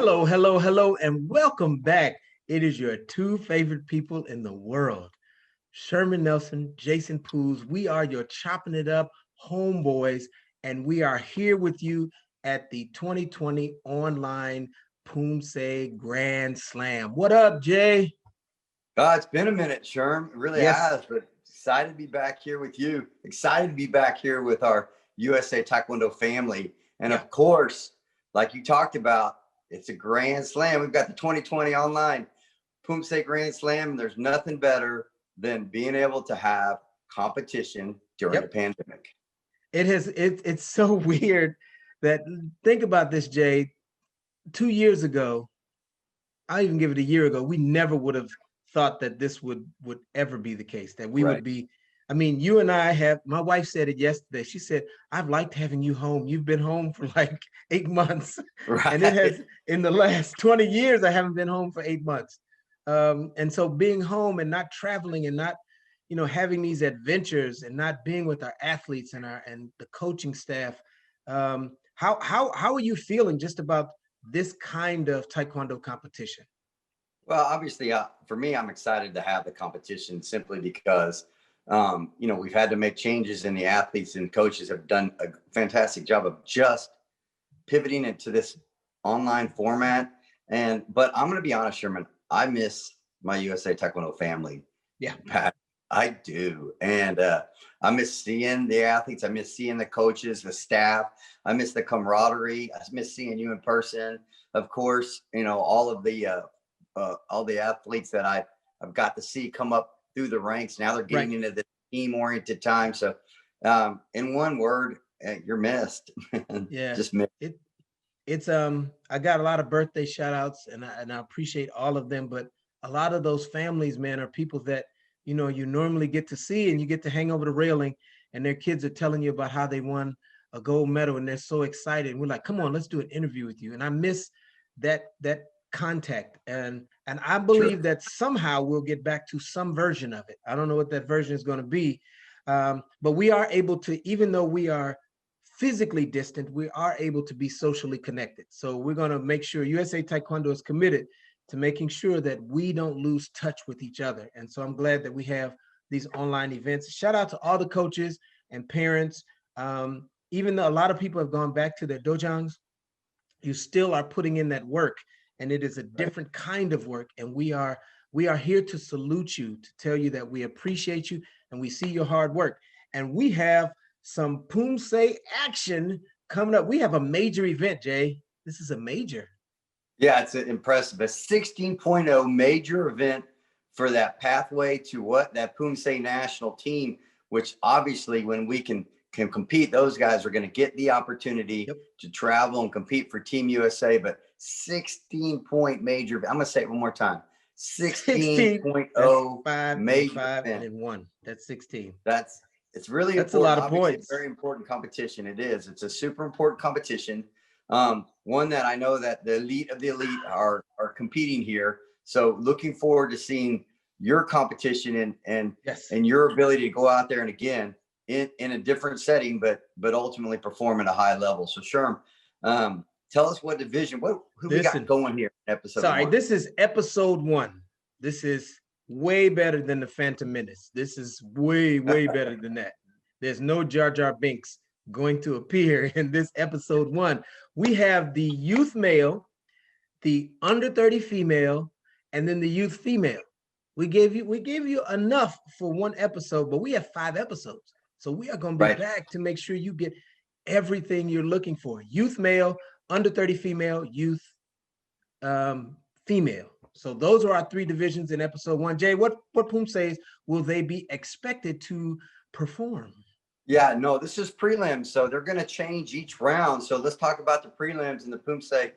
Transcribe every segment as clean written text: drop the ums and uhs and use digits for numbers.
Hello, hello, hello, and welcome back. It is your two favorite people in the world, Sherman Nelson, Jason Poos. We are your chopping it up homeboys, and we are here with you at the 2020 Online Poomsae Grand Slam. What up, Jay? It's been a minute, Sherm. It really Yes. has, but excited to be back here with you. Excited to be back here with our USA Taekwondo family. And of course, like you talked about, it's a grand slam. We've got the 2020 Online Poomsae Grand Slam. And there's nothing better than being able to have competition during the pandemic. It's so weird that, think about this, Jay. 2 years ago, I even give it a year ago, we never would have thought that this would ever be the case, that we would be. I mean, you and I have, my wife said it yesterday. She said, I've liked having you home. You've been home for like 8 months. And it has, in the last 20 years, I haven't been home for 8 months. And so being home and not traveling and not, having these adventures and not being with our athletes and the coaching staff. How are you feeling just about this kind of Taekwondo competition? Well, obviously, for me, I'm excited to have the competition simply because, we've had to make changes, and the athletes and coaches have done a fantastic job of just pivoting into this online format. But I'm going to be honest, Sherman, I miss my USA Taekwondo family. Yeah, Pat, I do. And I miss seeing the athletes. I miss seeing the coaches, the staff. I miss the camaraderie. I miss seeing you in person. Of course, all the athletes that I've got to see come up through the ranks. Now they're getting into the team-oriented time. So in one word, you're missed. Yeah. Just missed. It's I got a lot of birthday shout outs, and I appreciate all of them, but a lot of those families, man, are people that you normally get to see, and you get to hang over the railing, and their kids are telling you about how they won a gold medal, and they're so excited. And we're like, come on, let's do an interview with you. And I miss that contact, and I believe that somehow we'll get back to some version of it. I don't know what that version is going to be, but we are able to, even though we are physically distant, we are able to be socially connected. So we're going to make sure USA Taekwondo is committed to making sure that we don't lose touch with each other. And so I'm glad that we have these online events. Shout out to all the coaches and parents. Even though a lot of people have gone back to their dojangs, you still are putting in that work, and it is a different kind of work. And we are here to salute you, to tell you that we appreciate you and we see your hard work. And we have some Poomsae action coming up. We have a major event, Jay. This is a major. Yeah, it's impressive. A 16.0 major event for that pathway to that Poomsae national team, which obviously when we can compete, those guys are going to get the opportunity to travel and compete for Team USA. But 16-point major, I'm going to say it one more time. 16.0 major event. And 1. That's 16. It's really that's important. A lot of points. Very important competition. It is. It's a super important competition. One that I know that the elite of the elite are competing here. So looking forward to seeing your competition and your ability to go out there and again in a different setting, but ultimately perform at a high level. So Sherm, tell us what division, who we got going here in episode 1. This is episode 1. This is way better than the Phantom Menace. This is way better than that. There's no Jar Jar Binks going to appear in this episode 1. We have the youth male, the under 30 female, and then the youth female. We gave you enough for 1 episode, but we have 5 episodes. So we are going to be back to make sure you get everything you're looking for. Youth male, under 30 female, youth female. So those are our 3 divisions in episode 1. Jay, what Poomsaes will they be expected to perform? Yeah, no, this is prelims, so they're going to change each round. So let's talk about the prelims and the Poomsae.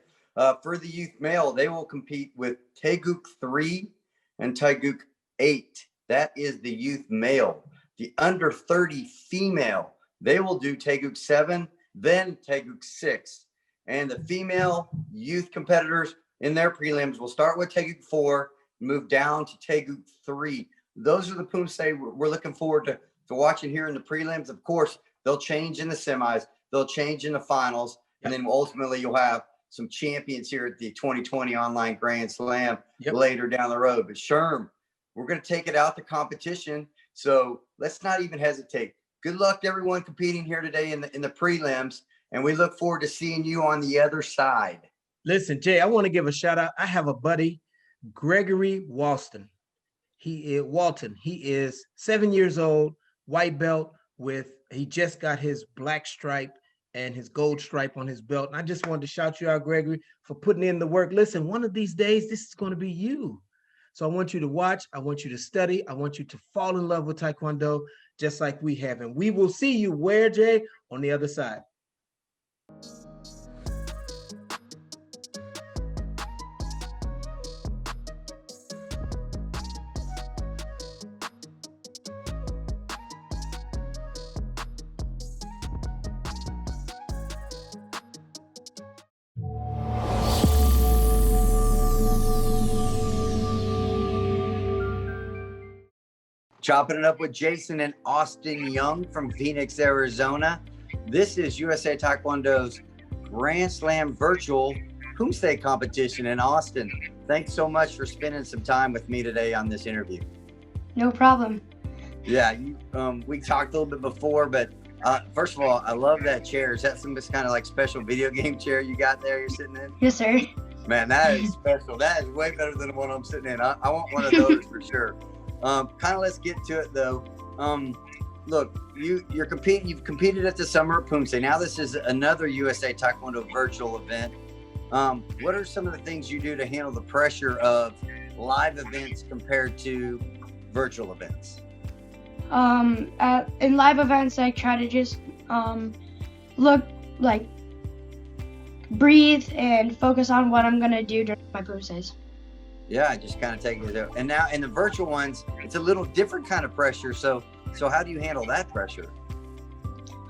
For the youth male, they will compete with Taeguk 3 and Taeguk 8. That is the youth male. The under 30 female, they will do Taeguk 7, then Taeguk 6. And the female youth competitors in their prelims will start with Taeguk 4, move down to Taeguk 3. Those are the Poomsae we're looking forward to watching here in the prelims. Of course, they'll change in the semis, they'll change in the finals, and then ultimately you'll have some champions here at the 2020 Online Grand Slam Yep. later down the road. But Sherm, we're going to take it out the competition. So let's not even hesitate. Good luck to everyone competing here today in the prelims. And we look forward to seeing you on the other side. Listen, Jay, I want to give a shout out. I have a buddy, Gregory Walston. He is 7 years old, white belt he just got his black stripe and his gold stripe on his belt. And I just wanted to shout you out, Gregory, for putting in the work. Listen, one of these days, this is going to be you. So I want you to watch. I want you to study. I want you to fall in love with Taekwondo, just like we have. And we will see you where, Jay? On the other side. Chopping it up with Jason and Austin Young from Phoenix, Arizona. This is USA Taekwondo's Grand Slam virtual Poomsae competition in Austin. Thanks so much for spending some time with me today on this interview. No problem. Yeah, we talked a little bit before, but first of all, I love that chair. Is that some kind of like special video game chair you got there you're sitting in? Yes, sir. Man, that is special. That is way better than the one I'm sitting in. I want one of those for sure. Kind of let's get to it though. Look, you've competed at the Summer of Poomsae. Now this is another USA Taekwondo virtual event. What are some of the things you do to handle the pressure of live events compared to virtual events? In live events, I try to just breathe and focus on what I'm gonna do during my Poomsaes. Yeah, just kind of take it there. And now in the virtual ones, it's a little different kind of pressure. So how do you handle that pressure?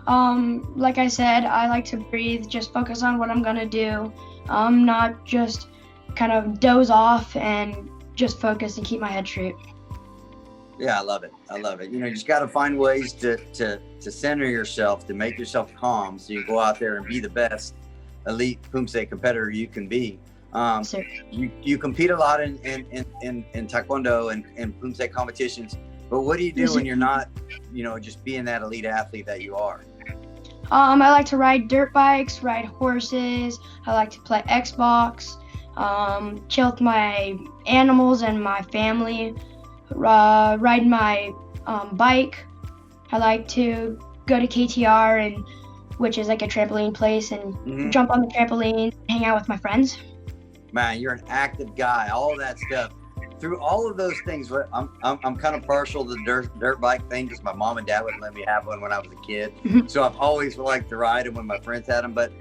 Like I said, I like to breathe, just focus on what I'm gonna do. Not just kind of doze off and just focus and keep my head straight. Yeah, I love it. You know, you just got to find ways to center yourself, to make yourself calm, so you go out there and be the best elite Poomsae competitor you can be. You compete a lot in Taekwondo and Poomsae competitions, but what do you do when you're not, just being that elite athlete that you are? I like to ride dirt bikes, ride horses. I like to play Xbox, chill with my animals and my family, ride my bike. I like to go to KTR, which is like a trampoline place, and jump on the trampoline, hang out with my friends. Man, you're an active guy, all that stuff. Through all of those things, I'm kind of partial to the dirt bike thing because my mom and dad wouldn't let me have one when I was a kid. So I've always liked to ride them when my friends had them. But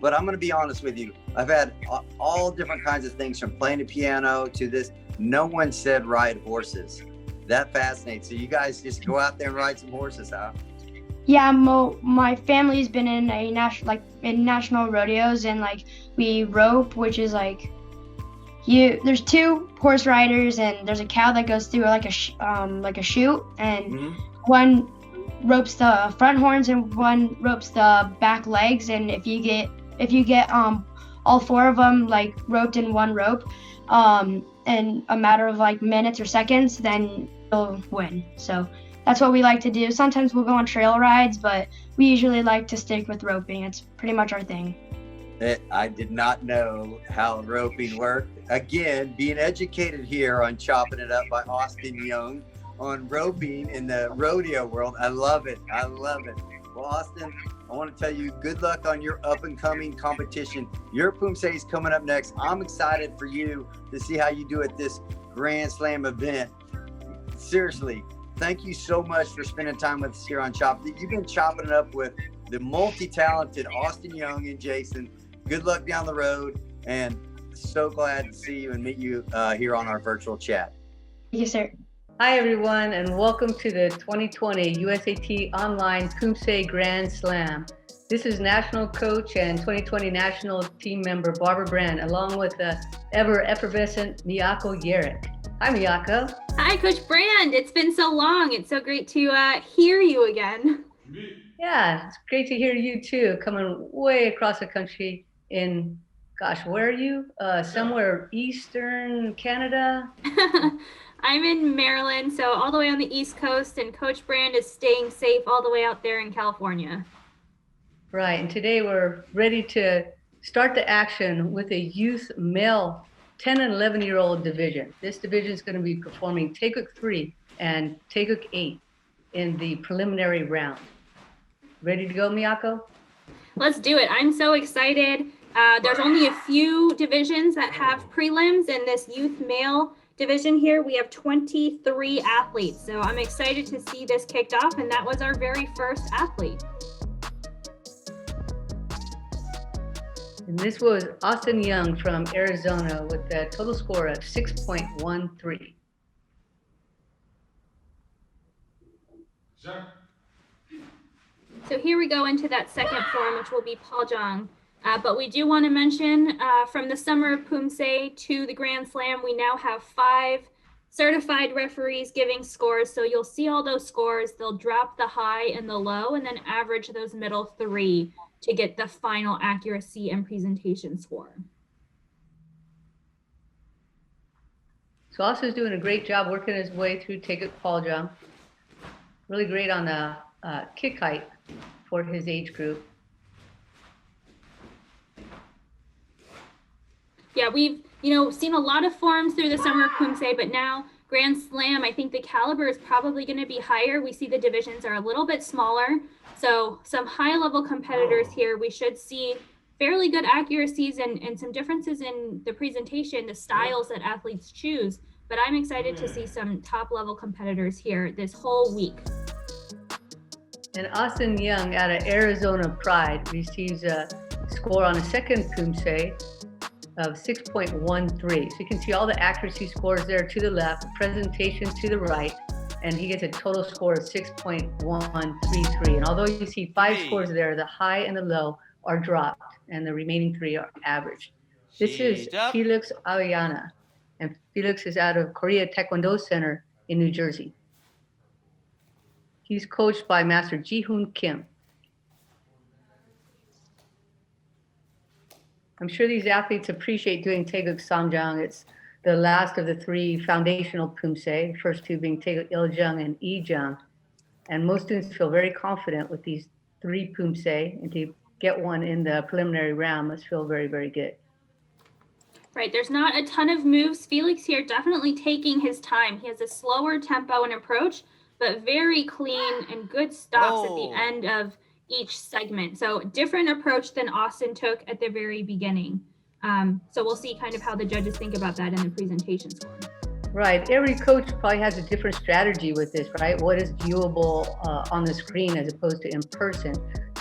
I'm going to be honest with you. I've had all different kinds of things, from playing the piano to this. No one said ride horses. That fascinates. So you guys just go out there and ride some horses, huh? Yeah, my family's been in national rodeos, and we rope, which is there's two horse riders, and there's a cow that goes through like a chute, and one ropes the front horns and one ropes the back legs, and if you get all four of them roped in one rope in a matter of minutes or seconds, then you'll win. So that's what we like to do. Sometimes we'll go on trail rides, but we usually like to stick with roping. It's pretty much our thing. I did not know how roping worked. Again, being educated here on Chopping It Up by Austin Young on roping in the rodeo world. I love it. Well, Austin, I want to tell you good luck on your up-and-coming competition. Your Poomsae is coming up next. I'm excited for you to see how you do at this Grand Slam event. Seriously, thank you so much for spending time with us here on Chop. You've been chopping it up with the multi-talented Austin Young and Jason. Good luck down the road, and so glad to see you and meet you here on our virtual chat. Yes, sir. Hi, everyone, and welcome to the 2020 USAT Online Poomsae Grand Slam. This is National Coach and 2020 National Team Member Barbara Brand, along with the ever-effervescent Miyako Yerick. Hi, Miyako. Hi, Coach Brand. It's been so long. It's so great to hear you again. Yeah, it's great to hear you too, coming way across the country in Gosh, where are you? Somewhere Eastern Canada? I'm in Maryland, so all the way on the East Coast, and Coach Brand is staying safe all the way out there in California. Right, and today we're ready to start the action with a youth male 10 and 11-year-old division. This division is going to be performing Taeguk 3 and Taeguk 8 in the preliminary round. Ready to go, Miyako? Let's do it. I'm so excited. There's only a few divisions that have prelims in this youth male division here. We have 23 athletes, so I'm excited to see this kicked off, and that was our very first athlete. And this was Austin Young from Arizona with a total score of 6.13. So here we go into that second form, which will be Paljong. But we do want to mention from the Summer of Poomsae to the Grand Slam, we now have 5 certified referees giving scores. So you'll see all those scores. They'll drop the high and the low and then average those middle 3 to get the final accuracy and presentation score. So Austin's doing a great job working his way through Taeguk Paljong. Really great on the kick height for his age group. Yeah, we've seen a lot of forms through the Summer of Poomsae, but now Grand Slam, I think the caliber is probably going to be higher. We see the divisions are a little bit smaller, so some high-level competitors here. We should see fairly good accuracies and some differences in the presentation, the styles that athletes choose. But I'm excited to see some top-level competitors here this whole week. And Austin Young out of Arizona Pride receives a score on a second Poomsae of 6.13. So you can see all the accuracy scores there to the left, presentation to the right, and he gets a total score of 6.133. And although you see 5 scores there, the high and the low are dropped, and the remaining 3 are average. This is Felix Aoyana, and Felix is out of Korea Taekwondo Center in New Jersey. He's coached by Master Ji-hoon Kim. I'm sure these athletes appreciate doing Taeguk Samjang. It's the last of the 3 foundational Poomsae, the first 2 being Taeguk Iljang and Ijang. And most students feel very confident with these 3 Poomsae, and to get one in the preliminary round must feel very, very good. Right, there's not a ton of moves. Felix here definitely taking his time. He has a slower tempo and approach, but very clean and good stops at the end of each segment. So different approach than Austin took at the very beginning. So we'll see kind of how the judges think about that in the presentation score. Right, every coach probably has a different strategy with this, right? What is viewable on the screen as opposed to in person?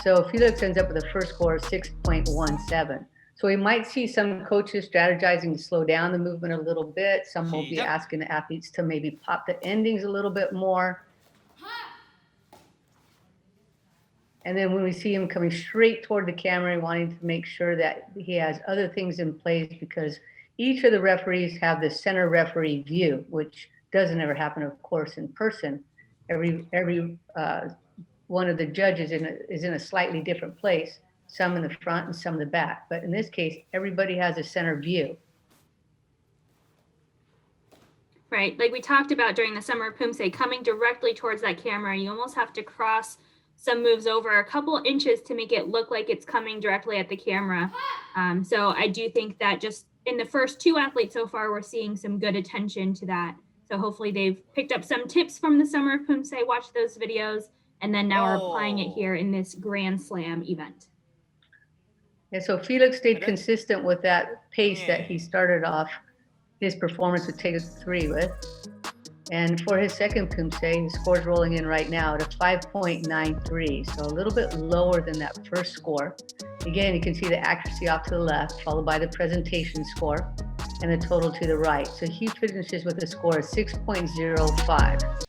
So Felix ends up with a first score of 6.17. So we might see some coaches strategizing to slow down the movement a little bit. Some will be asking the athletes to maybe pop the endings a little bit more. And then when we see him coming straight toward the camera, wanting to make sure that he has other things in place, because each of the referees have the center referee view, which doesn't ever happen, of course, in person. Every one of the judges is in a slightly different place, some in the front and some in the back. But in this case, everybody has a center view. Right, like we talked about during the Summer of Poomsae, coming directly towards that camera, you almost have to cross some moves over a couple inches to make it look like it's coming directly at the camera. So I do think that just in the first 2 athletes so far, we're seeing some good attention to that. So hopefully they've picked up some tips from the Summer of Poomsae, watched those videos, and then now are applying it here in this Grand Slam event. Yeah, so Felix stayed consistent with that pace that he started off his performance with Taeguk 3 with. And for his second Poomsae, his score's rolling in right now at a 5.93, so a little bit lower than that first score. Again, you can see the accuracy off to the left, followed by the presentation score, and the total to the right. So he finishes with a score of 6.05.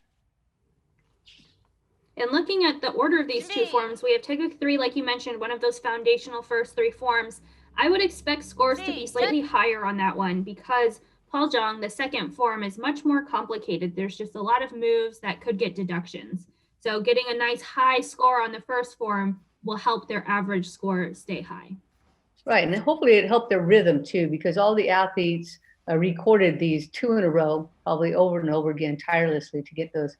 And looking at the order of these 2 forms, we have Taeguk 3, like you mentioned, one of those foundational first 3 forms. I would expect scores to be slightly higher on that one because Paljong, the second form, is much more complicated. There's just a lot of moves that could get deductions. So getting a nice high score on the first form will help their average score stay high. Right, and hopefully it helped their rhythm too, because all the athletes recorded these 2 in a row, probably over and over again, tirelessly to get those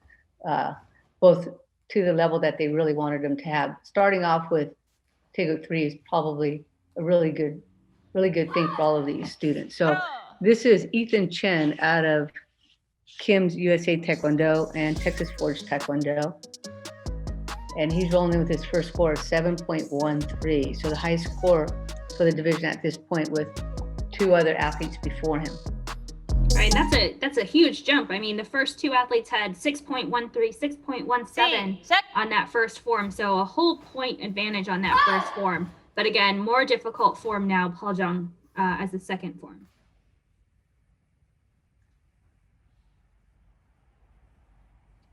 both to the level that they really wanted them to have. Starting off with Taeguk 3 is probably a really good thing for all of these students. So this is Ethan Chen out of Kim's USA Taekwondo and Texas Forge Taekwondo. And he's rolling in with his first score of 7.13. So the highest score for the division at this point, with 2 other athletes before him. Right, that's a huge jump. I mean, the first 2 athletes had 6.13, 6.17 on that first form. So a whole point advantage on that first form. But again, more difficult form now, Paljong as the second form.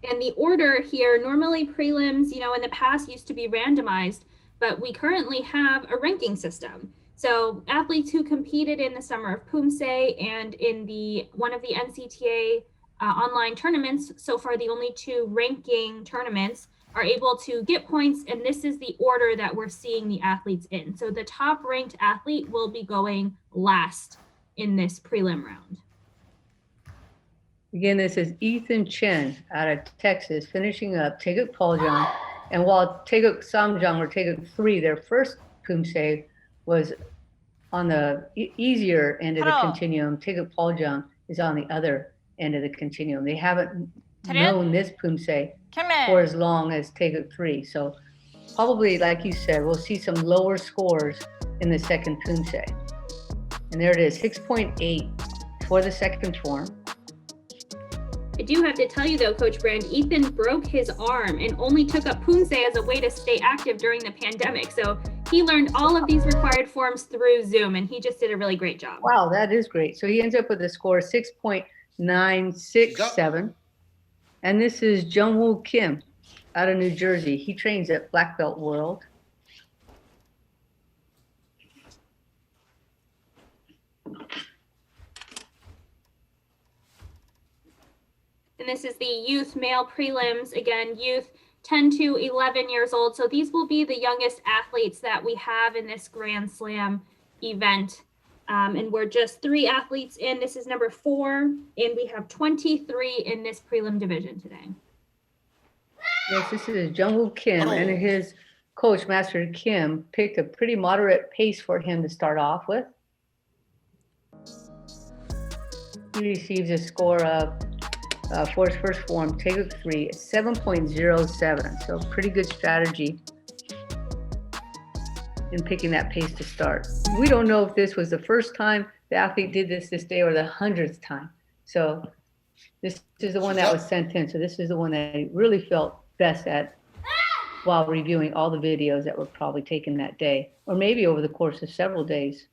And the order here, normally prelims, in the past used to be randomized, but we currently have a ranking system. So athletes who competed in the Summer of Poomsae and in one of the NCTA online tournaments, so far the only 2 ranking tournaments, are able to get points, and this is the order that we're seeing the athletes in. So the top ranked athlete will be going last in this prelim round. Again, this is Ethan Chen out of Texas, finishing up Taeguk Paljong. And while Taeguk Samjong or Taeguk 3, their first Poomsae, was on the easier end of the continuum, Taeguk Paljong is on the other end of the continuum. They haven't known this Poomsae for as long as Taeguk 3. So probably, like you said, we'll see some lower scores in the second Poomsae. And there it is, 6.8 for the second form. I do have to tell you though, Coach Brand, Ethan broke his arm and only took up Poomsae as a way to stay active during the pandemic. So he learned all of these required forms through Zoom, and he just did a really great job. Wow, that is great. So he ends up with a score of 6.967. And this is Jungwoo Kim out of New Jersey. He trains at Black Belt World. And this is the youth male prelims. Again, youth 10 to 11 years old. So these will be the youngest athletes that we have in this Grand Slam event. And we're just 3 athletes in. This is number 4, and we have 23 in this prelim division today. Yes, this is Jungwoo Kim, and his coach, Master Kim, picked a pretty moderate pace for him to start off with. He receives a score of, for his first form, Taeguk 3, 7.07. So pretty good strategy in picking that pace to start. We don't know if this was the first time the athlete did this day or the 100th time. So this is the one that was sent in. So this is the one that I really felt best at while reviewing all the videos that were probably taken that day, or maybe over the course of several days.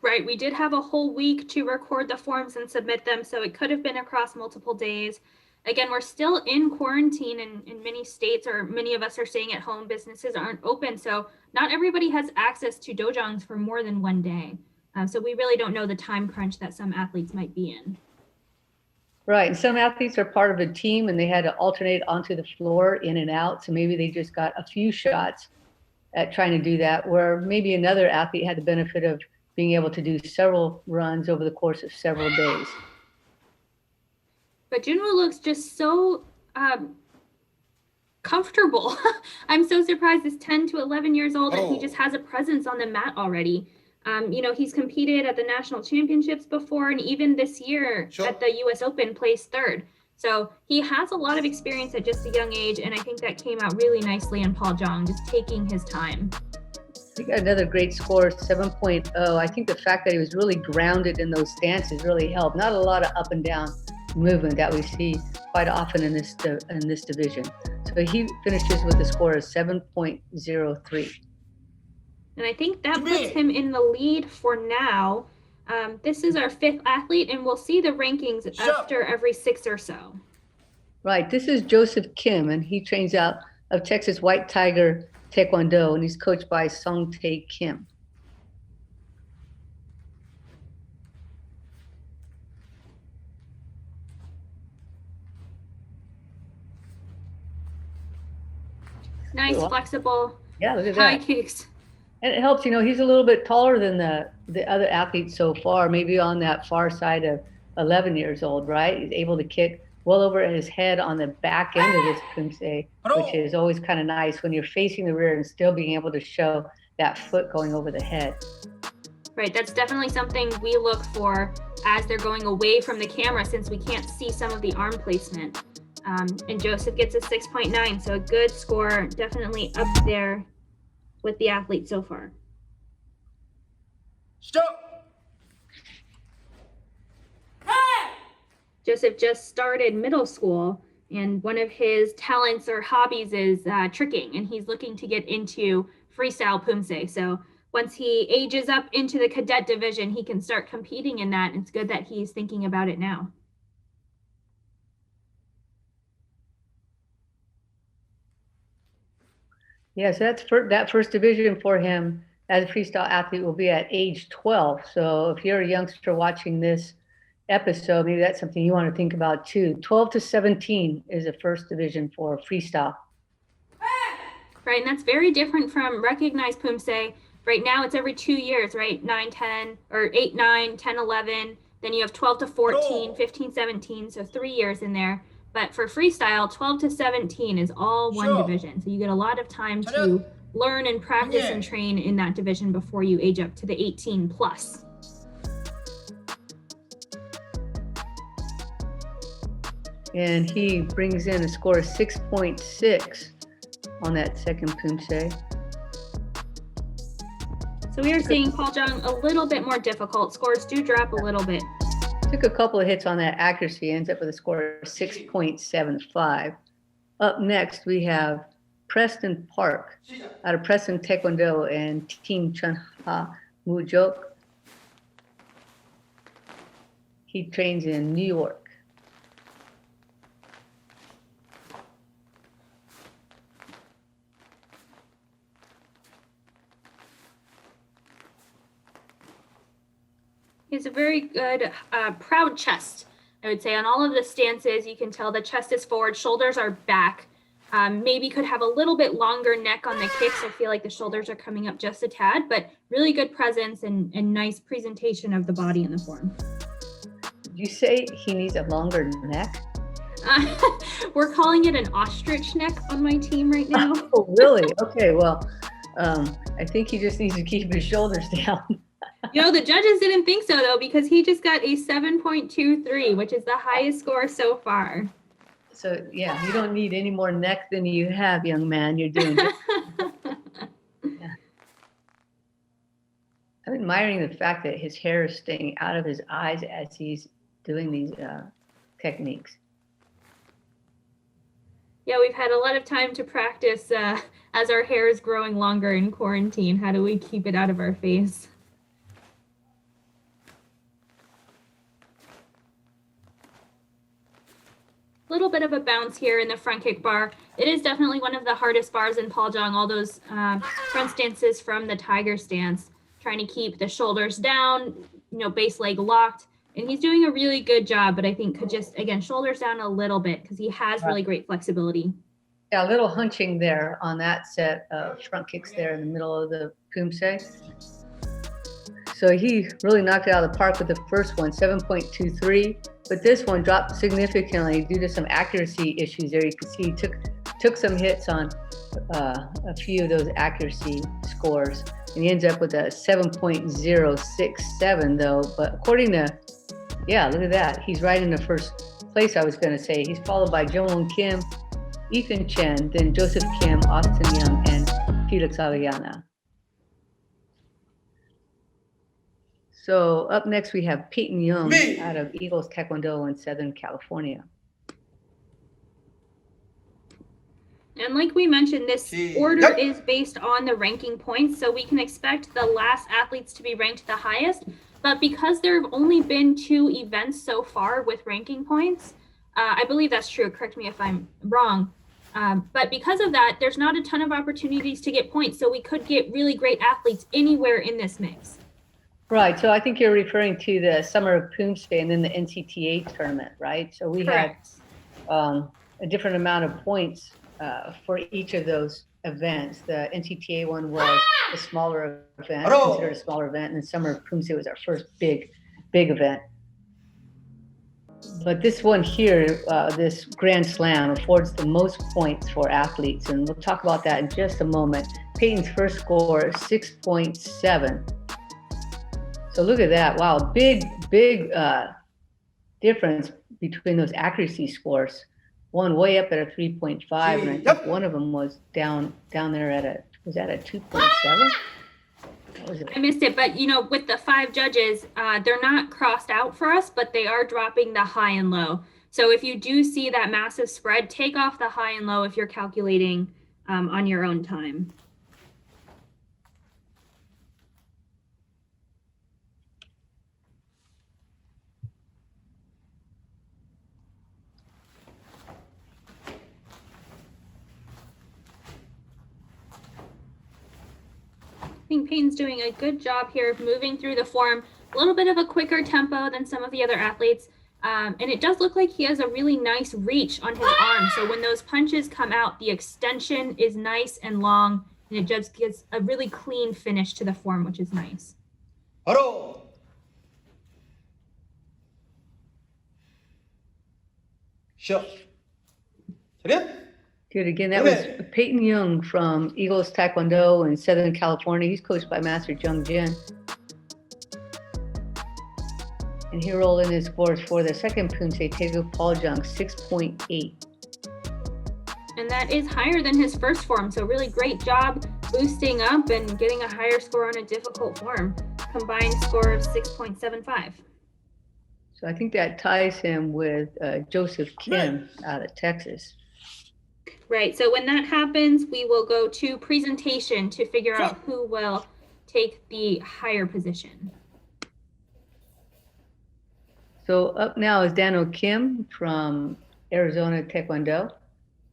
Right, we did have a whole week to record the forms and submit them, so it could have been across multiple days. Again, we're still in quarantine in many states, or many of us are staying at home. Businesses aren't open, so not everybody has access to dojongs for more than one day. So we really don't know the time crunch that some athletes might be in. Right, and some athletes are part of a team and they had to alternate onto the floor in and out, so maybe they just got a few shots at trying to do that, where maybe another athlete had the benefit of being able to do several runs over the course of several days. But Junwoo looks just so comfortable. I'm so surprised. He's 10 to 11 years old and he just has a presence on the mat already. He's competed at the national championships before, and even this year at the US Open placed 3rd. So he has a lot of experience at just a young age, and I think that came out really nicely in Paljong, just taking his time. He got another great score, 7.0. I think the fact that he was really grounded in those stances really helped. Not a lot of up and down movement that we see quite often in this division. So he finishes with a score of 7.03. And I think that puts him in the lead for now. This is our 5th athlete, and we'll see the rankings after every 6 or so. Right. This is Joseph Kim, and he trains out of Texas White Tiger Taekwondo, and he's coached by Song Tae Kim. Nice, flexible, yeah, look at high that. kicks. And it helps, he's a little bit taller than the other athletes so far, maybe on that far side of 11 years old, right? He's able to kick well over his head on the back end of this poomsae, which is always kind of nice when you're facing the rear and still being able to show that foot going over the head. Right, that's definitely something we look for as they're going away from the camera, since we can't see some of the arm placement. And Joseph gets a 6.9, so a good score, definitely up there with the athlete so far. Stop. Joseph just started middle school, and one of his talents or hobbies is tricking, and he's looking to get into freestyle poomsae. So once he ages up into the cadet division, he can start competing in that. It's good that he's thinking about it now. Yes, that first division for him as a freestyle athlete will be at age 12. So if you're a youngster watching this episode, maybe that's something you want to think about too. 12 to 17 is the first division for freestyle. Right, and that's very different from recognized poomsae. Right now it's every 2 years, right? 9, 10, or 8, 9, 10, 11. Then you have 12 to 14, 15, 17, so 3 years in there. But for freestyle, 12 to 17 is all one division. So you get a lot of time to learn and practice and train in that division before you age up to the 18 plus. And he brings in a score of 6.6 on that second poomsae. So we are seeing Paul Jung a little bit more difficult. Scores do drop a little bit. Took a couple of hits on that accuracy, ends up with a score of 6.75. Up next, we have Preston Park out of Preston Taekwondo and Team Chunha Mujok. He trains in New York. He has a very good proud chest, I would say. On all of the stances, you can tell the chest is forward, shoulders are back. Maybe could have a little bit longer neck on the kicks. I feel like the shoulders are coming up just a tad, but really good presence and nice presentation of the body and the form. Did you say he needs a longer neck? We're calling it an ostrich neck on my team right now. Oh, really? Okay, well, I think he just needs to keep his shoulders down. The judges didn't think so, though, because he just got a 7.23, which is the highest score so far. So, yeah, you don't need any more neck than you have, young man. You're doing good. Yeah. I'm admiring the fact that his hair is staying out of his eyes as he's doing these techniques. Yeah, we've had a lot of time to practice as our hair is growing longer in quarantine. How do we keep it out of our face? Little bit of a bounce here in the front kick bar. It is definitely one of the hardest bars in Paul Jung, all those front stances from the tiger stance, trying to keep the shoulders down, base leg locked. And he's doing a really good job, but I think could just, again, shoulders down a little bit because he has really great flexibility. Yeah, a little hunching there on that set of front kicks there in the middle of the poomsae. So he really knocked it out of the park with the first one, 7.23. But this one dropped significantly due to some accuracy issues there. You can see he took some hits on a few of those accuracy scores. And he ends up with a 7.067 though. But according to, look at that. He's right in the first place, I was going to say. He's followed by Jong Kim, Ethan Chen, then Joseph Kim, Austin Young, and Felix Avellana. So up next, we have Peyton Young out of Eagles Taekwondo in Southern California. And like we mentioned, this order is based on the ranking points, so we can expect the last athletes to be ranked the highest. But because there have only been 2 events so far with ranking points, I believe that's true. Correct me if I'm wrong. But because of that, there's not a ton of opportunities to get points. So we could get really great athletes anywhere in this mix. Right. So I think you're referring to the Summer of Poomsae and then the NCTA tournament, right? So we had a different amount of points for each of those events. The NCTA one was a smaller event, Hello. considered a smaller event, and the Summer of Poomsae was our first big event. But this one here, this Grand Slam, affords the most points for athletes, and we'll talk about that in just a moment. Peyton's first score is 6.7. So look at that. Wow, big difference between those accuracy scores. One way up at a 3.5, and I think one of them was down there at a 2.7? I missed it, but with the 5 judges, they're not crossed out for us, but they are dropping the high and low. So if you do see that massive spread, take off the high and low if you're calculating on your own time. I think Peyton's doing a good job here of moving through the form, a little bit of a quicker tempo than some of the other athletes. And it does look like he has a really nice reach on his arm. So when those punches come out, the extension is nice and long, and it just gives a really clean finish to the form, which is nice. Hello. Sure. Good. Again, that was Peyton Young from Eagles Taekwondo in Southern California. He's coached by Master Jung Jin. And he rolled in his scores for the second Poomsae, Taeguk Paul Jung, 6.8. And that is higher than his first form. So really great job boosting up and getting a higher score on a difficult form. Combined score of 6.75. So I think that ties him with Joseph Kim out of Texas. Right, so when that happens, we will go to presentation to figure out who will take the higher position. So up now is Daniel Kim from Arizona Taekwondo.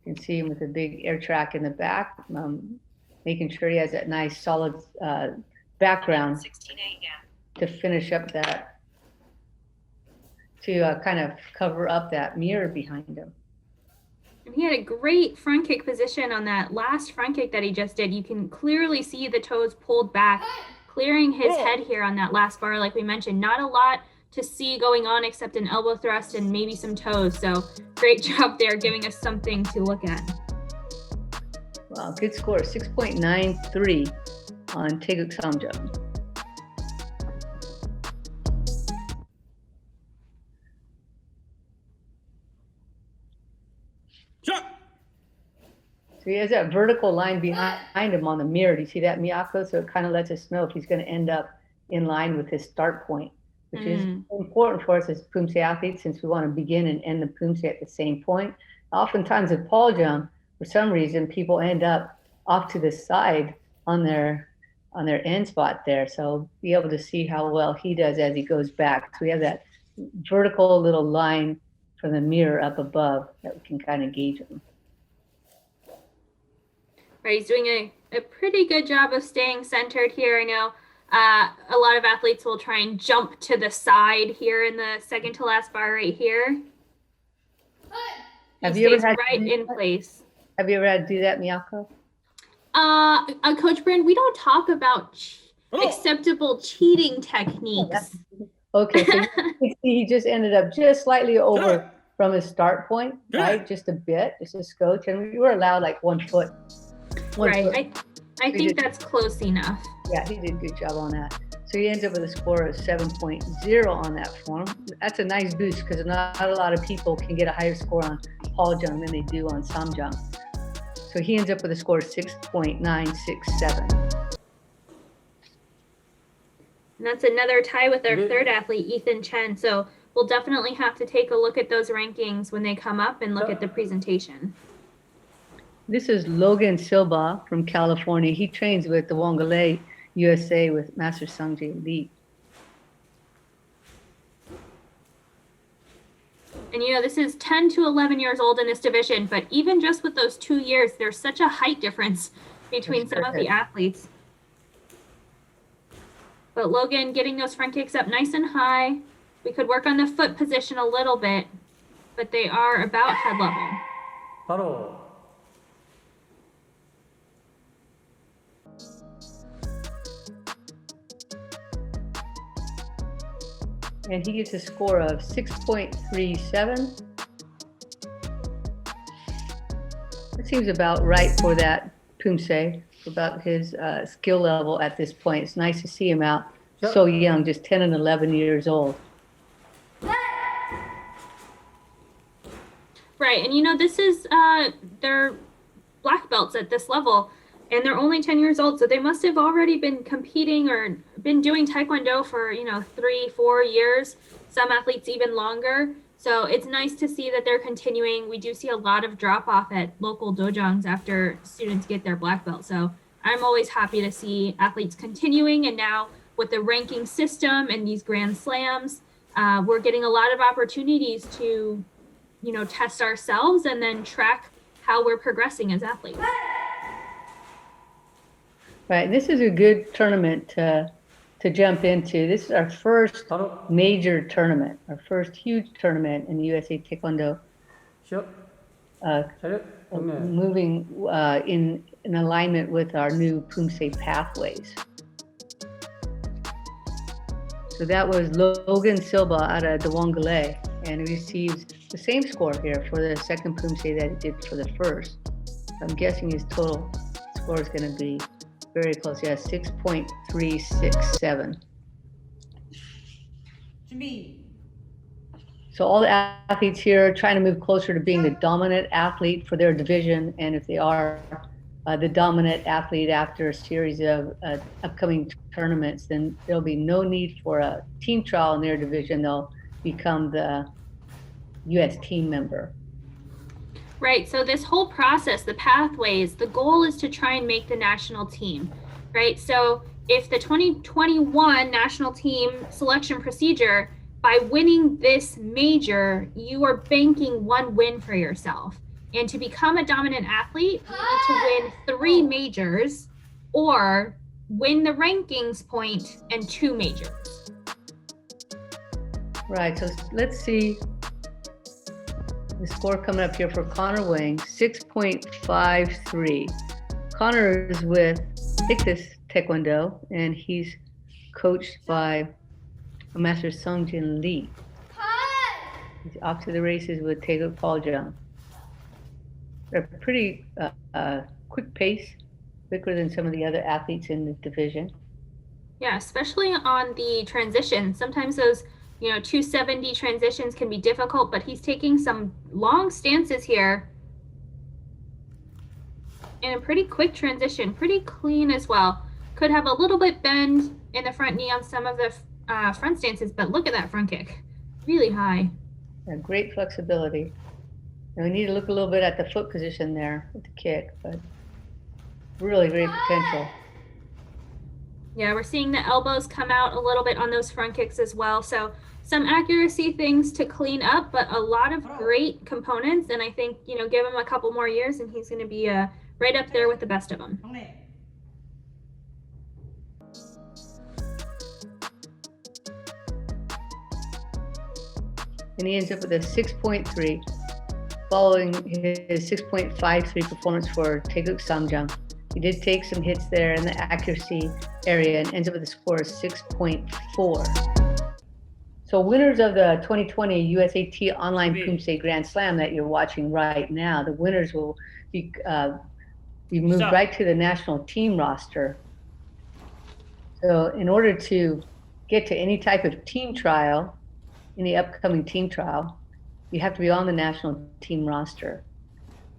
You can see him with a big air track in the back, making sure he has that nice solid background to finish up that, to kind of cover up that mirror behind him. And he had a great front kick position on that last front kick that he just did. You can clearly see the toes pulled back, clearing his head here on that last bar, like we mentioned. Not a lot to see going on except an elbow thrust and maybe some toes. So great job there, giving us something to look at. Wow, good score, 6.93 on Taeguk Samjung. So he has that vertical line behind him on the mirror. Do you see that, Miyako? So it kind of lets us know if he's going to end up in line with his start point, which is important for us as Poomsae athletes, since we want to begin and end the Poomsae at the same point. Oftentimes with Paul Jung, for some reason, people end up off to the side on their end spot there. So be able to see how well he does as he goes back. So we have that vertical little line from the mirror up above that we can kind of gauge him. Right, he's doing a pretty good job of staying centered here. I know a lot of athletes will try and jump to the side here in the second to last bar right here. Have you ever had right in place? Have you ever had to do that, Miyako? Coach Brand, we don't talk about acceptable cheating techniques. Okay, so he just ended up just slightly over from his start point, right? Just a bit, just a scotch, and we were allowed like 1 foot. Right, I think that's close enough. Yeah, he did a good job on that. So he ends up with a score of 7.0 on that form. That's a nice boost because not a lot of people can get a higher score on Paul Jung than they do on Samjung. So he ends up with a score of 6.967. And that's another tie with our third athlete, Ethan Chen. So we'll definitely have to take a look at those rankings when they come up and look at the presentation. This is Logan Silva from California. He trains with the Wongale USA with Master Sungjae Lee. And this is 10 to 11 years old in this division, but even just with those 2 years, there's such a height difference between some of the athletes. But Logan getting those front kicks up nice and high. We could work on the foot position a little bit, but they are about head level. and he gets a score of 6.37. That seems about right for that Poomsae, about his skill level at this point. It's nice to see him out so young, just 10 and 11 years old. Right, and you know, this is they're black belts at this level, and they're only 10 years old, so they must have already been competing or been doing Taekwondo for, you know, 3-4 years, some athletes even longer. So it's nice to see that they're continuing. We do see a lot of drop off at local dojongs after students get their black belt. So I'm always happy to see athletes continuing, and now with the ranking system and these Grand Slams, we're getting a lot of opportunities to, you know, test ourselves and then track how we're progressing as athletes. Right, this is a good tournament to jump into. This is our first major tournament, our first huge tournament in USA Taekwondo. Moving in alignment with our new Poomsae pathways. So that was Logan Silva out of Dewangale, and he receives the same score here for the second Poomsae that he did for the first. I'm guessing his total score is going to be very close. Yeah, 6.367. So all the athletes here are trying to move closer to being the dominant athlete for their division, and if they are the dominant athlete after a series of upcoming tournaments, then there'll be no need for a team trial in their division. They'll become the U.S. team member. Right, so this whole process, the pathways, the goal is to try and make the national team, right? So if the 2021 national team selection procedure, by winning this major, you are banking one win for yourself. And to become a dominant athlete, you need to win 3 majors or win the rankings point and 2 majors. Right, so let's see the score coming up here for Connor Wang, 6.53. Connor is with Ictus Taekwondo, and he's coached by Master Sungjin Lee. He's off to the races with Taeguk Paljung. They're pretty quick pace, quicker than some of the other athletes in the division. Yeah, especially on the transition. Sometimes those, you know, 270 transitions can be difficult, but he's taking some long stances here in a pretty quick transition, pretty clean as well. Could have a little bit bend in the front knee on some of the front stances, but look at that front kick, really high. Yeah, great flexibility. And we need to look a little bit at the foot position there with the kick, but really great potential. Yeah, we're seeing the elbows come out a little bit on those front kicks as well. So some accuracy things to clean up, but a lot of great components. And I think, you know, give him a couple more years and he's going to be right up there with the best of them. And he ends up with a 6.3, following his 6.53 performance for Taeguk Samjang. He did take some hits there in the accuracy area and ends up with a score of 6.4. So winners of the 2020 USAT Online Poomsae Grand Slam that you're watching right now, the winners will be moved right to the national team roster. So in order to get to any type of team trial, any upcoming team trial, you have to be on the national team roster.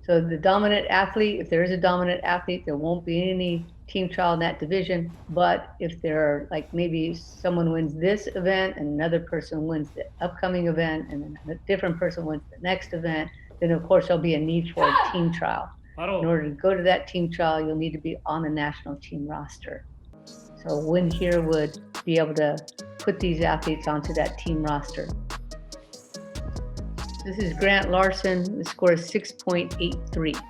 So the dominant athlete, if there is a dominant athlete, there won't be any team trial in that division. But if there are, like, maybe someone wins this event and another person wins the upcoming event and then a different person wins the next event, then of course there'll be a need for a team trial. In order to go to that team trial, you'll need to be on the national team roster. So Win here would be able to put these athletes onto that team roster. This is Grant Larson. The score is 6.83.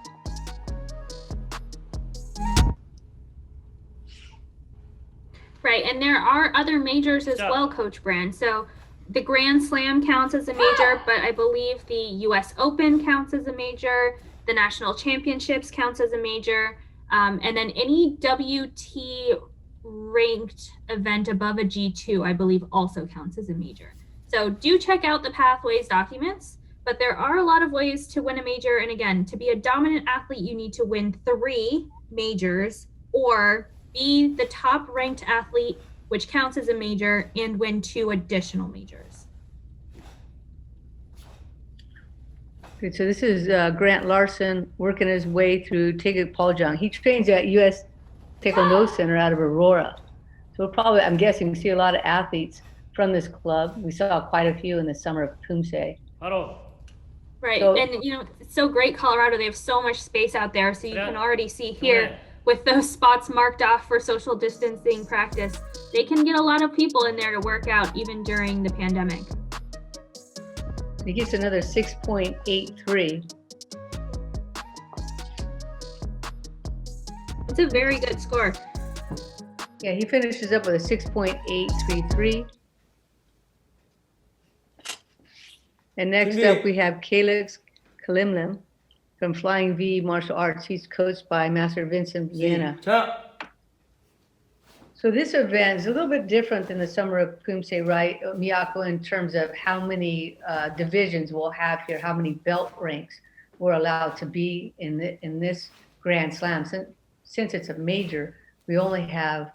Right, and there are other majors as well, Coach Brand. So the Grand Slam counts as a major, but I believe the US Open counts as a major. The National Championships counts as a major. And then any WT ranked event above a G2, I believe, also counts as a major. So do check out the Pathways documents, but there are a lot of ways to win a major. And again, to be a dominant athlete, you need to win 3 majors or be the top ranked athlete, which counts as a major, and win 2 additional majors. Good. So this is Grant Larson working his way through Taeguk Poljang. He trains at U.S. Taekwondo Center out of Aurora. So we'll probably, I'm guessing, see a lot of athletes from this club. We saw quite a few in the summer of Poomsae. Right. So- And, you know, it's so great, Colorado. They have so much space out there. So you can already see here with those spots marked off for social distancing practice, they can get a lot of people in there to work out even during the pandemic. He gets another 6.83. It's a very good score. Yeah, he finishes up with a 6.833. And next up, we have Calix Kalimlim from Flying V Martial Arts. He's coached by Master Vincent Vienna. So this event is a little bit different than the Summer of Poomsae, right, Miyako, in terms of how many divisions we'll have here, how many belt ranks we're allowed to be in this Grand Slam. Since it's a major, we only have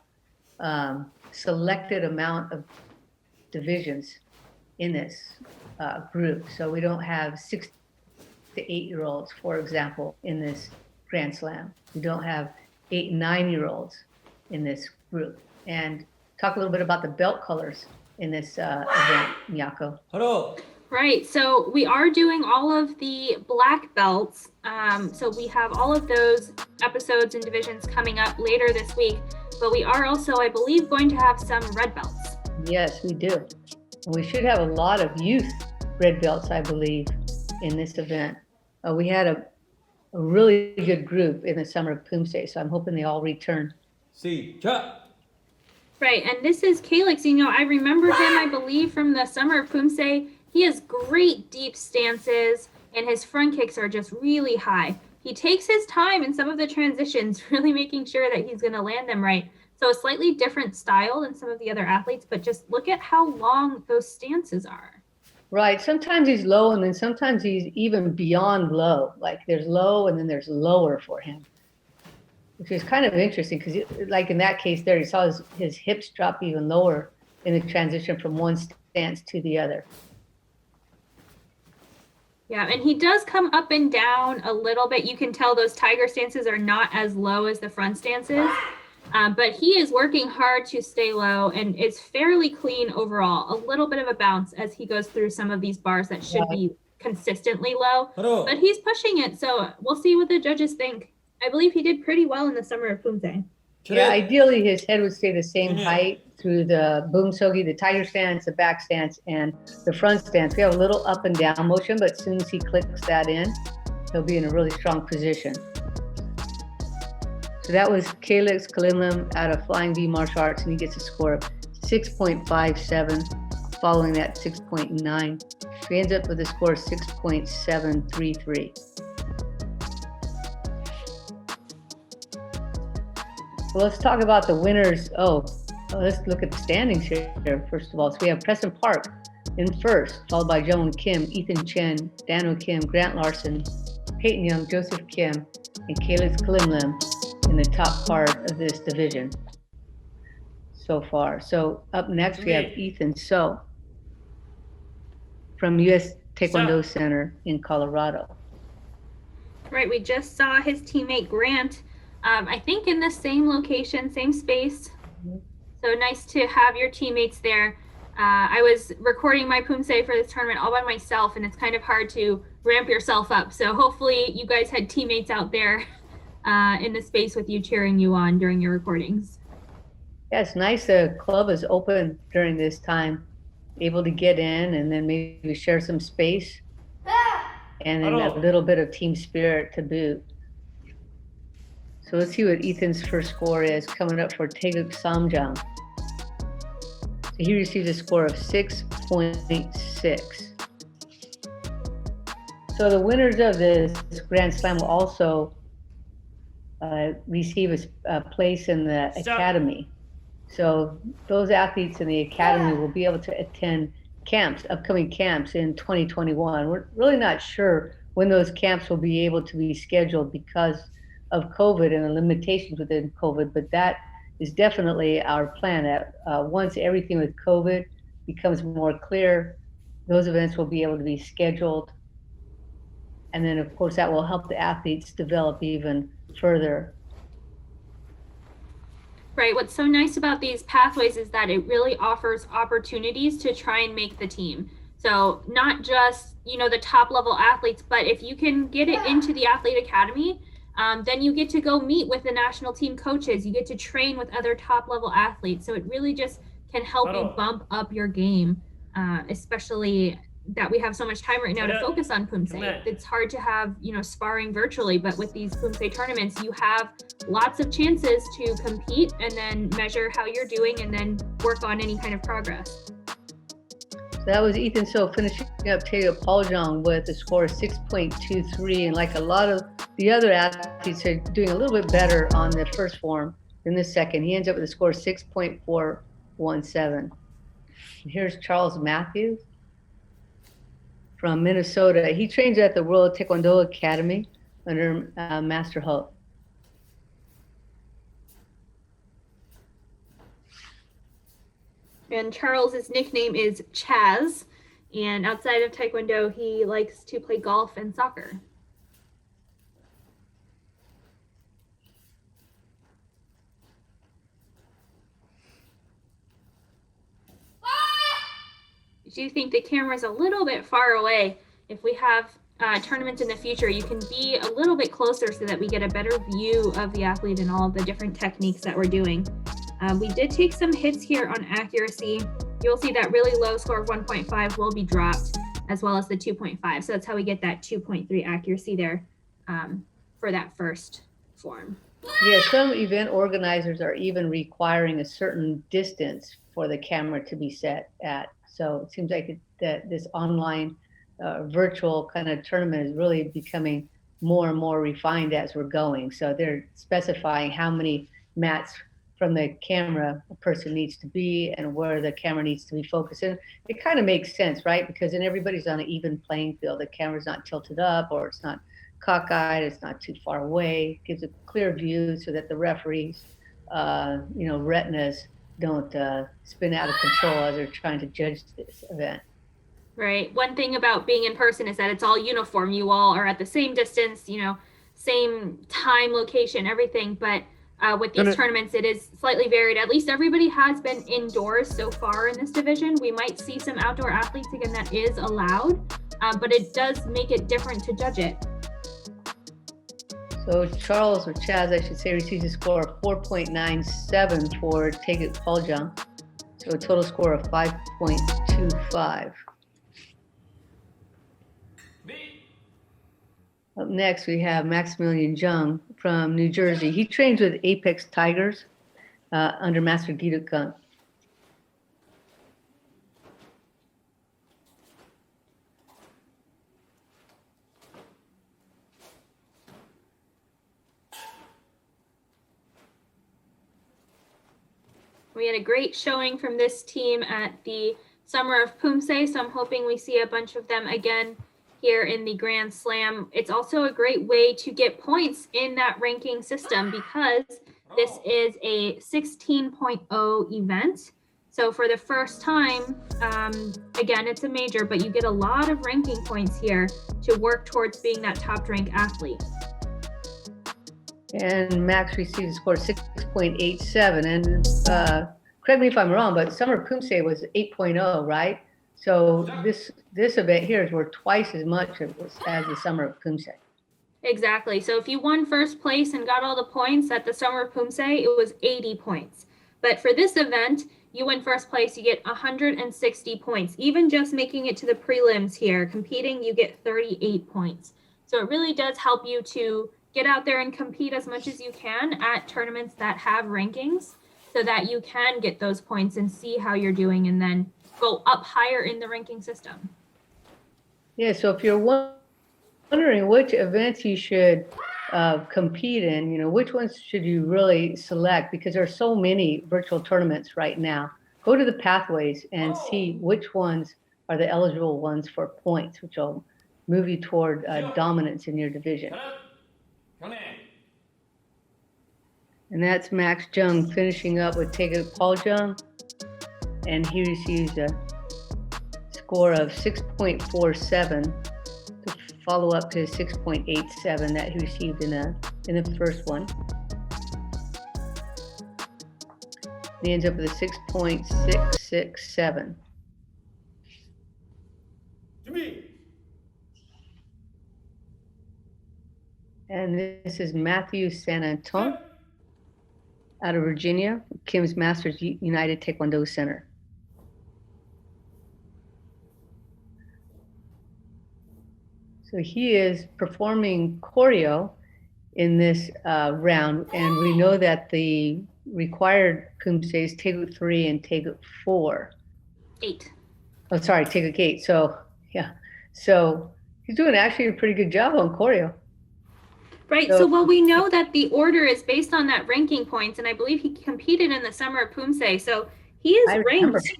selected amount of divisions in this group. So we don't have 6 to 8-year-olds, for example, in this Grand Slam. We don't have 8 and 9-year-olds in this group. And talk a little bit about the belt colors in this event, Miyako. Right. So we are doing all of the black belts. So we have all of those episodes and divisions coming up later this week. But we are also, I believe, going to have some red belts. Yes, we do. And we should have a lot of youth red belts, I believe, in this event. We had a really good group in the Summer of Poomsae, so I'm hoping they all return. Right. And this is Calix. You know, I remember him, I believe, from the Summer of Poomsae. He has great deep stances, and his front kicks are just really high. He takes his time in some of the transitions, really making sure that he's going to land them right. So a slightly different style than some of the other athletes, but just look at how long those stances are. Right. Sometimes he's low, and then sometimes he's even beyond low. Like there's low, and then there's lower for him, which is kind of interesting because, like in that case there, you saw his hips drop even lower in the transition from one stance to the other. Yeah, and he does come up and down a little bit. You can tell those tiger stances are not as low as the front stances, but he is working hard to stay low, and it's fairly clean overall. A little bit of a bounce as he goes through some of these bars that should be consistently low, but he's pushing it. So we'll see what the judges think. I believe he did pretty well in the Summer of Poomsae. Yeah, ideally his head would stay the same height through the Boomsogi, the tiger stance, the back stance, and the front stance. We have a little up and down motion, but as soon as he clicks that in, he'll be in a really strong position. So that was Calix Kalimlim out of Flying V Martial Arts, and he gets a score of 6.57, following that 6.9. So he ends up with a score of 6.733. Well, let's talk about the winners. Let's look at the standings here first of all. So we have Preston Park in first, followed by Jung Kim, Ethan Chen, Daniel Kim, Grant Larson, Peyton Young, Joseph Kim, and Calix Kalimlim in the top part of this division so far. So up next we have Ethan So from U.S. Taekwondo Center in Colorado. Right, we just saw his teammate Grant, I think in the same location, same space. So nice to have your teammates there. I was recording my Poomsae for this tournament all by myself, and it's kind of hard to ramp yourself up. So hopefully you guys had teammates out there in the space with you cheering you on during your recordings. Yeah, it's nice the club is open during this time, able to get in and then maybe share some space and then a little bit of team spirit to boot. So let's see what Ethan's first score is coming up for Taeguk Samjang. So he received a score of 6.6. So the winners of this Grand Slam will also receive a place in the academy. So those athletes in the academy will be able to attend upcoming camps in 2021. We're really not sure when those camps will be able to be scheduled because of COVID and the limitations within COVID, but that is definitely our plan. That once everything with COVID becomes more clear, those events will be able to be scheduled. And then, of course, that will help the athletes develop even further. Right. What's so nice about these pathways is that it really offers opportunities to try and make the team. So not just, the top level athletes, but if you can get it into the athlete academy, then you get to go meet with the national team coaches. You get to train with other top level athletes. So it really just can help you bump up your game, especially that we have so much time right now to focus on Poomsae. It's hard to have, sparring virtually, but with these Poomsae tournaments, you have lots of chances to compete and then measure how you're doing and then work on any kind of progress. So that was Ethan So finishing up Teo Paljong with a score of 6.23. And like a lot of the other athletes are doing a little bit better on the first form than the second. He ends up with a score of 6.417. And here's Charles Matthews from Minnesota. He trains at the World Taekwondo Academy under Master Ho. And Charles's nickname is Chaz, and outside of Taekwondo, he likes to play golf and soccer. I do think the camera's a little bit far away. If we have tournaments in the future, you can be a little bit closer so that we get a better view of the athlete and all of the different techniques that we're doing. We did take some hits here on accuracy. You'll see that really low score of 1.5 will be dropped, as well as the 2.5. So that's how we get that 2.3 accuracy there for that first form. Yeah, some event organizers are even requiring a certain distance for the camera to be set at. So it seems like that this online virtual kind of tournament is really becoming more and more refined as we're going. So they're specifying how many mats from the camera a person needs to be and where the camera needs to be focused. And it kind of makes sense, right? Because then everybody's on an even playing field. The camera's not tilted up or it's not cockeyed, it's not too far away. It gives a clear view so that the referees, retinas don't spin out of control as they're trying to judge this event. Right. One thing about being in person is that it's all uniform. You all are at the same distance, same time, location, everything. But with these tournaments, it is slightly varied. At least everybody has been indoors so far in this division. We might see some outdoor athletes again, that is allowed, but it does make it different to judge it. So Charles, or Chaz, I should say, receives a score of 4.97 for Taeguk Paljong. So a total score of 5.25. Up next, we have Maximilian Jung from New Jersey. He trains with Apex Tigers under Master Giduk Gun. We had a great showing from this team at the Summer of Poomsae, so I'm hoping we see a bunch of them again here in the Grand Slam. It's also a great way to get points in that ranking system because this is a 16.0 event. So for the first time, again, it's a major, but you get a lot of ranking points here to work towards being that top rank athlete. And Max receives a score of 6.87. And correct me if I'm wrong, but Summer Poomsae was 8.0, right? So this event here is worth twice as much as the Summer of Poomsae. Exactly. So if you won first place and got all the points at the Summer of Poomsae, it was 80 points. But for this event, you win first place, you get 160 points. Even just making it to the prelims here, competing, you get 38 points. So it really does help you to get out there and compete as much as you can at tournaments that have rankings so that you can get those points and see how you're doing and then go up higher in the ranking system. Yeah, so if you're wondering which events you should compete in, which ones should you really select, because there are so many virtual tournaments right now, go to the pathways and see which ones are the eligible ones for points, which will move you toward dominance in your division. And that's Max Jung finishing up with Taeguk Paul Jung, and he receives a score of 6.47 to follow up to his 6.87 that he received in the first one. He ends up with a 6.667. And this is Matthew San Anton out of Virginia, Kim's Masters United Taekwondo Center. So he is performing choreo in this round, and we know that the required Poomsae is Taeguk 3 and Taeguk 4. 8. Oh, sorry, Taeguk 8. So, yeah. So he's doing actually a pretty good job on choreo. Right. So, well, we know that the order is based on that ranking points, and I believe he competed in the Summer of Poomsae. So he is ranked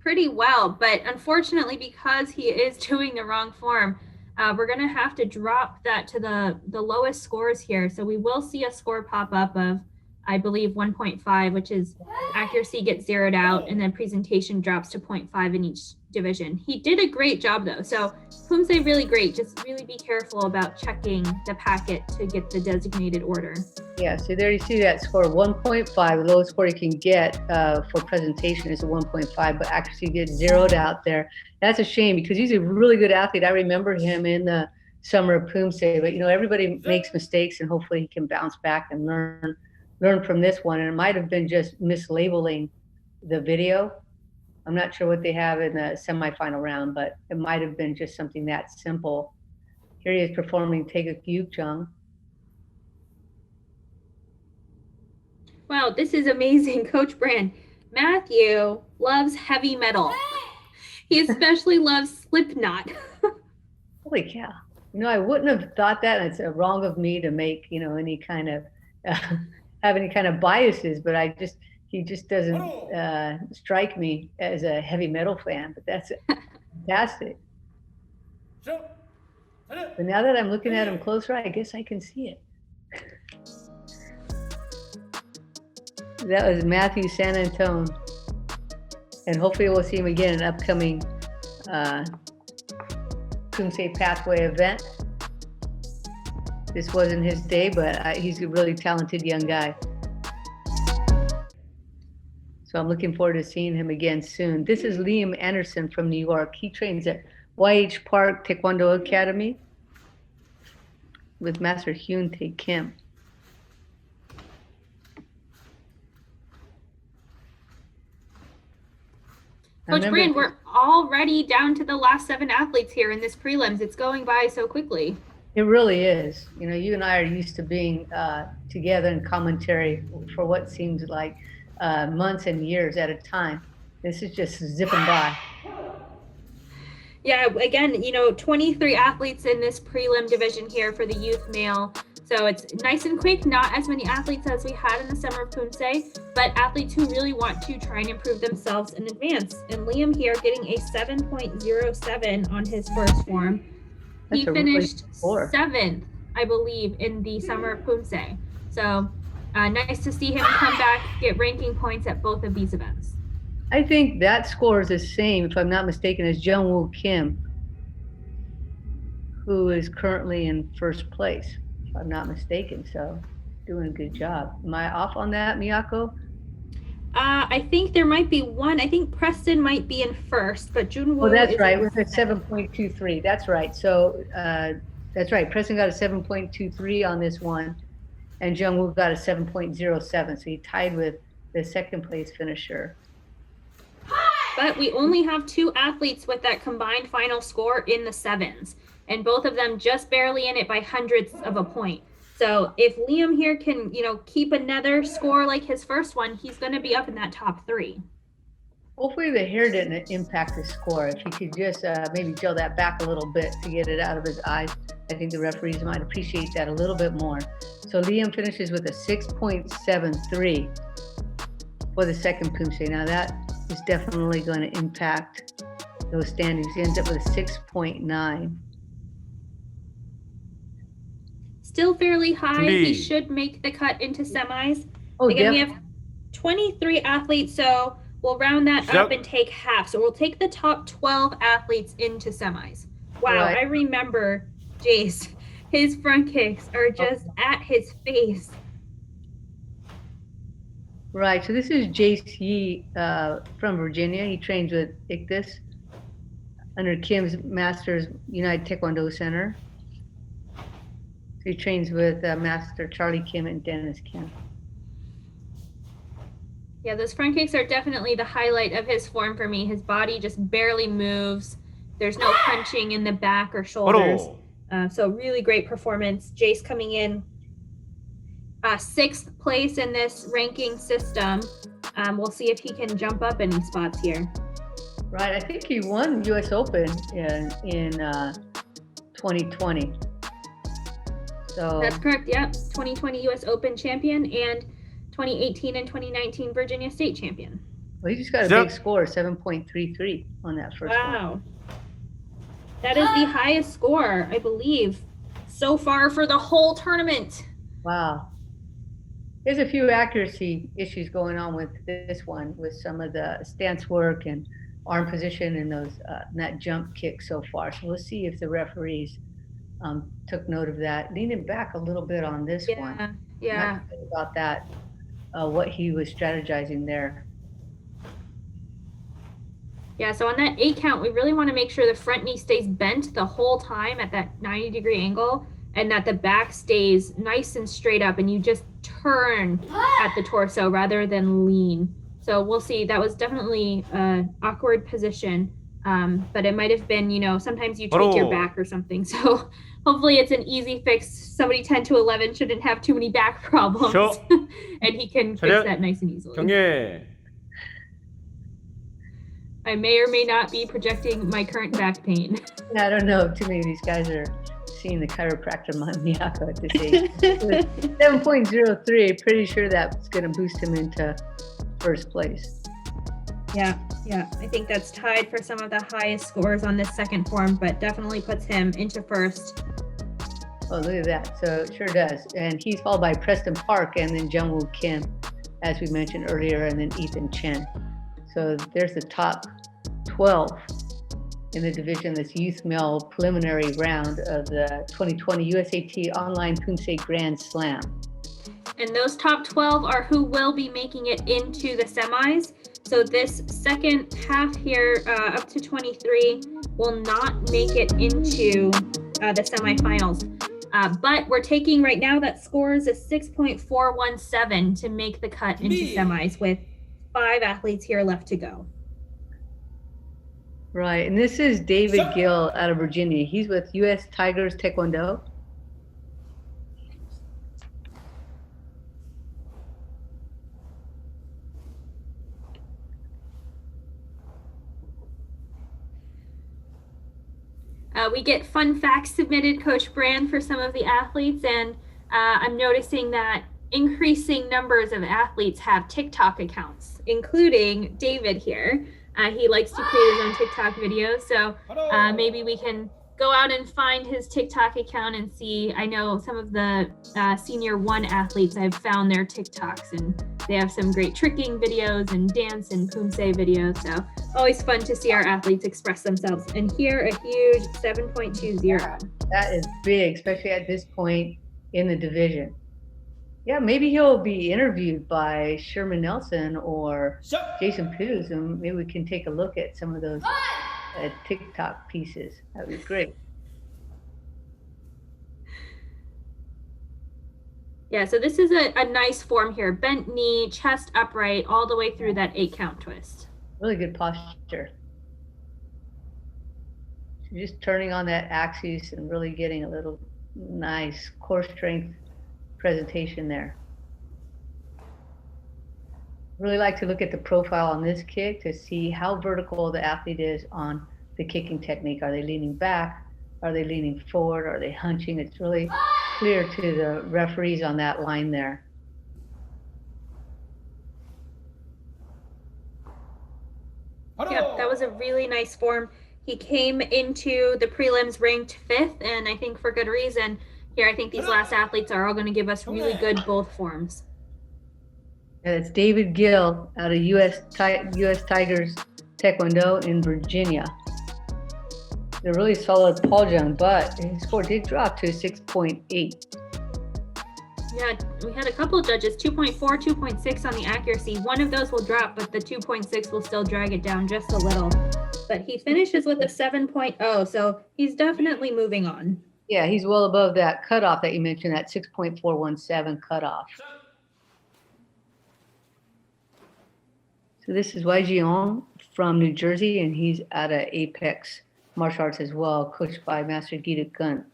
pretty well, but unfortunately, because he is doing the wrong form, we're going to have to drop that to the lowest scores here. So we will see a score pop up of, I believe, 1.5, which is accuracy gets zeroed out, and then presentation drops to 0.5 in each division. He did a great job, though. So Poomsae, really great. Just really be careful about checking the packet to get the designated order. Yeah, so there you see that score, 1.5. The lowest score you can get for presentation is a 1.5, but accuracy gets zeroed out there. That's a shame because he's a really good athlete. I remember him in the Summer of Poomsae, but everybody makes mistakes, and hopefully he can bounce back and learn from this one. And it might have been just mislabeling the video. I'm not sure what they have in the semifinal round, but it might have been just something that simple. Here he is performing Taeguk Yukjung. Wow, this is amazing, Coach Brand. Matthew loves heavy metal. He especially loves Slipknot. Holy cow. I wouldn't have thought that, and it's wrong of me to make, any kind of, have any kind of biases, but he just doesn't strike me as a heavy metal fan, but that's fantastic. But now that I'm looking at him closer, I guess I can see it. That was Matthew San Anton. And hopefully we'll see him again in an upcoming Poomsae Pathway event. This wasn't his day, but he's a really talented young guy. So I'm looking forward to seeing him again soon. This is Liam Anderson from New York. He trains at YH Park Taekwondo Academy with Master Hyun Tae Kim. Coach Brand, we're already down to the last 7 athletes here in this prelims. It's going by so quickly. It really is. You and I are used to being together in commentary for what seems like months and years at a time. This is just zipping by. Yeah, again, 23 athletes in this prelim division here for the youth male. So it's nice and quick, not as many athletes as we had in the Summer of Poomsae, but athletes who really want to try and improve themselves and advance. And Liam here getting a 7.07 on his first form. He finished 7th, I believe, in the Summer of Poomsae. So nice to see him come back, get ranking points at both of these events. I think that score is the same, if I'm not mistaken, as Jungwoo Kim, who is currently in first place, if I'm not mistaken. So doing a good job. Am I off on that, Miyako? I think there might be one. I think Preston might be in first, but Junwoo. Oh, that's right. With a 7.23. That's right. So that's right. Preston got a 7.23 on this one, and Jungwoo got a 7.07. So he tied with the second place finisher. But we only have 2 athletes with that combined final score in the 7s, and both of them just barely in it by hundredths of a point. So if Liam here can, keep another score like his first one, he's going to be up in that top 3. Hopefully the hair didn't impact his score. If he could just maybe gel that back a little bit to get it out of his eyes, I think the referees might appreciate that a little bit more. So Liam finishes with a 6.73 for the second Poomsae. Now that is definitely going to impact those standings. He ends up with a 6.9. Still fairly high. He Me. should make the cut into semis. Oh, Again, we definitely. have 23 athletes, so we'll round that Yep. up and take half. So we'll take the top 12 athletes into semis. Wow, Right. I remember Jace. His front kicks are just at his face. Right, so this is Jace Yee from Virginia. He trains with Ichthus under Kim's Masters United Taekwondo Center. So he trains with Master Charlie Kim and Dennis Kim. Yeah, those front kicks are definitely the highlight of his form for me. His body just barely moves. There's no punching in the back or shoulders. So really great performance. Jace coming in 6th place in this ranking system. We'll see if he can jump up any spots here. Right, I think he won U.S. Open in 2020. So That's correct. Yep. 2020 U.S. Open champion and 2018 and 2019 Virginia State champion. well, he just got a Yep. big score, 7.33 on that first one. Wow. That is the highest score, I believe, so far for the whole tournament. Wow. There's a few accuracy issues going on with this one, with some of the stance work and arm position and those that jump kick so far. So we'll see if the referees took note of that. Leaning back a little bit on this one. Yeah. Not sure about that, what he was strategizing there. Yeah, so on that 8 count, we really want to make sure the front knee stays bent the whole time at that 90-degree angle and that the back stays nice and straight up and you just turn at the torso rather than lean. So we'll see. That was definitely an awkward position, but it might have been, sometimes you tweak your back or something. So hopefully it's an easy fix. Somebody 10 to 11 shouldn't have too many back problems Sure. and he can fix that nice and easily. 경례. I may or may not be projecting my current back pain. I don't know if too many of these guys are seeing the chiropractor Miyako at this age. 7.03, pretty sure that's going to boost him into first place. Yeah. I think that's tied for some of the highest scores on this second form, but definitely puts him into first. Oh, look at that. So it sure does. And he's followed by Preston Park and then Jungwoo Kim, as we mentioned earlier, and then Ethan Chen. So there's the top 12 in the division, this youth male preliminary round of the 2020 USAT Online Poomsae Grand Slam. And those top 12 are who will be making it into the semis. So this second half here, up to 23, will not make it into the semifinals. But we're taking right now that score is a 6.417 to make the cut into semis with 5 athletes here left to go. Right, and this is David Gill out of Virginia. He's with U.S. Tigers Taekwondo. We get fun facts submitted, Coach Brand, for some of the athletes, and I'm noticing that increasing numbers of athletes have TikTok accounts, including David here. He likes to create his own TikTok videos, so maybe we can go out and find his TikTok account and see. I know some of the Senior 1 athletes, I've found their TikToks, and they have some great tricking videos and dance and Poomsae videos, so always fun to see our athletes express themselves. And here, a huge 7.20. That is big, especially at this point in the division. Yeah, maybe he'll be interviewed by Sherman Nelson or Jason Poos, and maybe we can take a look at some of those TikTok pieces. That would be great. Yeah, so this is a nice form here. Bent knee, chest upright, all the way through that 8 count twist. Really good posture. So just turning on that axis and really getting a little nice core strength presentation there. Really like to look at the profile on this kick to see how vertical the athlete is on the kicking technique. Are they leaning back? Are they leaning forward? Are they hunching? It's really clear to the referees on that line there. Yep, that was a really nice form. He came into the prelims ranked 5th, and I think for good reason. Here, I think these last athletes are all going to give us really good both forms. And it's David Gill out of US Tigers Taekwondo in Virginia. They're really solid Paul Jung, but his score did drop to 6.8. Yeah, we had a couple of judges, 2.4, 2.6 on the accuracy. One of those will drop, but the 2.6 will still drag it down just a little. But he finishes with a 7.0, so he's definitely moving on. Yeah, he's well above that cutoff that you mentioned, that 6.417 cutoff. So this is Wai Jiong from New Jersey, and he's out of Apex Martial Arts as well, coached by Master Gita Gun.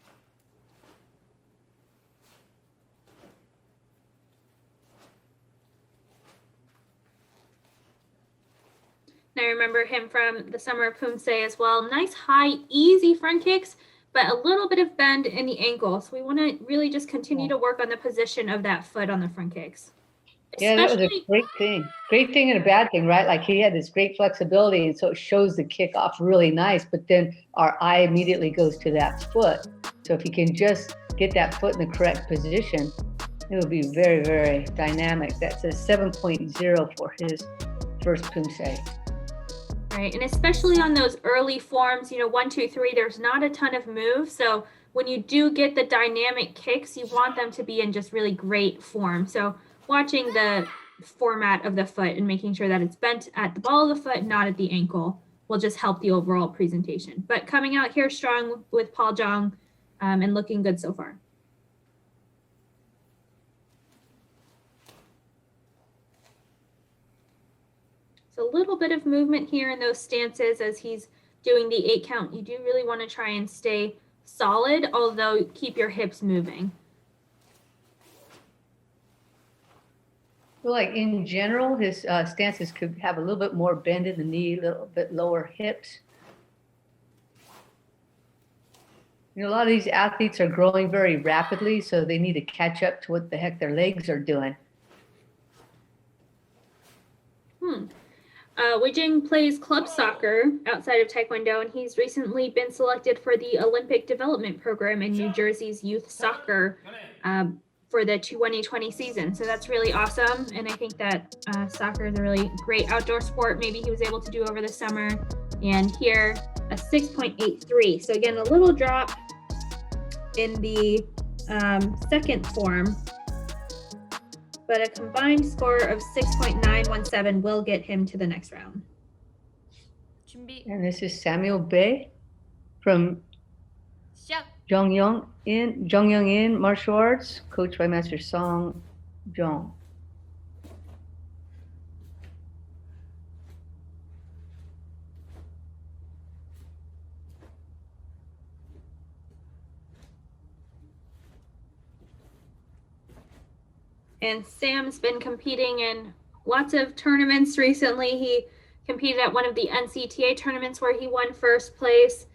And I remember him from the summer of Poomsae as well. Nice, high, easy front kicks, but a little bit of bend in the ankle. So we want to really just continue to work on the position of that foot on the front kicks. Yeah, that was a great thing. Great thing and a bad thing, right? Like he had this great flexibility, and so it shows the kick off really nice, but then our eye immediately goes to that foot. So if he can just get that foot in the correct position, it will be very, very dynamic. That's a 7.0 for his first Poomsae. Right, and especially on those early forms, 1, 2, 3, there's not a ton of moves. So when you do get the dynamic kicks, you want them to be in just really great form. So watching the format of the foot and making sure that it's bent at the ball of the foot, not at the ankle, will just help the overall presentation. But coming out here strong with Paul Jung and looking good so far. So a little bit of movement here in those stances as he's doing the 8 count. You do really want to try and stay solid, although keep your hips moving. Well, like in general, his stances could have a little bit more bend in the knee, a little bit lower hips. A lot of these athletes are growing very rapidly, so they need to catch up to what the heck their legs are doing. Wei Jing plays club soccer outside of Taekwondo, and he's recently been selected for the Olympic Development Program in New Jersey's youth soccer for the 2020 season. So that's really awesome. And I think that soccer is a really great outdoor sport. Maybe he was able to do over the summer. And here, a 6.83. So again, a little drop in the second form, but a combined score of 6.917 will get him to the next round. And this is Samuel Bay from Jongyang In Martial Arts, coached by Master Song Jong. And Sam's been competing in lots of tournaments recently. He competed at one of the NCTA tournaments where he won first place.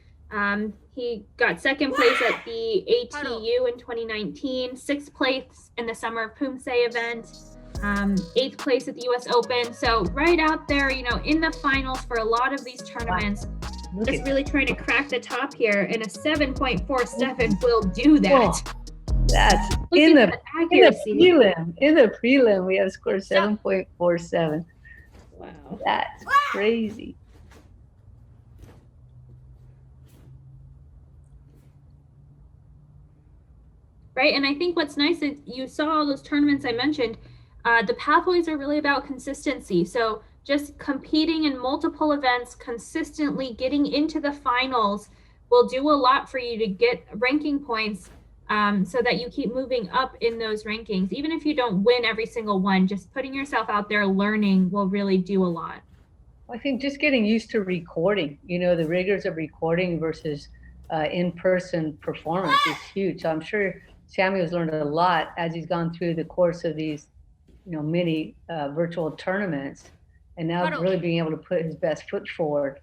He got second place at the ATU in 2019, 6th place in the Summer of Poomsae event, 8th place at the US Open. So right out there, in the finals for a lot of these tournaments, just really trying to crack the top here, and a 7.47 will do that. Whoa. That's in the prelim. In the prelim, we have scored 7.47. Wow. That's crazy. Right, and I think what's nice is you saw all those tournaments I mentioned. The pathways are really about consistency. So just competing in multiple events, consistently getting into the finals will do a lot for you to get ranking points so that you keep moving up in those rankings. Even if you don't win every single one, just putting yourself out there learning will really do a lot. I think just getting used to recording, the rigors of recording versus in-person performance is huge. So I'm sure Samuel's learned a lot as he's gone through the course of these, many virtual tournaments, and now really being able to put his best foot forward.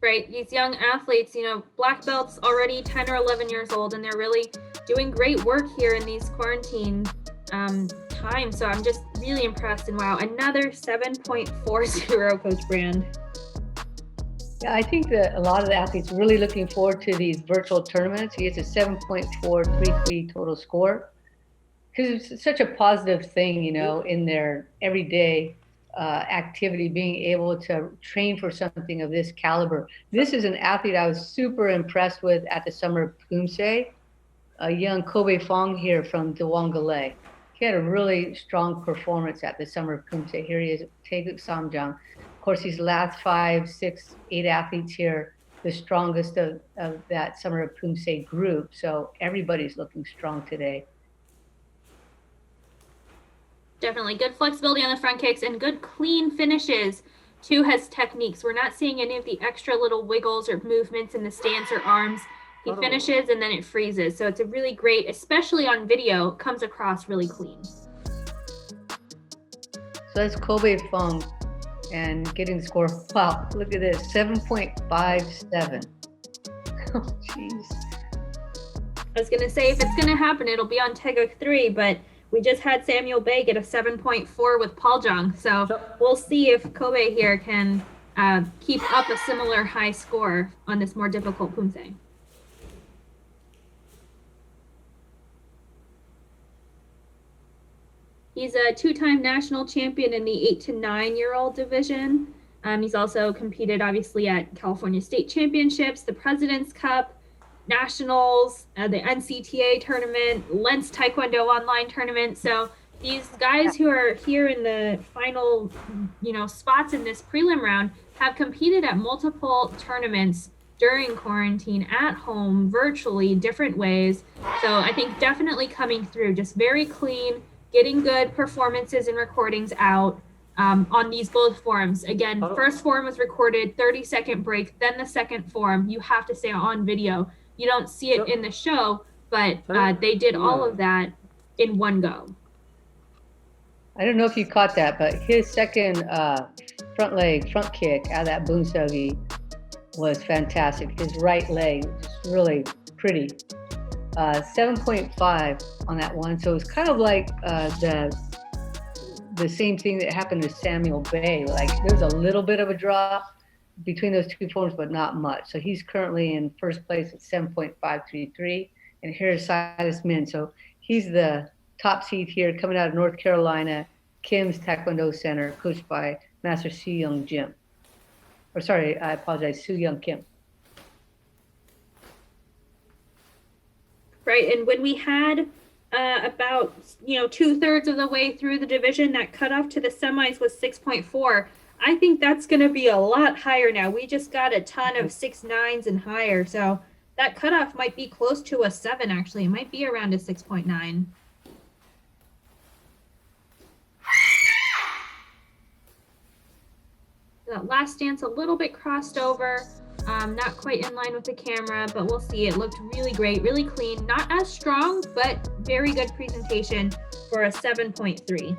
Right, these young athletes, black belts already 10 or 11 years old, and they're really doing great work here in these quarantine time. So I'm just really impressed. And wow, another 7.40, Coach Brand. Yeah, I think that a lot of the athletes really looking forward to these virtual tournaments. He gets a 7.433 total score because it's such a positive thing, you know, in their everyday activity, being able to train for something of this caliber. This is an athlete I was super impressed with at the Summer Poomsae, a young Kobe Fong here from Dewangale. He had a really strong performance at the Summer Poomsae. Here he is, Taeguk Samjang. Of course, these last 5, 6, 8 athletes here, the strongest of that Summer Poomsae group. So everybody's looking strong today. Definitely good flexibility on the front kicks and good clean finishes. Two has techniques. We're not seeing any of the extra little wiggles or movements in the stance or arms. He finishes and then it freezes. So it's a really great, especially on video, comes across really clean. So that's Kobe Fong and getting the score. Wow, look at this, 7.57. Oh, jeez. I was going to say, if it's going to happen, it'll be on Taeguk 3, but we just had Samuel Bay get a 7.4 with Paljong. So we'll see if Kobe here can keep up a similar high score on this more difficult Poomsae. He's a 2-time national champion in the 8 to 9-year-old division. He's also competed, obviously, at California State Championships, the President's Cup, Nationals, the NCTA tournament, Lentz Taekwondo online tournament. So these guys who are here in the final, spots in this prelim round have competed at multiple tournaments during quarantine, at home, virtually, different ways. So I think definitely coming through, just very clean, getting good performances and recordings out on these both forums. Again, first forum was recorded, 30-second break, then the second forum, you have to stay on video. You don't see it in the show, but they did all of that in one go. I don't know if you caught that, but his second front kick out of that Poomsae was fantastic. His right leg was really pretty. 7.5 on that one. So it's kind of like the same thing that happened to Samuel Bay. Like there's a little bit of a drop between those two forms, but not much. So he's currently in first place at 7.533. And here's Silas Min. So he's the top seed here, coming out of North Carolina, Kim's Taekwondo Center, coached by Master Soo Young Jim. Or sorry, I apologize, Soo Young Kim. Right, and when we had about 2/3 of the way through the division, that cutoff to the semis was 6.4. I think that's going to be a lot higher now. We just got a ton of 6.9s and higher, so that cutoff might be close to a 7. Actually, it might be around a 6.9. That last stance a little bit crossed over. Not quite in line with the camera, but we'll see. It looked really great, really clean. Not as strong, but very good presentation for a 7.3.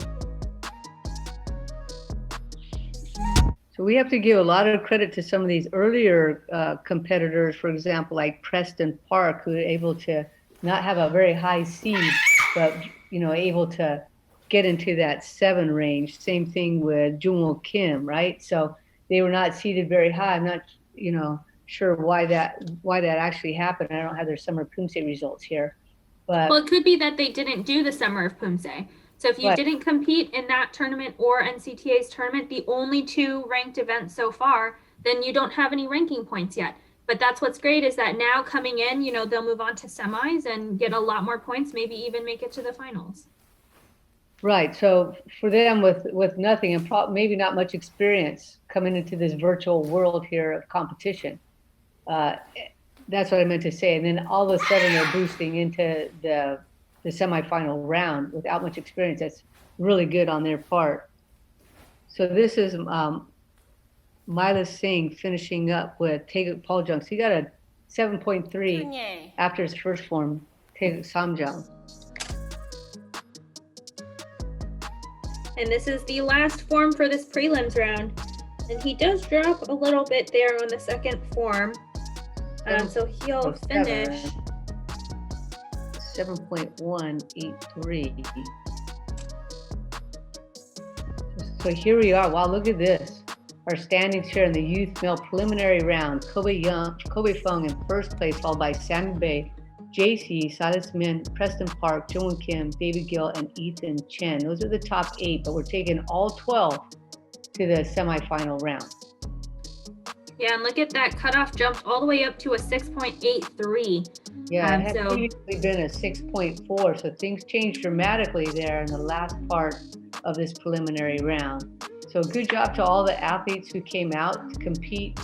So we have to give a lot of credit to some of these earlier competitors, for example, like Preston Park, who are able to not have a very high seed, but able to get into that 7 range. Same thing with Jungwoo Kim, right? So they were not seeded very high. I'm not sure why that actually happened. I don't have their Summer Poomsae results here, but well, it could be that they didn't do the Summer of Poomsae. So if you didn't compete in that tournament or NCTA's tournament, the only 2 ranked events so far, then you don't have any ranking points yet. But that's what's great is that now coming in, they'll move on to semis and get a lot more points, maybe even make it to the finals. Right. So for them with nothing and maybe not much experience coming into this virtual world here of competition, that's what I meant to say. And then all of a sudden they're boosting into the semifinal round without much experience. That's really good on their part. So this is Mila Singh finishing up with Taeguk Paljong. So he got a 7.3 after his first form, Taeguk Samjang. And this is the last form for this prelims round. And he does drop a little bit there on the second form. So he'll finish 7.183. So here we are. Wow, look at this. Our standings here in the youth male preliminary round. Kobe Fung in first place, followed by Sammy Bay, JC, Silas Min, Preston Park, Jungwon Kim, David Gill, and Ethan Chen. Those are the top 8, but we're taking all 12 to the semifinal round. Yeah, and look at that cutoff jumped all the way up to a 6.83. Yeah, it had previously been a 6.4, so things changed dramatically there in the last part of this preliminary round. So good job to all the athletes who came out to compete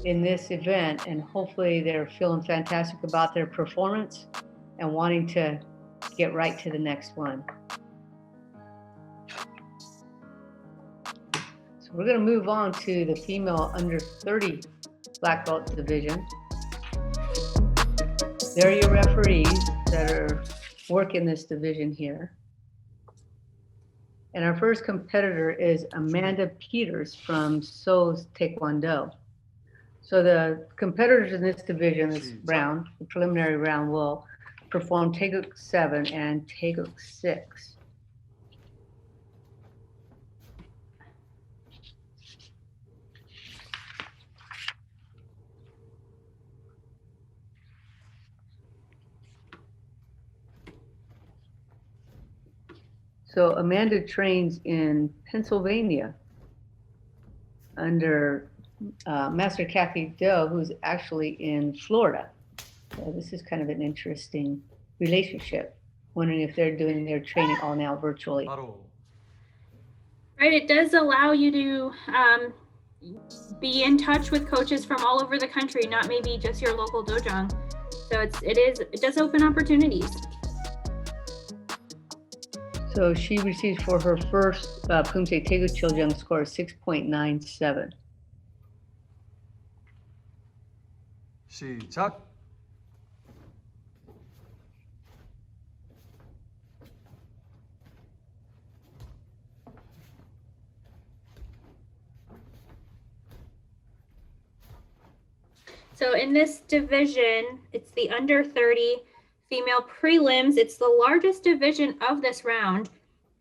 in this event, and hopefully they're feeling fantastic about their performance and wanting to get right to the next one. So we're going to move on to the female under 30 black belt division. There are your referees that are working this division here. And our first competitor is Amanda Peters from Seoul's Taekwondo. So the competitors in this division, this round, the preliminary round, will perform Taeguk 7 and Taeguk 6. So Amanda trains in Pennsylvania under Master Kathy Doe, who's actually in Florida. So this is kind of an interesting relationship. Wondering if they're doing their training all now virtually. Right, it does allow you to be in touch with coaches from all over the country, not maybe just your local dojang. So it does open opportunities. So she received for her first Poomsae Taeguk Chiljang score of 6.97. 시작. So in this division, it's the under 30 female prelims. It's the largest division of this round,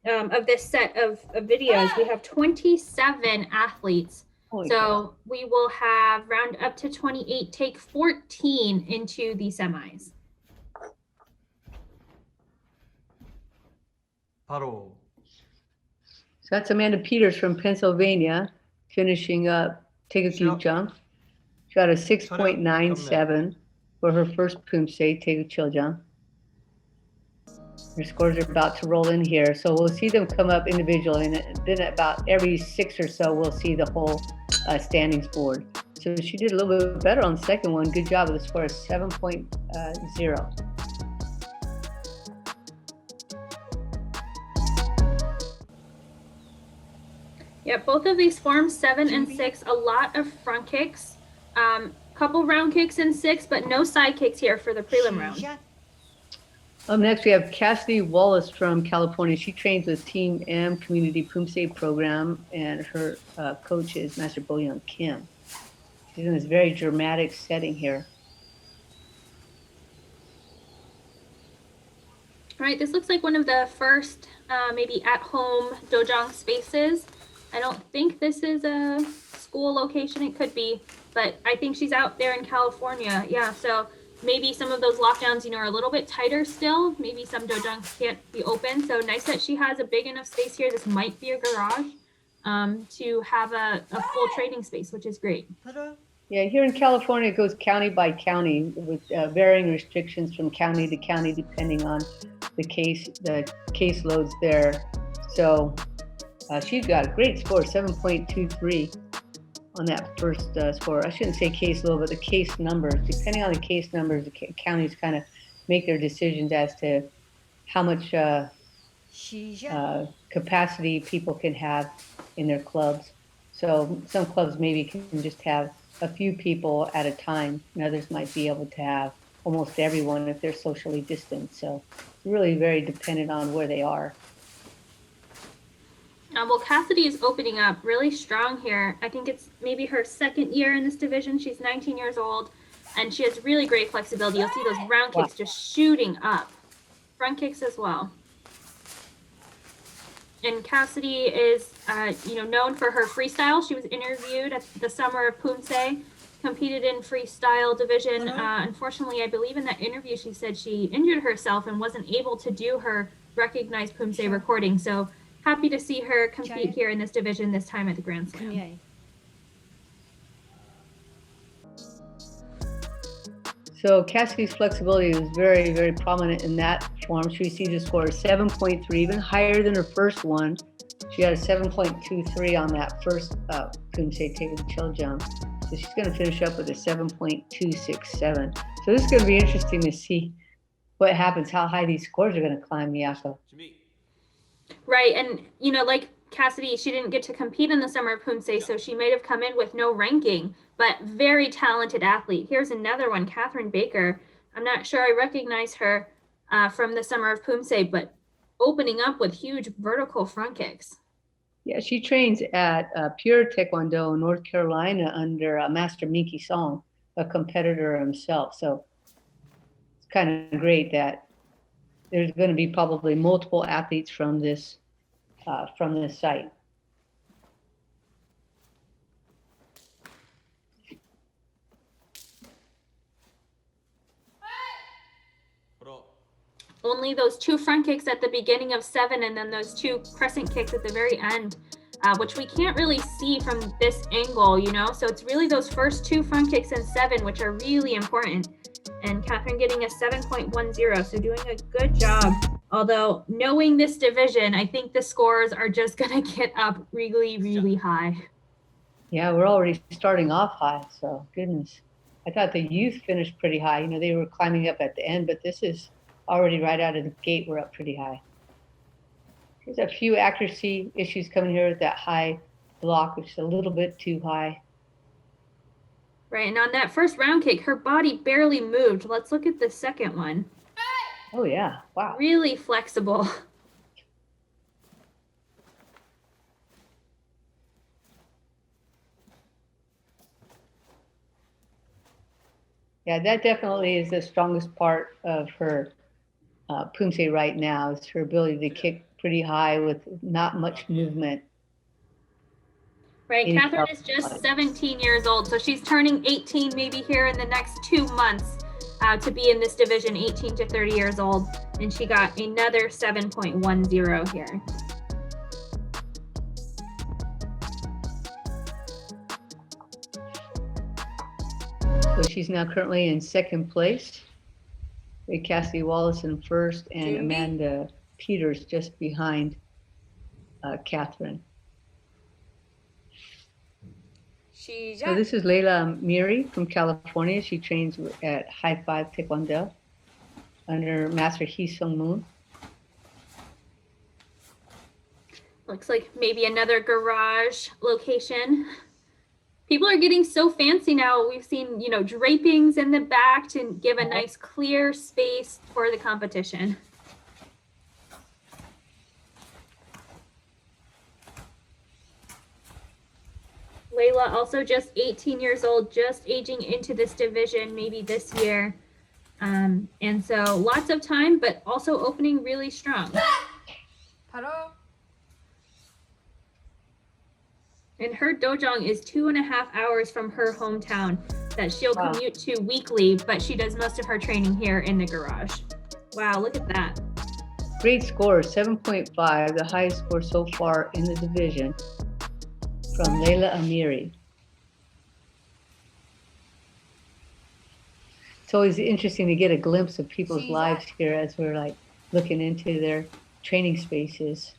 of this set of videos. We have 27 athletes. So we will have round up to 28, take 14 into the semis. 바로. So that's Amanda Peters from Pennsylvania, finishing up Taeguk Chiljang. She got a 6.97 for her first Poomsae Taeguk Chiljang. Her scores are about to roll in here, so we'll see them come up individually, and then about every 6 or so, we'll see the whole standings board. So she did a little bit better on the second one. Good job with the score of 7.0. Yeah, both of these forms, 7 and 6, a lot of front kicks, couple round kicks in 6, but no side kicks here for the prelim round. Up next, we have Cassidy Wallace from California. She trains with Team M Community Poomsae Program, and her coach is Master Bo-Young Kim. She's in this very dramatic setting here. All right, this looks like one of the first maybe at-home dojang spaces. I don't think this is a school location. It could be, but I think she's out there in California. Yeah, so maybe some of those lockdowns, are a little bit tighter still. Maybe some dojangs can't be open. So nice that she has a big enough space here. This might be a garage to have a full training space, which is great. Yeah, here in California, it goes county by county with varying restrictions from county to county, depending on the caseloads there. So she's got a great score, 7.23 on that first score. I shouldn't say caseload, but the case numbers. Depending on the case numbers, the counties kind of make their decisions as to how much capacity people can have in their clubs. So some clubs maybe can just have a few people at a time, and others might be able to have almost everyone if they're socially distanced. So really very dependent on where they are. Well, Cassidy is opening up really strong here. I think it's maybe her second year in this division. She's 19 years old, and she has really great flexibility. You'll see those round kicks just shooting up. Front kicks as well. And Cassidy is, known for her freestyle. She was interviewed at the Summer of Poomsae, competed in freestyle division. Unfortunately, I believe in that interview, she said she injured herself and wasn't able to do her recognized Poomsae recording. So happy to see her compete here in this division this time at the Grand Slam. So Cassidy's flexibility was very, very prominent in that form. She received a score of 7.3, even higher than her first one. She got a 7.23 on that first Poomsae taken chill jump. So she's going to finish up with a 7.267. So this is going to be interesting to see what happens, how high these scores are going to climb, Miyako. Right, and like Cassidy, she didn't get to compete in the Summer of Poomsae, so she might have come in with no ranking, but very talented athlete. Here's another one, Catherine Baker. I'm not sure I recognize her from the Summer of Poomsae, but opening up with huge vertical front kicks. Yeah, she trains at Pure Taekwondo, North Carolina, under Master Minky Song, a competitor himself. So it's kind of great that there's going to be probably multiple athletes from this site. Only those 2 front kicks at the beginning of 7 and then those 2 crescent kicks at the very end, which we can't really see from this angle, So it's really those first 2 front kicks in 7, which are really important. And Catherine getting a 7.10, so doing a good job. Although knowing this division, I think the scores are just going to get up really, really high. Yeah, we're already starting off high, so goodness. I thought the youth finished pretty high. They were climbing up at the end, but this is already right out of the gate, we're up pretty high. There's a few accuracy issues coming here with that high block, which is a little bit too high. Right, and on that first round kick, her body barely moved. Let's look at the second one. Oh yeah, wow. Really flexible. Yeah, that definitely is the strongest part of her Poomsae right now, is her ability to kick pretty high with not much movement. Right, Catherine is just 17 years old, so she's turning 18 maybe here in the next 2 months to be in this division, 18 to 30 years old, and she got another 7.10 here. So she's now currently in second place, with Cassidy Wallace in first, and Amanda Peters just behind Catherine. So this is Layla Miri from California. She trains at High Five Taekwondo under Master Hee Sung Moon. Looks like maybe another garage location. People are getting so fancy now. We've seen, drapings in the back to give a nice clear space for the competition. Layla also just 18 years old, just aging into this division maybe this year. And so lots of time, but also opening really strong. And her dojang is 2.5 hours from her hometown that she'll commute to weekly, but she does most of her training here in the garage. Wow, look at that. Great score, 7.5, the highest score so far in the division from Layla Amiri. It's always interesting to get a glimpse of people's lives here as we're looking into their training spaces.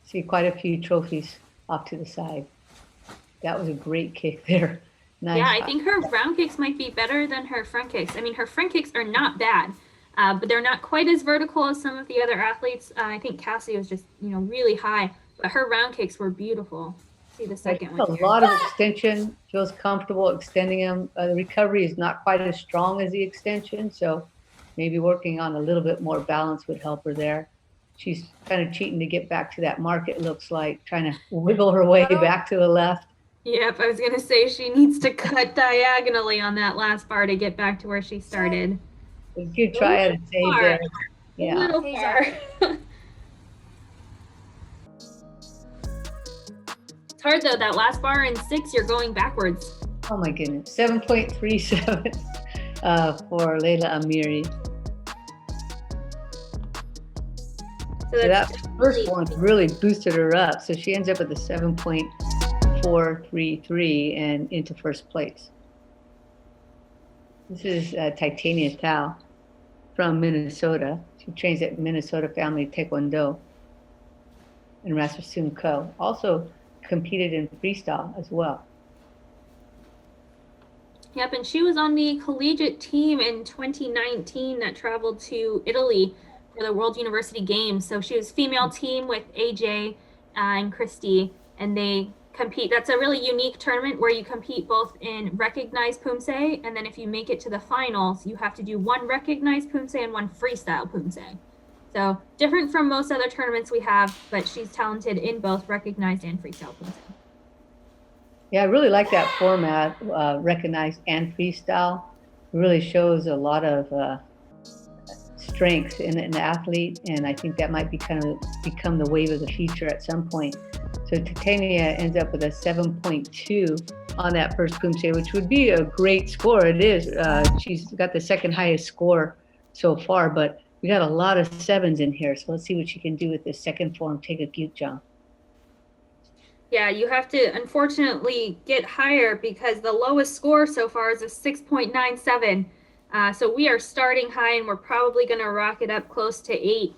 See quite a few trophies off to the side. That was a great kick there. Nice. Yeah, I think her round kicks might be better than her front kicks. I mean, her front kicks are not bad, but they're not quite as vertical as some of the other athletes. I think Cassie was just, really high, but her round kicks were beautiful. See the second one here. A lot of extension, feels comfortable extending them. The recovery is not quite as strong as the extension, so maybe working on a little bit more balance would help her there. She's kind of cheating to get back to that mark, it looks like, trying to wiggle her way back to the left. Yep, I was going to say she needs to cut diagonally on that last bar to get back to where she started. A good try at a save there. A Yeah. little far. It's hard though, that last bar in 6, you're going backwards. Oh my goodness. 7.37 for Leila Amiri. So that first one really boosted her up. So she ends up with a 7.433 and into first place. This is Titania Thao from Minnesota. She trains at Minnesota Family Taekwondo and Rasmussen Co. Also competed in freestyle as well. Yep, and she was on the collegiate team in 2019 that traveled to Italy for the World University Games. So she was female team with AJ and Christy, and they compete. That's a really unique tournament where you compete both in recognized Poomsae, and then if you make it to the finals, you have to do one recognized Poomsae and one freestyle Poomsae. So different from most other tournaments we have, but she's talented in both recognized and freestyle Poomsae. Yeah, I really like that format, recognized and freestyle. It really shows a lot of strength in an athlete, and I think that might become the wave of the future at some point. So Titania ends up with a 7.2 on that first Poomsae, which would be a great score. It is. She's got the second highest score so far, but we got a lot of 7s in here. So let's see what she can do with this second form, Taeguk Gyukjang. Yeah, you have to unfortunately get higher because the lowest score so far is a 6.97. So we are starting high and we're probably going to rock it up close to 8.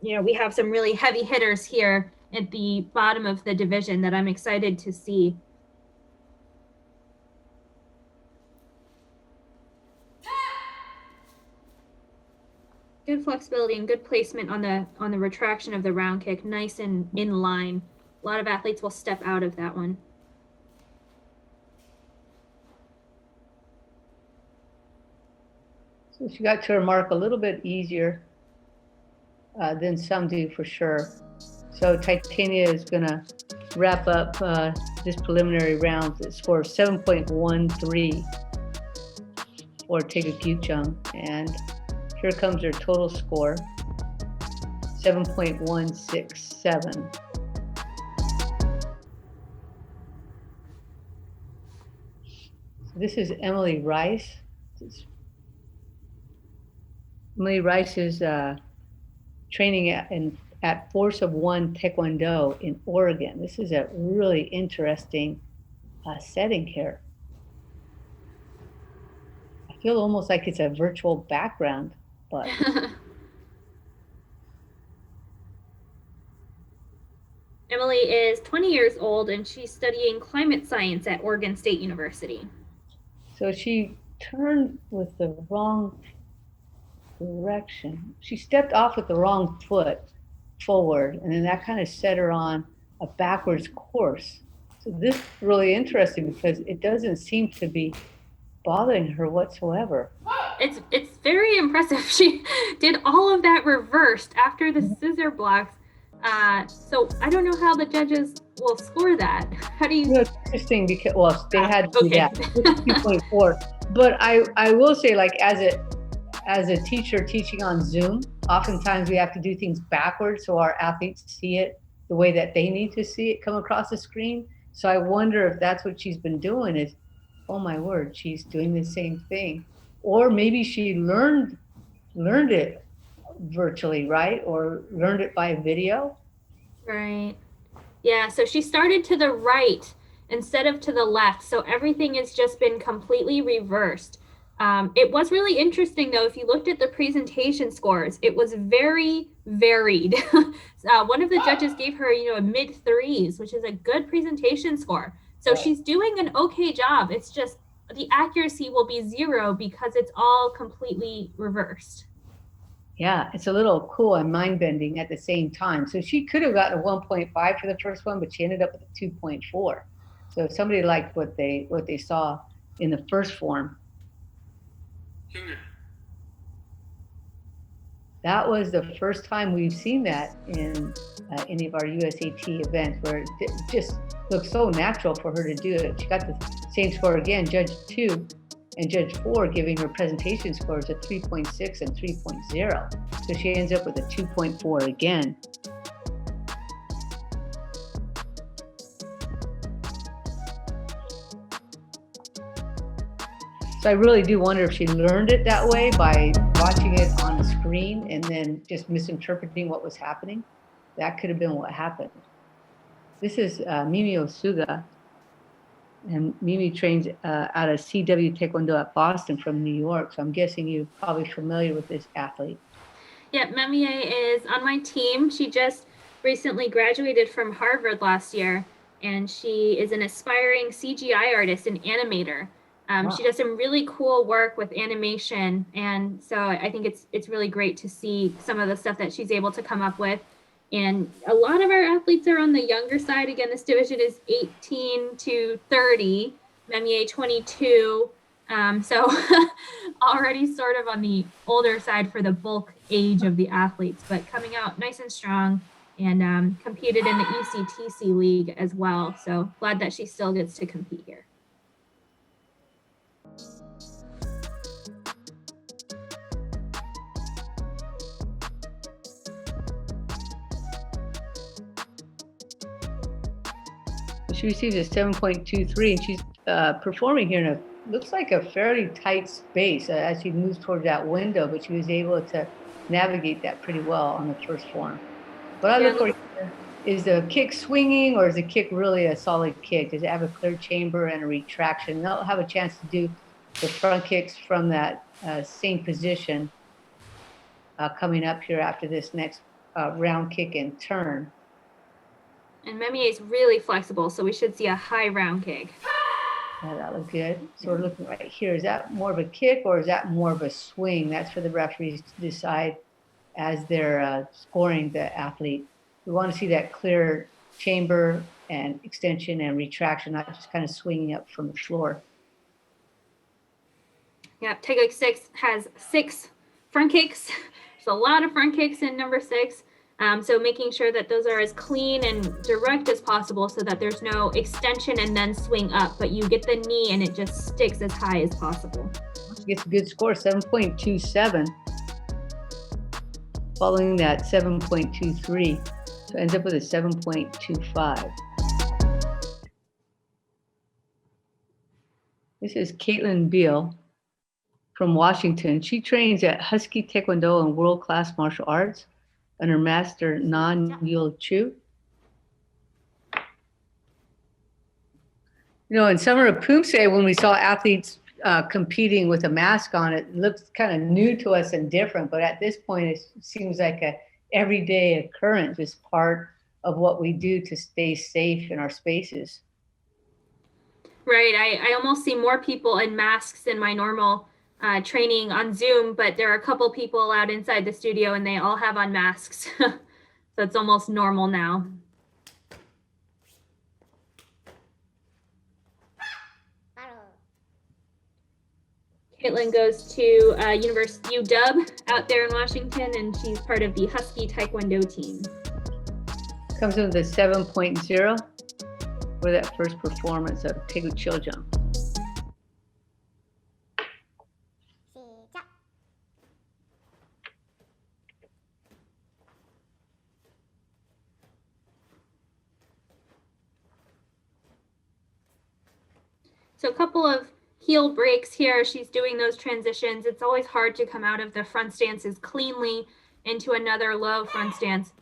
We have some really heavy hitters here at the bottom of the division that I'm excited to see. Good flexibility and good placement on the retraction of the round kick, nice and in line. A lot of athletes will step out of that one. So she got to her mark a little bit easier than some do for sure. So Titania is going to wrap up this preliminary round with a score of 7.13 for Taeguk Gyukjang. And here comes her total score, 7.167. So this is Emily Rice. Emily Rice is training at Force of One Taekwondo in Oregon. This is a really interesting setting here. I feel almost like it's a virtual background, but Emily is 20 years old and she's studying climate science at Oregon State University. So she turned with the wrong direction. She stepped off with the wrong foot forward, and then that kind of set her on a backwards course. So this is really interesting because it doesn't seem to be bothering her whatsoever. It's very impressive. She did all of that reversed after the scissor blocks. So I don't know how the judges will score that. How do you? It's interesting because they had to do that. 2.4. But I will say, like as a teacher teaching on Zoom, oftentimes we have to do things backwards so our athletes see it the way that they need to see it come across the screen. So I wonder if that's what she's been doing is, oh my word, she's doing the same thing. Or maybe she learned it virtually, right? Or learned it by video. Right. Yeah, so she started to the right instead of to the left. So everything has just been completely reversed. It was really interesting, though, if you looked at the presentation scores, it was very varied. One of the judges gave her, a mid-3s, which is a good presentation score. So she's doing an okay job. It's just the accuracy will be 0 because it's all completely reversed. Yeah, it's a little cool and mind-bending at the same time. So she could have gotten a 1.5 for the first one, but she ended up with a 2.4. So if somebody liked what they saw in the first form, that was the first time we've seen that in any of our USAT events, where it just looked so natural for her to do it. She got the same score again, Judge 2, and Judge 4 giving her presentation scores a 3.6 and 3.0. So she ends up with a 2.4 again. So I really do wonder if she learned it that way by watching it on the screen and then just misinterpreting what was happening. That could have been what happened. This is Mimi Osuga, and Mimi trains out of CW Taekwondo at Boston from New York. So I'm guessing you're probably familiar with this athlete. Yeah, Memie is on my team. She just recently graduated from Harvard last year, and she is an aspiring CGI artist and animator. Wow. She does some really cool work with animation, and so I think it's really great to see some of the stuff that she's able to come up with. And a lot of our athletes are on the younger side. Again, this division is 18 to 30, Memie 22. So already sort of on the older side for the bulk age of the athletes, but coming out nice and strong, and competed in the ECTC league as well. So glad that she still gets to compete here. She received a 7.23, and she's performing here in a looks like a fairly tight space as she moves towards that window, but she was able to navigate that pretty well on the first form. What I look for here is the kick swinging, or is the kick really a solid kick? Does it have a clear chamber and a retraction? They'll have a chance to do the front kicks from that same position coming up here after this next round kick and turn. And Memie is really flexible, so we should see a high round kick. Yeah, that looked good. So we're looking right here. Is that more of a kick or is that more of a swing? That's for the referees to decide as they're scoring the athlete. We want to see that clear chamber and extension and retraction, not just kind of swinging up from the floor. Yeah, Taeguk 6 has 6 front kicks. There's a lot of front kicks in number 6. So making sure that those are as clean and direct as possible so that there's no extension and then swing up, but you get the knee and it just sticks as high as possible. She gets a good score, 7.27, following that 7.23. So ends up with a 7.25. This is Caitlin Beal from Washington. She trains at Husky Taekwondo and World Class Martial Arts under Master Nan Yul Chu. You know, in Summer of Poomsae, when we saw athletes competing with a mask on, it looks kind of new to us and different, but at this point, it seems like a everyday occurrence, just part of what we do to stay safe in our spaces. Right, I almost see more people in masks in my normal training on Zoom, but there are a couple people allowed inside the studio and they all have on masks. So it's almost normal now. Caitlin goes to University UW out there in Washington, and she's part of the Husky Taekwondo team. Comes in with a 7.0 for that first performance of Taeguk Chiljang. So a couple of heel breaks here. She's doing those transitions. It's always hard to come out of the front stances cleanly into another low front stance.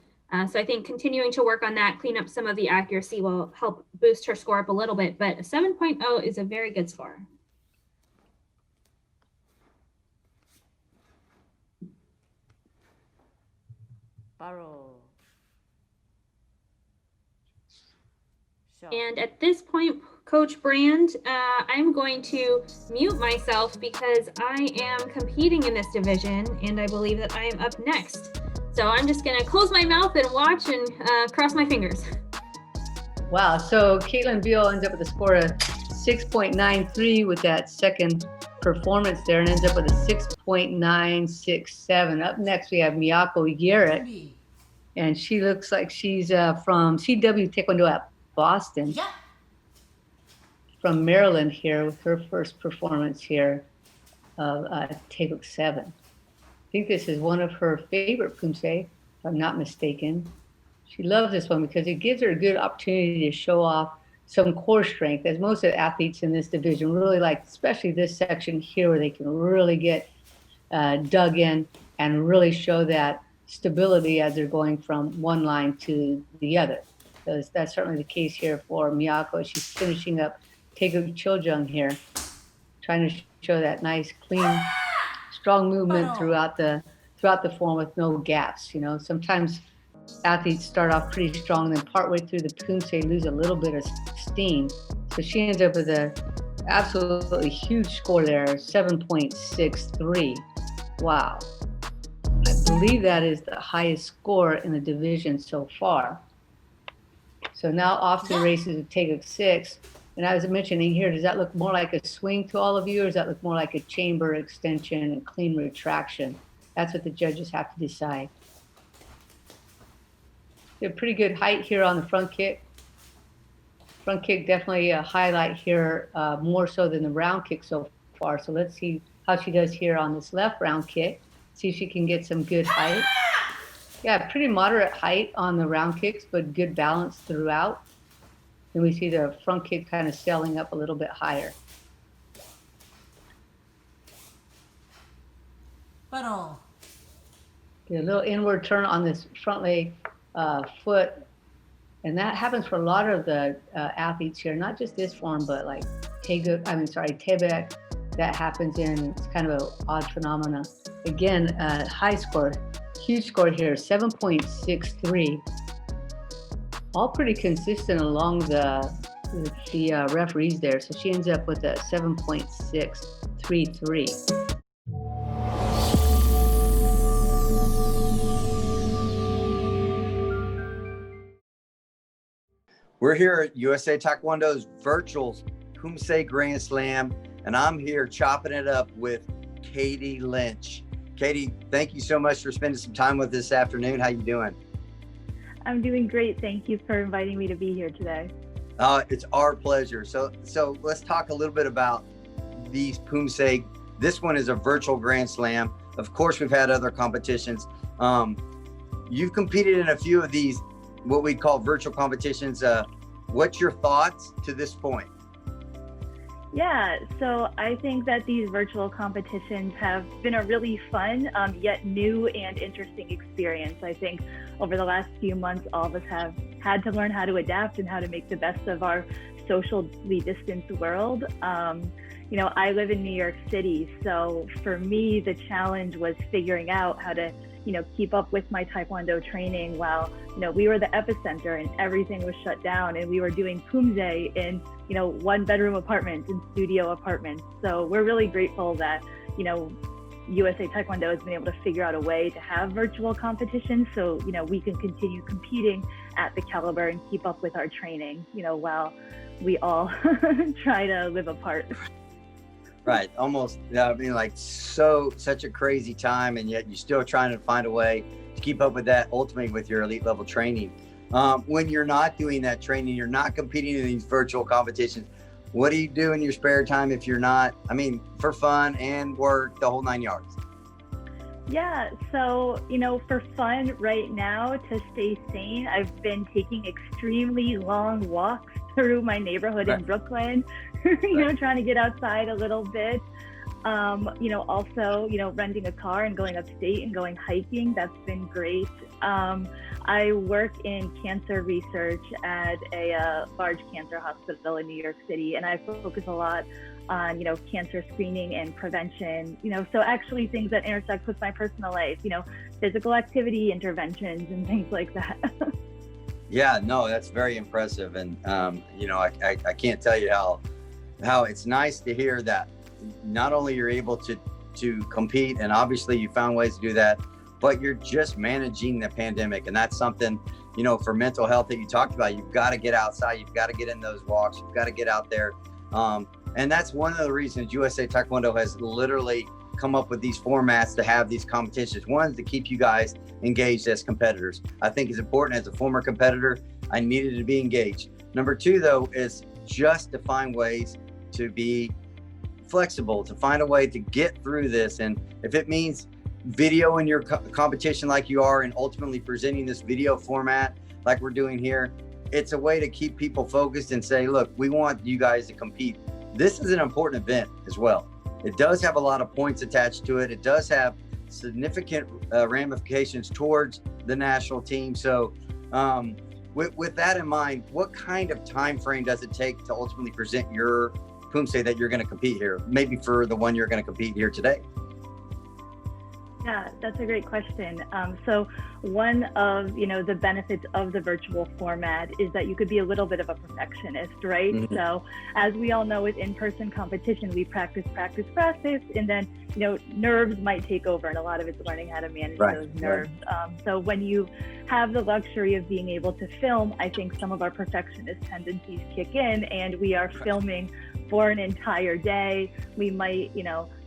So I think continuing to work on that, clean up some of the accuracy will help boost her score up a little bit, but a 7.0 is a very good score. And at this point, Coach Brand, I'm going to mute myself because I am competing in this division and I believe that I am up next. So I'm just gonna close my mouth and watch and cross my fingers. Wow, so Caitlin Beal ends up with a score of 6.93 with that second performance there and ends up with a 6.967. Up next, we have Miyako Yerick, and she looks like she's from CW Taekwondo at Boston. from Maryland here with her first performance here of Taeguk 7. I think this is one of her favorite Poomsae, if I'm not mistaken. She loves this one because it gives her a good opportunity to show off some core strength, as most of the athletes in this division really like, especially this section here where they can really get dug in and really show that stability as they're going from one line to the other. So that's certainly the case here for Miyako. She's finishing up Taeguk Chiljung here, trying to show that nice, clean, strong movement throughout the form with no gaps. You know, sometimes athletes start off pretty strong, then partway through the Poomsae lose a little bit of steam. So she ends up with a absolutely huge score there, 7.63. Wow. I believe that is the highest score in the division so far. So now off to the races of Taeguk 6. And I was mentioning here, does that look more like a swing to all of you, or does that look more like a chamber extension and clean retraction? That's what the judges have to decide. A pretty good height here on the front kick. Front kick definitely a highlight here, more so than the round kick so far. So let's see how she does here on this left round kick. See if she can get some good height. Yeah, pretty moderate height on the round kicks, but good balance throughout. And we see the front kick kind of sailing up a little bit higher. Get a little inward turn on this front leg foot. And that happens for a lot of the athletes here, not just this form, but like Taebek, that happens in, it's kind of an odd phenomena. Again, high score, huge score here, 7.63. All pretty consistent along the referees there. So she ends up with a 7.633. We're here at USA Taekwondo's virtual Poomsae Grand Slam, and I'm here chopping it up with Katie Lynch. Katie, thank you so much for spending some time with us this afternoon. How you doing? I'm doing great. Thank you for inviting me to be here today. It's our pleasure. So let's talk a little bit about these Poomsae. This one is a virtual Grand Slam. Of course, we've had other competitions. You've competed in a few of these, what we call virtual competitions. What's your thoughts to this point? Yeah, so I think that these virtual competitions have been a really fun, yet new and interesting experience. I think over the last few months, all of us have had to learn how to adapt and how to make the best of our socially distanced world. You know, I live in New York City, so for me, the challenge was figuring out how to, you know, keep up with my Taekwondo training while, you know, we were the epicenter and everything was shut down and we were doing Poomsae in, you know, 1-bedroom apartments and studio apartments. So we're really grateful that, you know, USA Taekwondo has been able to figure out a way to have virtual competitions so, you know, we can continue competing at the caliber and keep up with our training, you know, while we all try to live apart. Right, almost, I mean, like such a crazy time, and yet you're still trying to find a way to keep up with that, ultimately with your elite level training. When you're not doing that training, you're not competing in these virtual competitions, what do you do in your spare time if you're not, I mean, for fun and work, the whole 9 yards? Yeah, so, you know, for fun right now, to stay sane, I've been taking extremely long walks through my neighborhood in Brooklyn, you know, trying to get outside a little bit. You know, also, you know, renting a car and going upstate and going hiking, that's been great. I work in cancer research at a large cancer hospital in New York City, and I focus a lot on, you know, cancer screening and prevention, you know, so actually things that intersect with my personal life, you know, physical activity interventions and things like that. Yeah, no, that's very impressive. And, you know, I can't tell you how it's nice to hear that not only you're able to compete, and obviously you found ways to do that, but you're just managing the pandemic. And that's something, you know, for mental health that you talked about, you've got to get outside, you've got to get in those walks, you've got to get out there. And that's one of the reasons USA Taekwondo has literally come up with these formats to have these competitions. One is to keep you guys engaged as competitors. I think it's important as a former competitor, I needed to be engaged. Number two, though, is just to find ways to be flexible, to find a way to get through this. And if it means video in your competition like you are, and ultimately presenting this video format like we're doing here, it's a way to keep people focused and say, look, we want you guys to compete. This is an important event as well. It does have a lot of points attached to it. It does have significant ramifications towards the national team. So with that in mind, what kind of time frame does it take to ultimately present your Poomsae that you're going to compete here, maybe for the one you're going to compete here today? Yeah, that's a great question. So one of, the benefits of the virtual format is that you could be a little bit of a perfectionist, right? Mm-hmm. So as we all know, with in-person competition, we practice, and then, nerves might take over, and a lot of it's learning how to manage those nerves. So when you have the luxury of being able to film, I think some of our perfectionist tendencies kick in, and we are filming for an entire day. We might,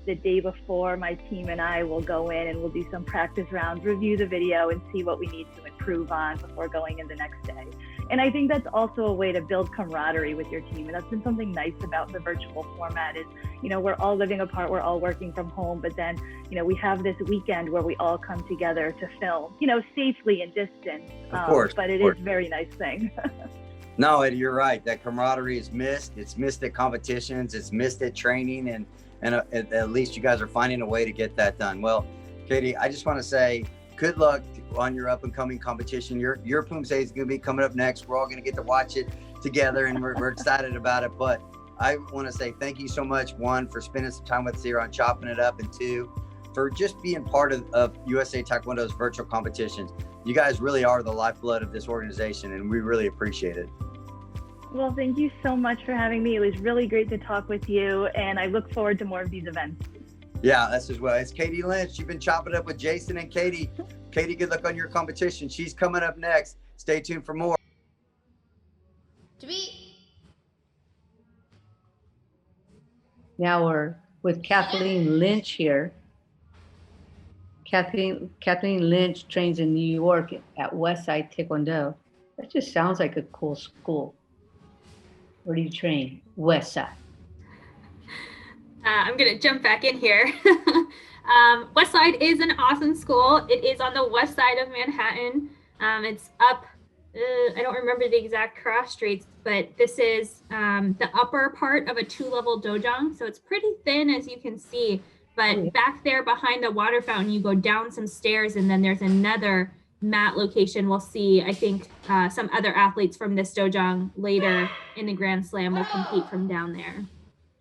the day before, my team and I will go in and we'll do some practice rounds, review the video, and see what we need to improve on before going in the next day. And I think that's also a way to build camaraderie with your team. And that's been something nice about the virtual format is, we're all living apart, we're all working from home, but then, we have this weekend where we all come together to film, safely and distance. Of course. But it is a very nice thing. No, Eddie, you're right. That camaraderie is missed. It's missed at competitions. It's missed at training. And at least you guys are finding a way to get that done. Well, Katie, I just want to say good luck on your up and coming competition. Your Poomsae is going to be coming up next. We're all going to get to watch it together, and we're excited about it. But I want to say thank you so much, one, for spending some time with us here on Chopping It Up, and two, for just being part of USA Taekwondo's virtual competitions. You guys really are the lifeblood of this organization, and we really appreciate it. Well, thank you so much for having me. It was really great to talk with you, and I look forward to more of these events. Yeah, that's as well. It's Katie Lynch. You've been chopping up with Jason and Katie. Katie, good luck on your competition. She's coming up next. Stay tuned for more. Now we're with Kathleen Lynch here. Kathleen Lynch trains in New York at Westside Taekwondo. That just sounds like a cool school. Where do you train? Westside. I'm going to jump back in here. Westside is an awesome school. It is on the west side of Manhattan. It's up, I don't remember the exact cross streets, but this is the upper part of a 2-level dojang. So it's pretty thin, as you can see. But back there behind the water fountain, you go down some stairs, and then there's another mat location. We'll see, I think, some other athletes from this dojang later in the Grand Slam will compete from down there.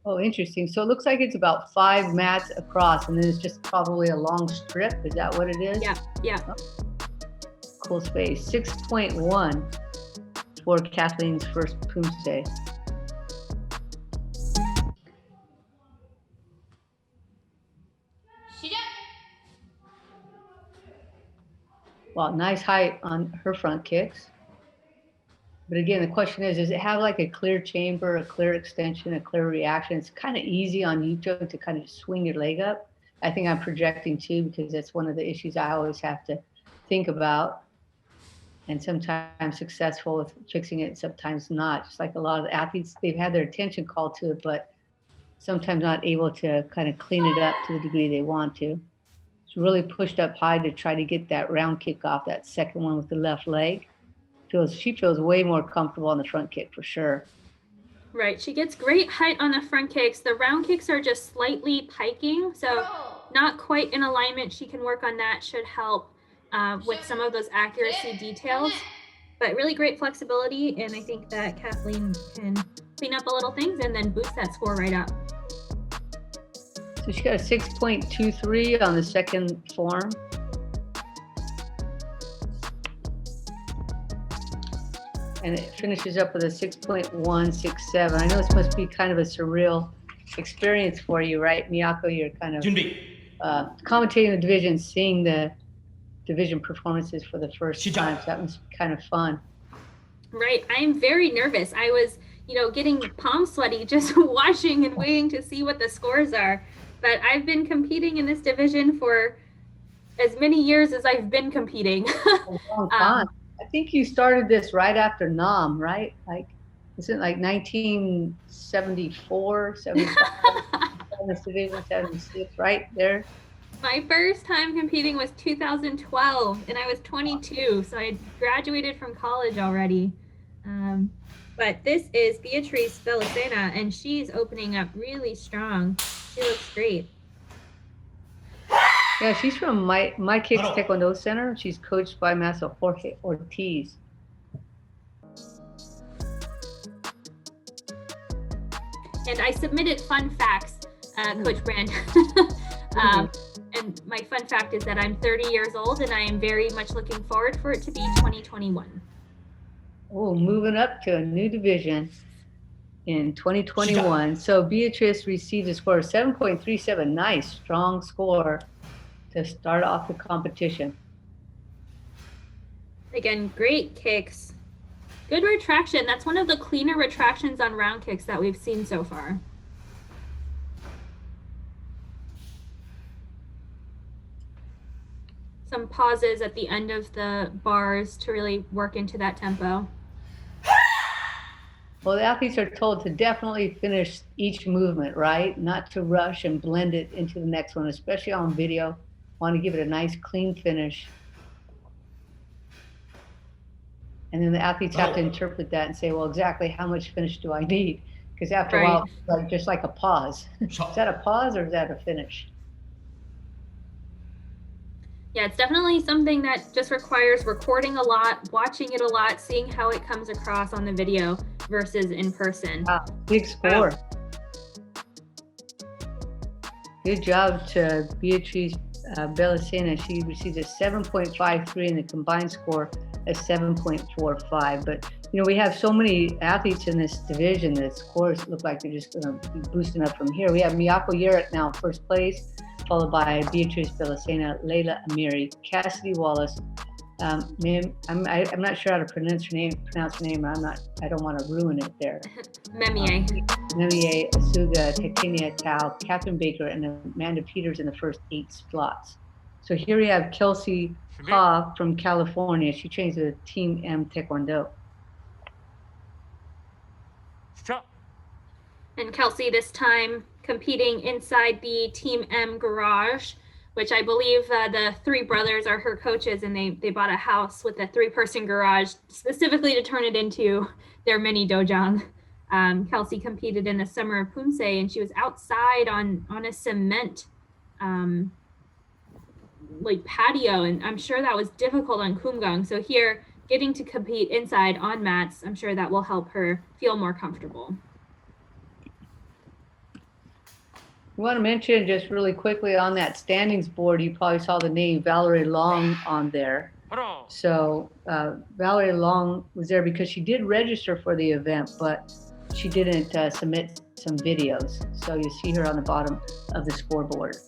Oh, interesting. So it looks like it's about 5 mats across, and then it's just probably a long strip. Is that what it is? Yeah. Oh, cool space. 6.1 for Kathleen's first Poomsae. Well, nice height on her front kicks. But again, the question is, does it have like a clear chamber, a clear extension, a clear reaction? It's kind of easy on YouTube to kind of swing your leg up. I think I'm projecting too, because that's one of the issues I always have to think about. And sometimes successful with fixing it, sometimes not. Just like a lot of the athletes, they've had their attention called to it, but sometimes not able to kind of clean it up to the degree they want to. It's really pushed up high to try to get that round kick off, that second one with the left leg. She feels way more comfortable on the front kick for sure. Right, she gets great height on the front kicks. The round kicks are just slightly piking, so not quite in alignment. She can work on that, should help with some of those accuracy details. But really great flexibility, and I think that Kathleen can clean up a little things and then boost that score right up. So she got a 6.23 on the second form. And it finishes up with a 6.167. I know this must be kind of a surreal experience for you, right, Miyako? You're kind of commentating the division, seeing the division performances for the first time. So that must be kind of fun. Right. I'm very nervous. I was, getting palm sweaty just watching and waiting to see what the scores are. But I've been competing in this division for as many years as I've been competing. A long time. I think you started this right after Nam, right? isn't it like 1974, 75, 76, right there? My first time competing was 2012, and I was 22, so I had graduated from college already. But this is Beatrice Belicena, and she's opening up really strong. She looks great. Yeah, she's from My Kicks Taekwondo Center. She's coached by Master Jorge Ortiz. And I submitted fun facts, Coach Brand. And my fun fact is that I'm 30 years old, and I am very much looking forward for it to be 2021. Oh, moving up to a new division in 2021. So Beatrice received a score of 7.37. Nice, strong score to start off the competition. Again, great kicks. Good retraction. That's one of the cleaner retractions on round kicks that we've seen so far. Some pauses at the end of the bars to really work into that tempo. Well, the athletes are told to definitely finish each movement, right? Not to rush and blend it into the next one, especially on video. Want to give it a nice clean finish. And then the athletes have to interpret that and say, well, exactly how much finish do I need? Because after a while, it's just like a pause. Is that a pause or is that a finish? Yeah, it's definitely something that just requires recording a lot, watching it a lot, seeing how it comes across on the video versus in person. Wow, big score. Wow. Good job to Beatrice Belicena. She received a 7.53 and the combined score a 7.45. But, you know, we have so many athletes in this division that scores look like they're just going to be boosting up from here. We have Miyako Yerick now first place, followed by Beatrice Belicena, Layla Amiri, Cassidy Wallace. I'm not sure how to pronounce her name. I don't want to ruin it there. Memie, Asuga, Tekinia Tao, Catherine Baker, and Amanda Peters in the first 8 slots. So here we have Kelsey Ha from California. She trains with Team M Taekwondo. Stop. And Kelsey this time competing inside the Team M garage, which I believe the 3 brothers are her coaches, and they bought a house with a 3-person garage specifically to turn it into their mini dojang. Kelsey competed in the Summer Poomsae, and she was outside on a cement like patio, and I'm sure that was difficult on Kumgang. So here, getting to compete inside on mats, I'm sure that will help her feel more comfortable. I want to mention just really quickly on that standings board, you probably saw the name Valerie Long on there. So Valerie Long was there because she did register for the event, but she didn't submit some videos. So you see her on the bottom of the scoreboard.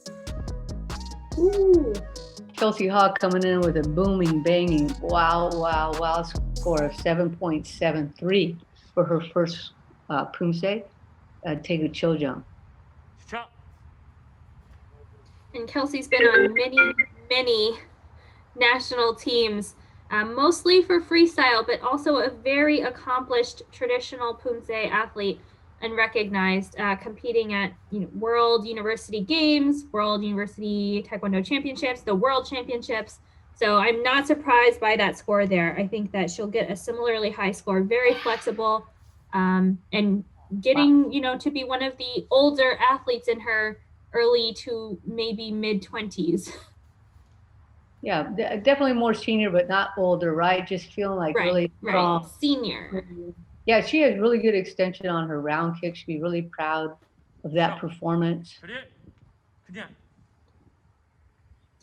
Ooh. Kelsey Hawk coming in with a booming, banging, wow score of 7.73 for her first Poomsae, Taegu Chiljang. And Kelsey's been on many national teams, mostly for freestyle, but also a very accomplished traditional Poomsae athlete and recognized, competing at World University Games, World University Taekwondo Championships, the World Championships. So I'm not surprised by that score there. I think that she'll get a similarly high score, very flexible, and getting, to be one of the older athletes in her early to maybe mid-20s. Yeah, definitely more senior, but not older, right? Just feeling like really strong. Right. Senior. Yeah, she has really good extension on her round kick. She'd be really proud of that performance.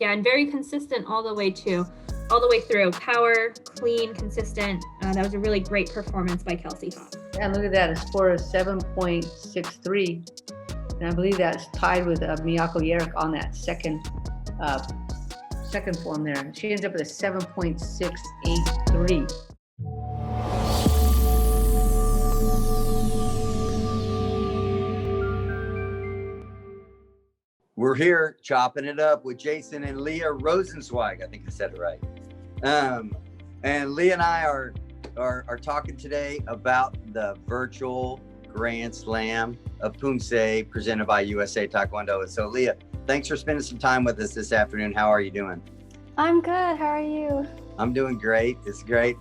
Yeah, and very consistent all the way through. Power, clean, consistent. That was a really great performance by Kelsey Hawk. Yeah, look at that, a score of 7.63. And I believe that's tied with Miyako Yerick on that second form there. She ends up with a 7.683. We're here chopping it up with Jason and Leah Rosenzweig. I think I said it right. And Leah and I are are talking today about the virtual Grand Slam of Poomsae presented by USA Taekwondo. And so, Leah, thanks for spending some time with us this afternoon. How are you doing? I'm good. How are you? I'm doing great. It's great.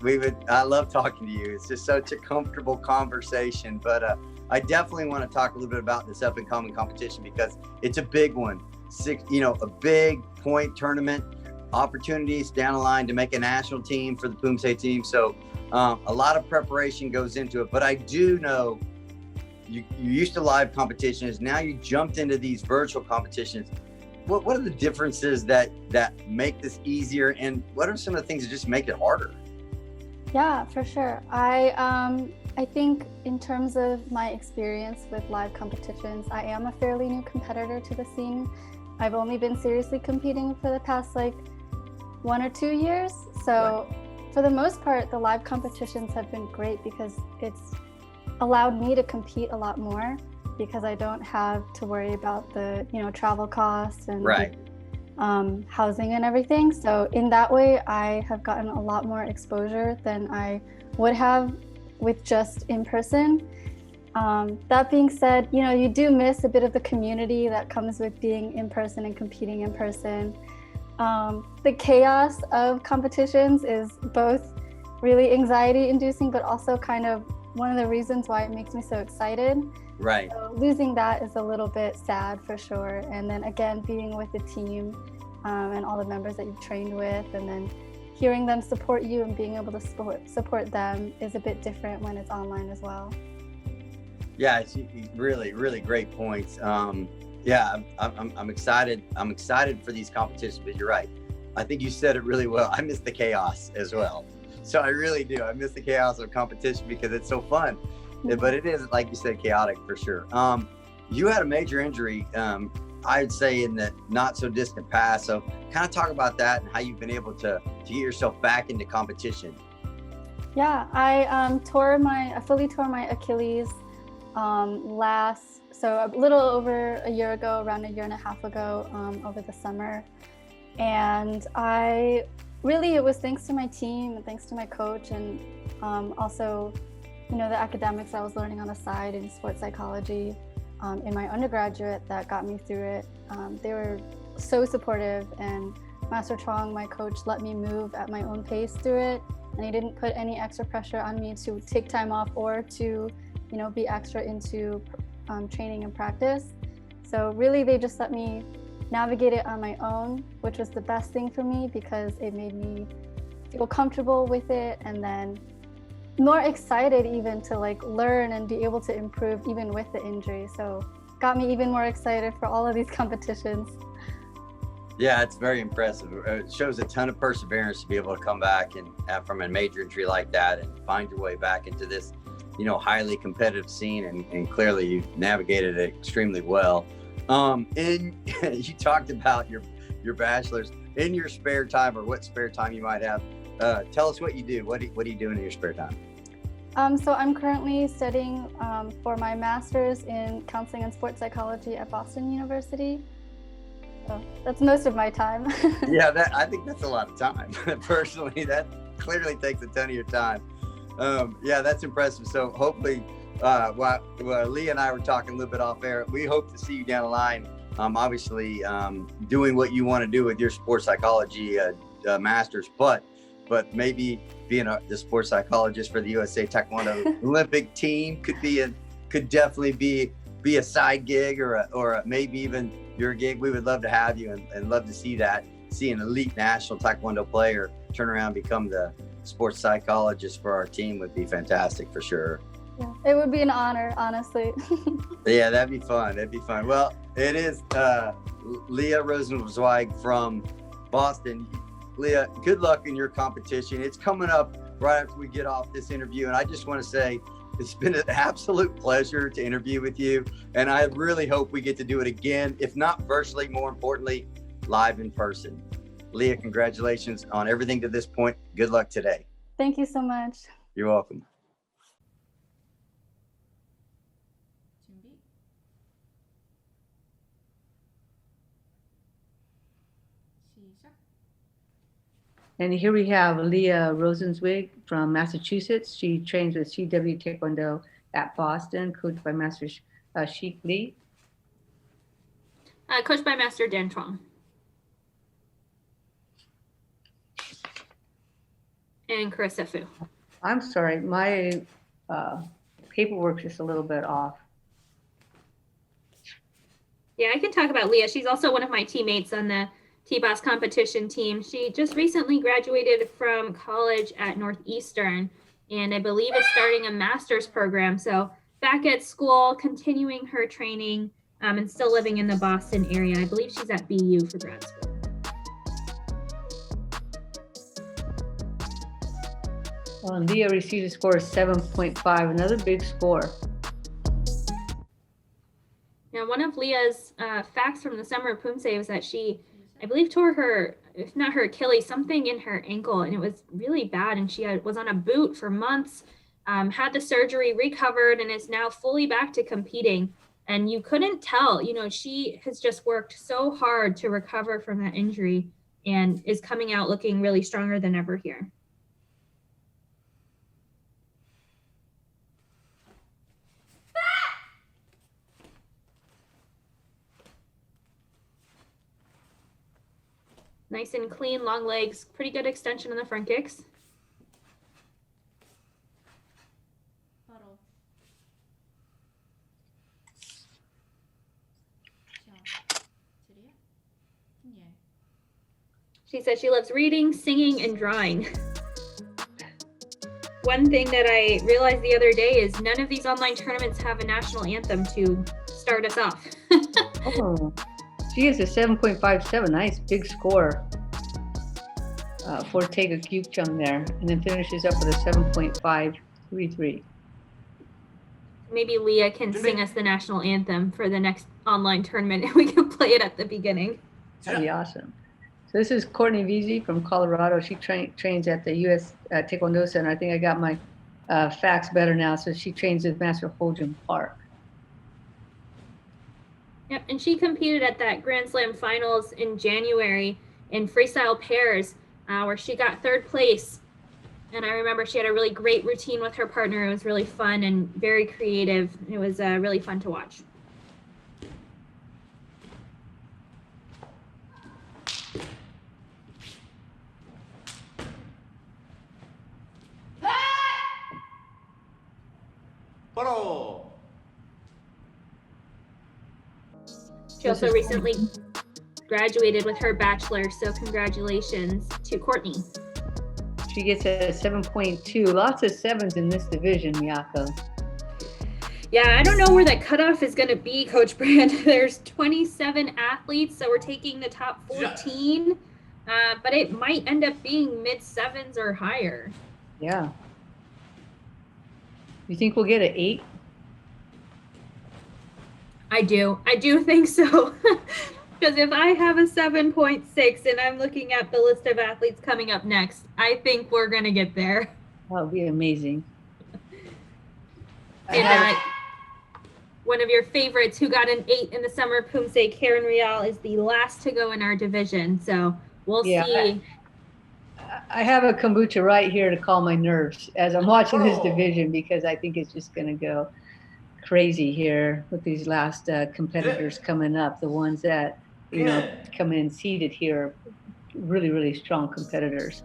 I love talking to you. It's just such a comfortable conversation. But I definitely want to talk a little bit about this up and coming competition because it's a big one. A big point tournament, opportunities down the line to make a national team for the Poomsae team. So a lot of preparation goes into it. But I do know you used to live competitions. Now you jumped into these virtual competitions. What are the differences that make this easier, and what are some of the things that just make it harder? Yeah, for sure. I think in terms of my experience with live competitions, I am a fairly new competitor to the scene. I've only been seriously competing for the past 1 or 2 years. So for the most part, the live competitions have been great because it's allowed me to compete a lot more because I don't have to worry about the travel costs and housing and everything. So in that way, I have gotten a lot more exposure than I would have with just in person. That being said, you do miss a bit of the community that comes with being in person and competing in person. The chaos of competitions is both really anxiety inducing, but also kind of one of the reasons why it makes me so excited. Right. So losing that is a little bit sad for sure. And then again, being with the team and all the members that you've trained with, and then hearing them support you and being able to support them is a bit different when it's online as well. Yeah, it's really, really great points. I'm excited. I'm excited for these competitions, but you're right. I think you said it really well. I miss the chaos as well. So I really do. I miss the chaos of competition because it's so fun. But it is, like you said, chaotic for sure. You had a major injury, I'd say in the not so distant past. So kind of talk about that and how you've been able to get yourself back into competition. Yeah, I fully tore my Achilles so a little over a year ago, around a year and a half ago, over the summer. And it was thanks to my team and thanks to my coach and also the academics I was learning on the side in sports psychology in my undergraduate that got me through it. They were so supportive, and Master Chong, my coach, let me move at my own pace through it, and he didn't put any extra pressure on me to take time off or to be extra into training and practice. So really they just let me navigate it on my own, which was the best thing for me because it made me feel comfortable with it, and then more excited even to learn and be able to improve even with the injury. So got me even more excited for all of these competitions. Yeah, it's very impressive. It shows a ton of perseverance to be able to come back and from a major injury like that and find your way back into this, highly competitive scene. And clearly you navigated it extremely well. And you talked about your bachelor's in your spare time, or what spare time you might have. Tell us what you do. What are you doing in your spare time? So I'm currently studying for my master's in counseling and sports psychology at Boston University. So that's most of my time. Yeah, I think that's a lot of time. Personally, that clearly takes a ton of your time. Yeah, that's impressive. So hopefully, while Leah and I were talking a little bit off air, we hope to see you down the line. Obviously, doing what you want to do with your sports psychology master's, but maybe being the sports psychologist for the USA Taekwondo Olympic team could definitely be a side gig or maybe even your gig. We would love to have you and love to see an elite national Taekwondo player turn around and become the sports psychologist for our team would be fantastic for sure. Yeah, it would be an honor, honestly. Yeah, that'd be fun. Well, it is Leah Rosenzweig from Boston. Leah, good luck in your competition. It's coming up right after we get off this interview. And I just want to say it's been an absolute pleasure to interview with you. And I really hope we get to do it again, if not virtually, more importantly, live in person. Leah, congratulations on everything to this point. Good luck today. Thank you so much. You're welcome. 시작. And here we have Leah Rosenzweig from Massachusetts. She trains with CW Taekwondo at Boston, coached by Master Sheik Lee. Coached by Master Dan Chuang. And Carissa Fu. I'm sorry, my paperwork's just a little bit off. Yeah, I can talk about Leah. She's also one of my teammates on the T-Boss competition team. She just recently graduated from college at Northeastern, and I believe is starting a master's program. So back at school, continuing her training, and still living in the Boston area. I believe she's at BU for grad school. Well, and Leah received a score of 7.5, another big score. Now, one of Leah's facts from the summer of Poomsae was that she, I believe, tore her, if not her Achilles, something in her ankle, and it was really bad. And she was on a boot for months, had the surgery, recovered, and is now fully back to competing. And you couldn't tell, you know, she has just worked so hard to recover from that injury and is coming out looking really stronger than ever here. Nice and clean, long legs, pretty good extension in the front kicks. She said she loves reading, singing, and drawing. One thing that I realized the other day is none of these online tournaments have a national anthem to start us off. Oh, she has a 7.57, nice big score for Taega Kyukjung there, and then finishes up with a 7.533. Maybe Leah can sing us the national anthem for the next online tournament and we can play it at the beginning. That'd be awesome. So this is Courtney Veazey from Colorado. She trains at the U.S. Taekwondo Center. I think I got my facts better now. So she trains with Master Ho-Jun Park. Yep, and she competed at that Grand Slam finals in January in freestyle pairs, where she got third place. And I remember she had a really great routine with her partner. It was really fun and very creative. It was really fun to watch. She also recently graduated with her bachelor, so congratulations to Courtney. She gets a 7.2. Lots of sevens in this division, Miyako. Yeah, I don't know where that cutoff is going to be, Coach Brand. There's 27 athletes, so we're taking the top 14, but it might end up being mid-sevens or higher. Yeah. You think we'll get an 8? I do think so. Because if I have a 7.6 and I'm looking at the list of athletes coming up next, I think we're going to get there. That would be amazing. And one of your favorites who got an 8 in the summer of Poomsae, Karen Rial, is the last to go in our division. So we'll see. I have a kombucha right here to calm my nerves as I'm watching this division, because I think it's just going to go crazy here with these last competitors coming up. The ones that, you know, come in seeded here, really, really strong competitors.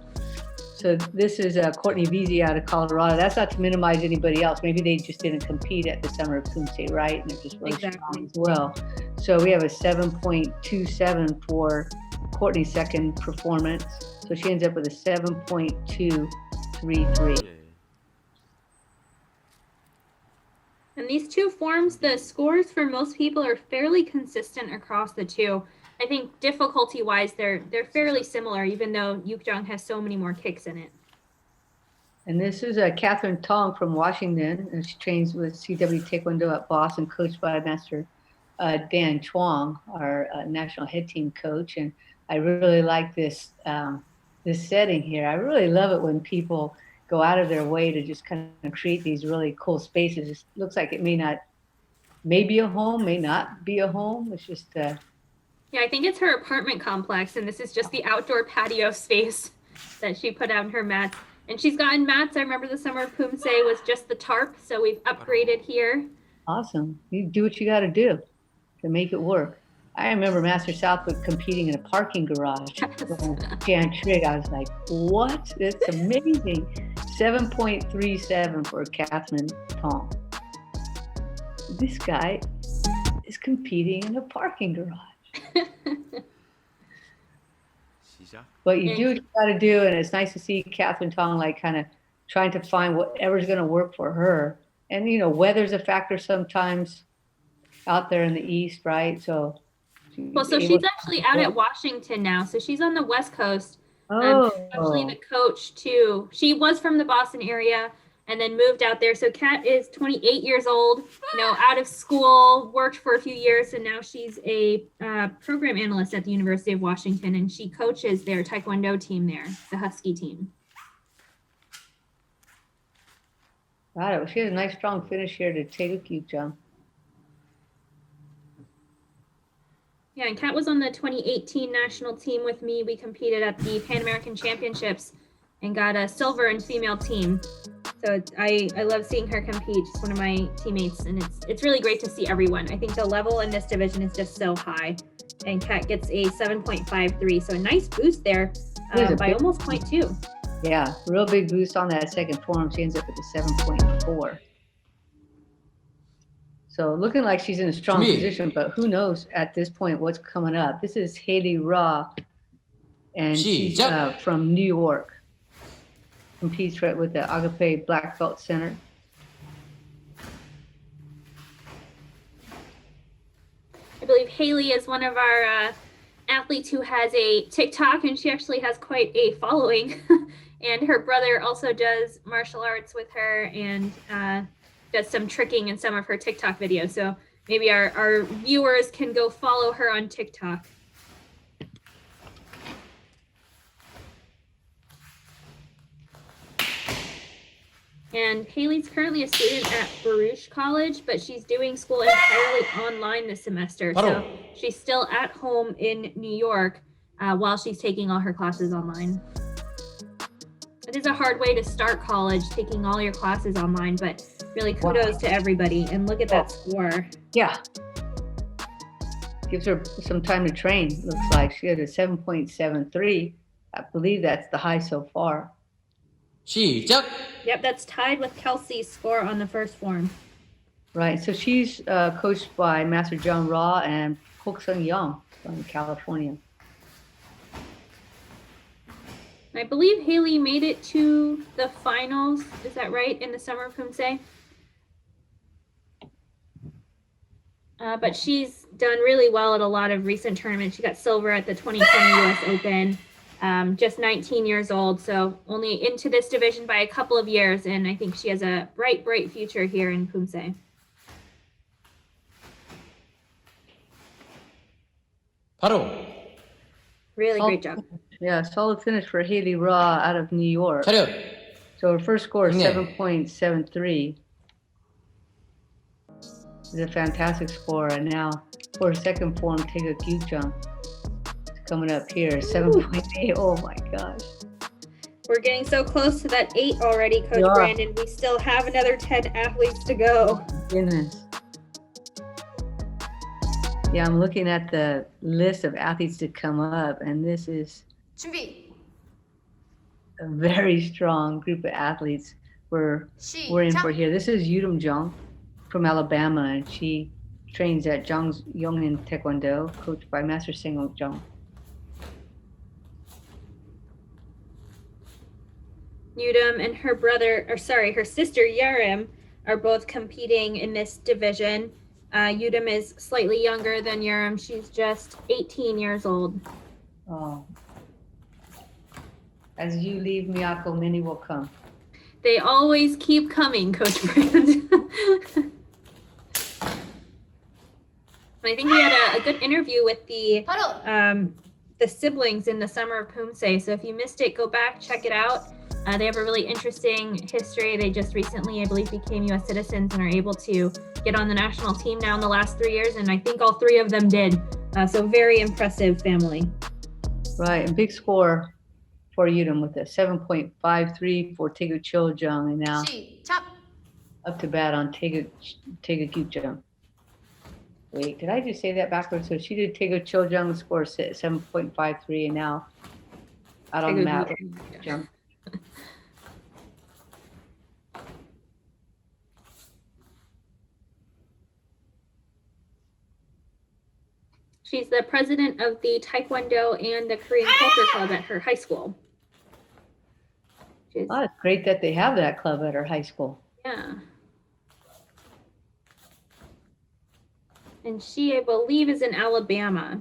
So this is Courtney Veazey out of Colorado. That's not to minimize anybody else. Maybe they just didn't compete at the summer of Poomsae, right? And they're just really strong as well. So we have a 7.27 for Courtney's second performance. So she ends up with a 7.233. And these two forms, the scores for most people are fairly consistent across the two. I think difficulty-wise, they're fairly similar, even though Yukjong has so many more kicks in it. And this is Catherine Tong from Washington, and she trains with CW Taekwondo at Boston, coached by Master Dan Chuang, our national head team coach. And I really like this this setting here. I really love it when people go out of their way to just kind of create these really cool spaces. It looks like it may be a home, may not be a home. It's just yeah, I think it's her apartment complex, and this is just the outdoor patio space that she put out in her mats. And she's gotten mats. I remember the summer of Poomsae was just the tarp, so we've upgraded here. Awesome. You do what you got to do to make it work. I remember Master Southwood competing in a parking garage. Jan Trigg, I was like, what? That's amazing. 7.37 for Catherine Tong. This guy is competing in a parking garage. But you do what you got to do, and it's nice to see Catherine Tong like kind of trying to find whatever's going to work for her. And you know, weather's a factor sometimes out there in the east, right? So she's actually out at Washington now. So she's on the West Coast. Actually the coach too. She was from the Boston area and then moved out there. So Kat is 28 years old, you know, out of school, worked for a few years, and now she's a program analyst at the University of Washington, and she coaches their Taekwondo team there, the Husky team. Wow, she had a nice strong finish here to Taeguk Jung. Yeah, and Kat was on the 2018 national team with me. We competed at the Pan American Championships and got a silver in female team. So I love seeing her compete. She's one of my teammates, and it's really great to see everyone. I think the level in this division is just so high, and Kat gets a 7.53, so a nice boost there by almost 0.2. Yeah, real big boost on that second form. She ends up with a 7.4. So looking like she's in a strong position, but who knows at this point what's coming up. This is Haley Ra, and she's from New York. Competes right with the Agape Black Belt Center. I believe Haley is one of our athletes who has a TikTok, and she actually has quite a following. And her brother also does martial arts with her and does some tricking in some of her TikTok videos. So maybe our viewers can go follow her on TikTok. And Haley's currently a student at Baruch College, but she's doing school entirely online this semester. So she's still at home in New York while she's taking all her classes online. It is a hard way to start college, taking all your classes online, but really kudos to everybody. And look at that score. Yeah. Gives her some time to train, looks like. She had a 7.73. I believe that's the high so far. Yep, that's tied with Kelsey's score on the first form. Right, so she's coached by Master John Ra and Hok Sung Young from California. I believe Haley made it to the finals. Is that right, in the summer of Poomsae? But she's done really well at a lot of recent tournaments. She got silver at the 2020 US Open. Just 19 years old, so only into this division by a couple of years, and I think she has a bright future here in Poomsae. Really great job. Yeah, solid finish for Haley Ra out of New York. So her first score is 7.73. It's a fantastic score, and now for her second form, Taeguk Jung. Coming up here, 7.8. Oh my gosh. We're getting so close to that 8 already, Coach Brandon. We still have another 10 athletes to go. Oh, goodness. Yeah, I'm looking at the list of athletes to come up, and this is a very strong group of athletes we're in for here. This is Yudam Jung from Alabama, and she trains at Jung's Yongin Taekwondo, coached by Master Sengok Jung. Yudam and her sister Yerim are both competing in this division. Yudam is slightly younger than Yerim. She's just 18 years old. Oh. As you leave Miyako, many will come. They always keep coming, Coach Brand. I think we had a good interview with the siblings in the summer of Poomsae. So if you missed it, go back, check it out. They have a really interesting history. They just recently, I believe, became U.S. citizens and are able to get on the national team now in the last 3 years. And I think all 3 of them did. So very impressive family. Right, and big score for Yudam with a 7.53 for Taegu Chiljung, and now up to bat on Taegu Kyukjung. Wait, did I just say that backwards? So she did Taegu Chiljung score 7.53, and now out on the mat. Jump. She's the president of the Taekwondo and the Korean Culture Club at her high school. Oh, it's great that they have that club at her high school. Yeah. And she, I believe, is in Alabama.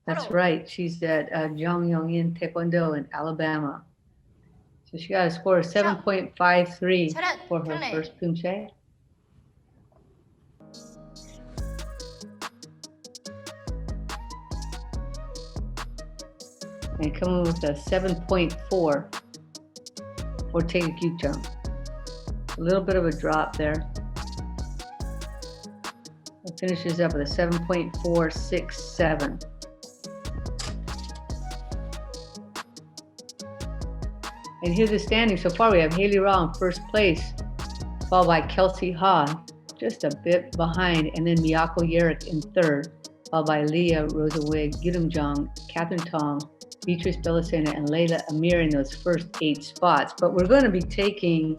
That's right. She's at Jongyongin Taekwondo in Alabama. So she got a score of 7.53 for her first Poomsae. And coming with a 7.4 for Taegu Kyukjung. A little bit of a drop there. It finishes up with a 7.467. And here's the standings so far. We have Haley Raw in first place, followed by Kelsey Ha, just a bit behind, and then Miyako Yerick in third, followed by Leah Rosawig, Yudam Jong, Catherine Tong, Beatrice Belisena, and Layla Amir in those first 8 spots. But we're going to be taking,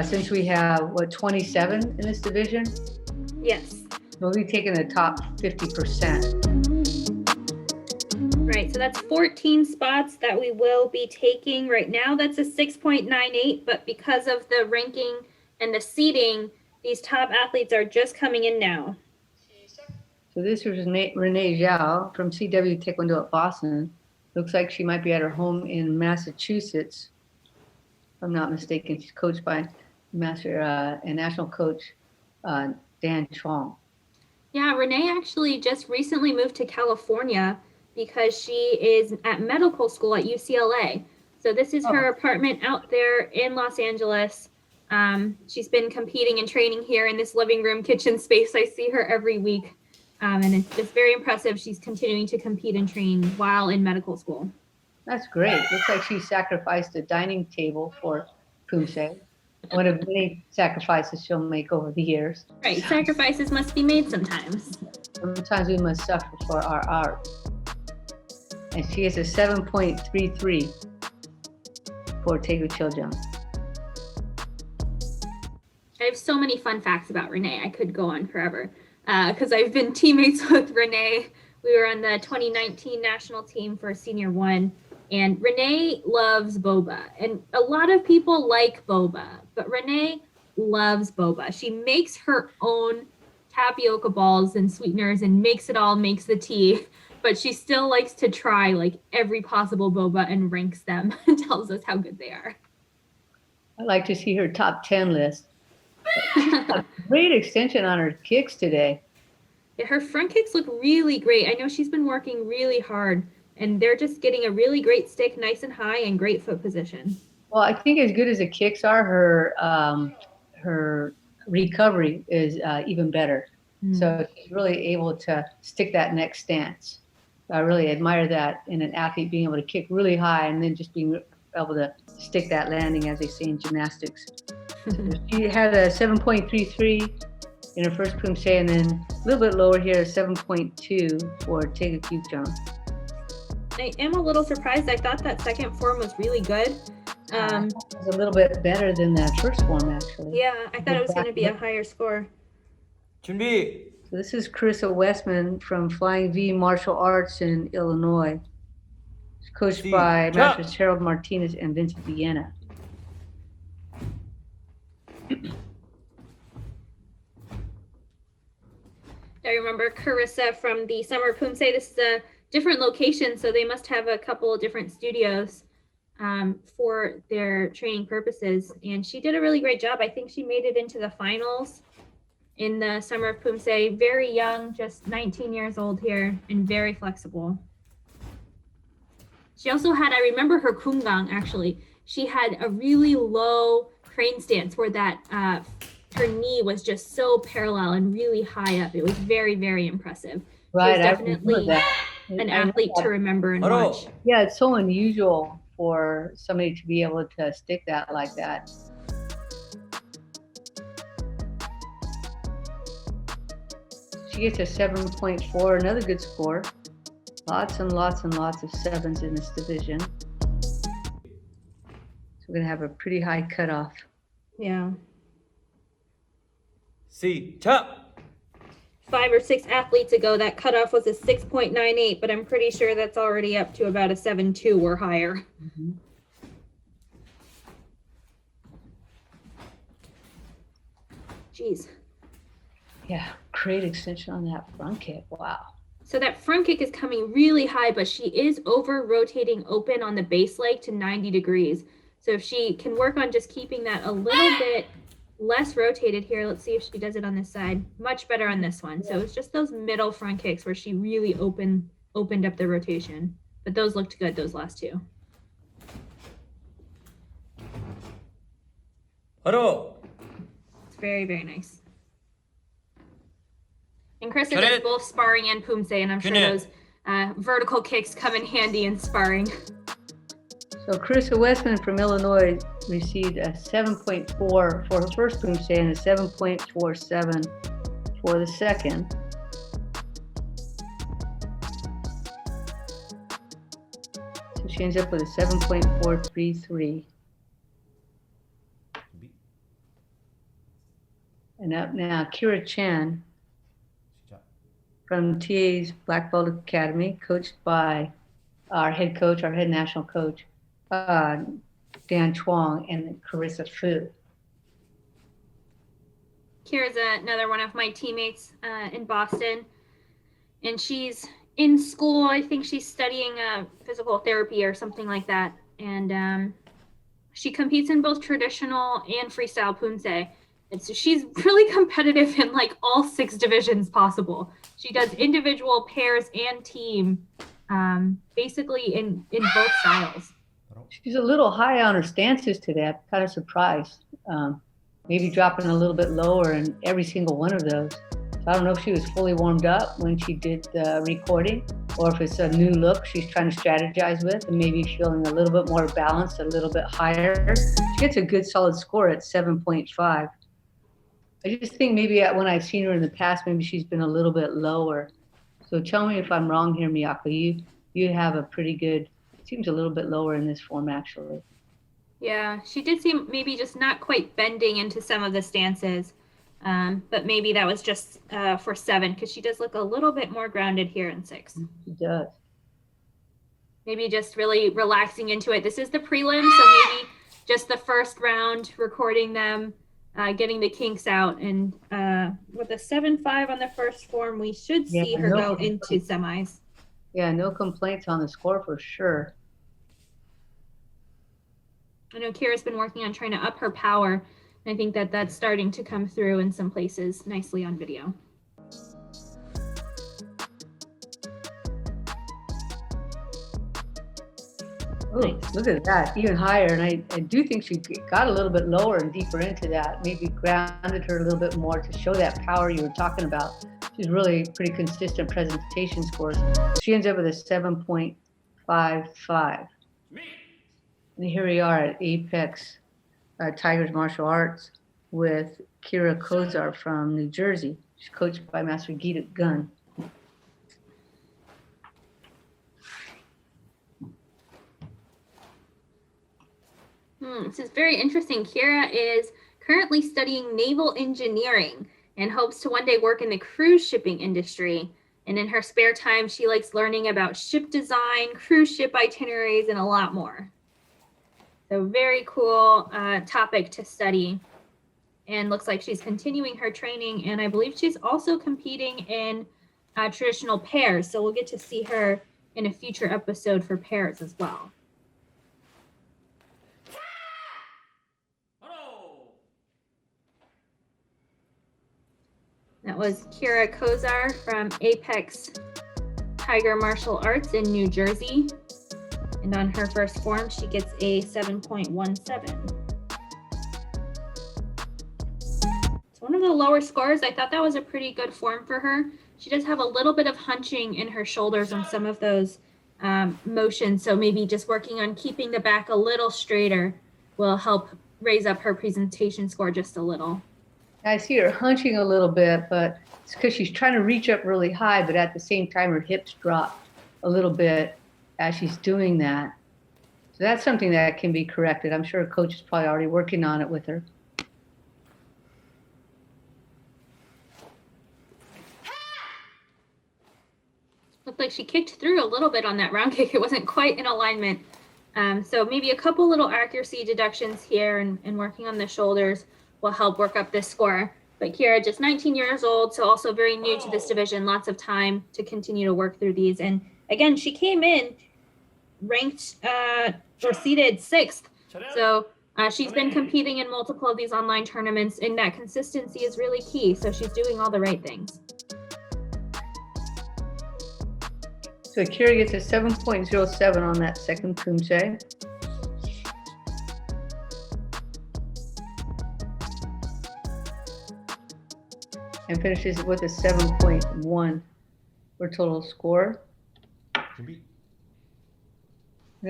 since we have, 27 in this division? Yes. We'll be taking the top 50%. Right, so that's 14 spots that we will be taking right now. That's a 6.98, but because of the ranking and the seeding, these top athletes are just coming in now. So this is Renee Zhao from CW Taekwondo at Boston. Looks like she might be at her home in Massachusetts. If I'm not mistaken, she's coached by master and national coach Dan Chong. Yeah, Renee actually just recently moved to California because she is at medical school at UCLA. So this is her apartment out there in Los Angeles. She's been competing and training here in this living room kitchen space. I see her every week. And it's very impressive. She's continuing to compete and train while in medical school. That's great. Looks like she sacrificed a dining table for Poomsae. One of many sacrifices she'll make over the years. Right, sacrifices must be made sometimes. Sometimes we must suffer for our art. And she has a 7.33 for Taegu Chiljung. I have so many fun facts about Renee. I could go on forever because I've been teammates with Renee. We were on the 2019 national team for Senior 1. And Renee loves boba. And a lot of people like boba, but Renee loves boba. She makes her own tapioca balls and sweeteners and makes the tea. But she still likes to try like every possible boba and ranks them and tells us how good they are. I'd like to see her top 10 list. A great extension on her kicks today. Yeah, her front kicks look really great. I know she's been working really hard, and they're just getting a really great stick, nice and high, and great foot position. Well, I think as good as the kicks are, her recovery is even better. So she's really able to stick that next stance. I really admire that in an athlete, being able to kick really high and then just being able to stick that landing, as they say in gymnastics. So she had a 7.33 in her first Poomsae, and then a little bit lower here, 7.2 for Taegu Kyukjung. I am a little surprised. I thought that second form was really good. It was a little bit better than that first form, actually. Yeah, I thought it was going to be a higher score. 준비. So this is Carissa Westman from Flying V Martial Arts in Illinois. She's coached by Masters Harold Martinez and Vincent Viena. I remember Carissa from the Summer Poomsae. This is a different location, so they must have a couple of different studios for their training purposes. And she did a really great job. I think she made it into the finals in the Summer of Poomsae. Very young, just 19 years old here, and very flexible. She also had, I remember her kumgang actually, she had a really low crane stance where that her knee was just so parallel and really high up. It was very, very impressive. Right, she was definitely an athlete to remember and watch. Yeah, it's so unusual for somebody to be able to stick that like that. She gets a 7.4, another good score. Lots and lots and lots of sevens in this division. So we're gonna have a pretty high cutoff. Yeah. 시작! 5 or 6 athletes ago, that cutoff was a 6.98, but I'm pretty sure that's already up to about a 7.2 or higher. Mm-hmm. Jeez. Yeah, great extension on that front kick. Wow. So that front kick is coming really high, but she is over rotating open on the base leg to 90 degrees. So if she can work on just keeping that a little bit less rotated here, let's see if she does it on this side. Much better on this one. So it's just those middle front kicks where she really opened up the rotation. But those looked good, those last two. 바로 It's very, very nice. And Chris and I both sparring and Poomsae, and I'm sure those vertical kicks come in handy in sparring. So Carissa Westman from Illinois received a 7.4 for her first Poomsae and a 7.47 for the second. So she ends up with a 7.433. And up now, Kira Chan from TA's Black Belt Academy, coached by our head coach, our head national coach, Dan Chuang and Carissa Fu. Kira's another one of my teammates in Boston, and she's in school. I think she's studying physical therapy or something like that, and she competes in both traditional and freestyle Poomsae. And so she's really competitive in like all 6 divisions possible. She does individual, pairs, and team, basically in both styles. She's a little high on her stances today. I'm kind of surprised. Maybe dropping a little bit lower in every single one of those. So I don't know if she was fully warmed up when she did the recording, or if it's a new look she's trying to strategize with and maybe feeling a little bit more balanced, a little bit higher. She gets a good solid score at 7.5. I just think maybe when I've seen her in the past, maybe she's been a little bit lower. So tell me if I'm wrong here, Miyako. You have a pretty good, seems a little bit lower in this form, actually. Yeah, she did seem maybe just not quite bending into some of the stances, but maybe that was just for 7, because she does look a little bit more grounded here in 6. She does. Maybe just really relaxing into it. This is the prelim, so maybe just the first round, recording them, getting the kinks out, and with a 7.5 on the first form, we should see her go into semis. Yeah, no complaints on the score for sure. I know Kira's been working on trying to up her power, and I think that that's starting to come through in some places nicely on video. Oh, nice. Look at that, even higher. And I do think she got a little bit lower and deeper into that, maybe grounded her a little bit more to show that power you were talking about. She's really pretty consistent presentation scores. She ends up with a 7.55. And here we are at Apex Tigers Martial Arts with Kira Kozar from New Jersey. She's coached by Master Gita Gunn. This is very interesting. Kira is currently studying naval engineering and hopes to one day work in the cruise shipping industry. And in her spare time, she likes learning about ship design, cruise ship itineraries, and a lot more. So very cool topic to study. And looks like she's continuing her training. And I believe she's also competing in traditional pairs. So we'll get to see her in a future episode for pairs as well. That was Kira Kozar from Apex Tiger Martial Arts in New Jersey. And on her first form, she gets a 7.17. It's one of the lower scores. I thought that was a pretty good form for her. She does have a little bit of hunching in her shoulders on some of those motion. So maybe just working on keeping the back a little straighter will help raise up her presentation score just a little. I see her hunching a little bit, but it's because she's trying to reach up really high, but at the same time, her hips drop a little bit as she's doing that. So that's something that can be corrected. I'm sure her coach is probably already working on it with her. Looked like she kicked through a little bit on that round kick. It wasn't quite in alignment. So maybe a couple little accuracy deductions here and working on the shoulders will help work up this score. But Kira, just 19 years old, so also very new to this division, lots of time to continue to work through these. And again, she came in ranked or seeded 6th. So she's been competing in multiple of these online tournaments, and that consistency is really key. So she's doing all the right things. So Kira gets a 7.07 on that second Poomsae. And finishes with a 7.1 for total score. And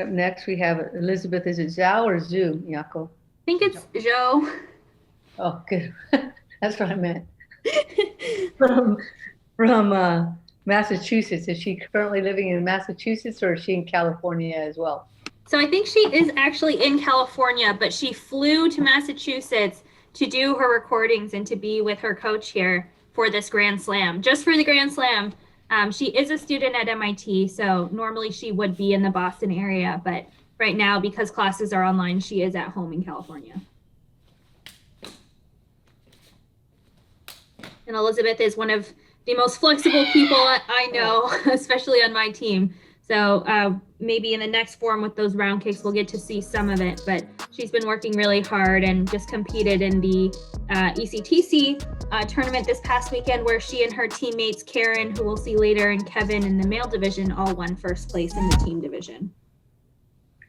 up next we have Elizabeth. Is it Zhao or Zhu, Miyako? I think it's Zhou. Oh, good. That's what I meant. From Massachusetts. Is she currently living in Massachusetts, or is she in California as well? So I think she is actually in California, but she flew to Massachusetts to do her recordings and to be with her coach here for this Grand Slam, just for the Grand Slam. She is a student at MIT, so normally she would be in the Boston area, but right now, because classes are online, she is at home in California. And Elizabeth is one of the most flexible people I know, especially on my team. So maybe in the next form with those round kicks, we'll get to see some of it, but she's been working really hard and just competed in the ECTC tournament this past weekend, where she and her teammates, Karen, who we'll see later, and Kevin in the male division all won first place in the team division.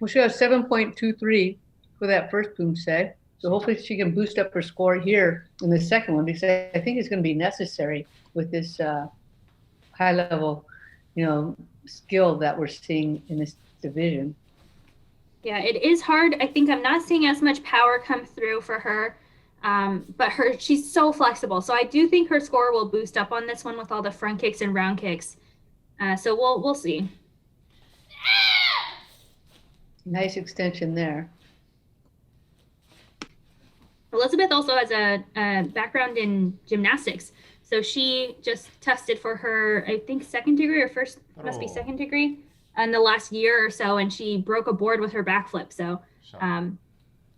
Well, she has 7.23 for that first Poomsae. So hopefully she can boost up her score here in the second one, because I think it's going to be necessary with this high level, skill that we're seeing in this division. Yeah, it is hard. I think I'm not seeing as much power come through for her, but she's so flexible. So I do think her score will boost up on this one with all the front kicks and round kicks. So we'll see. Nice extension there. Elizabeth also has a background in gymnastics. So she just tested for her, I think, second degree or first, must be second degree, in the last year or so, and she broke a board with her backflip. So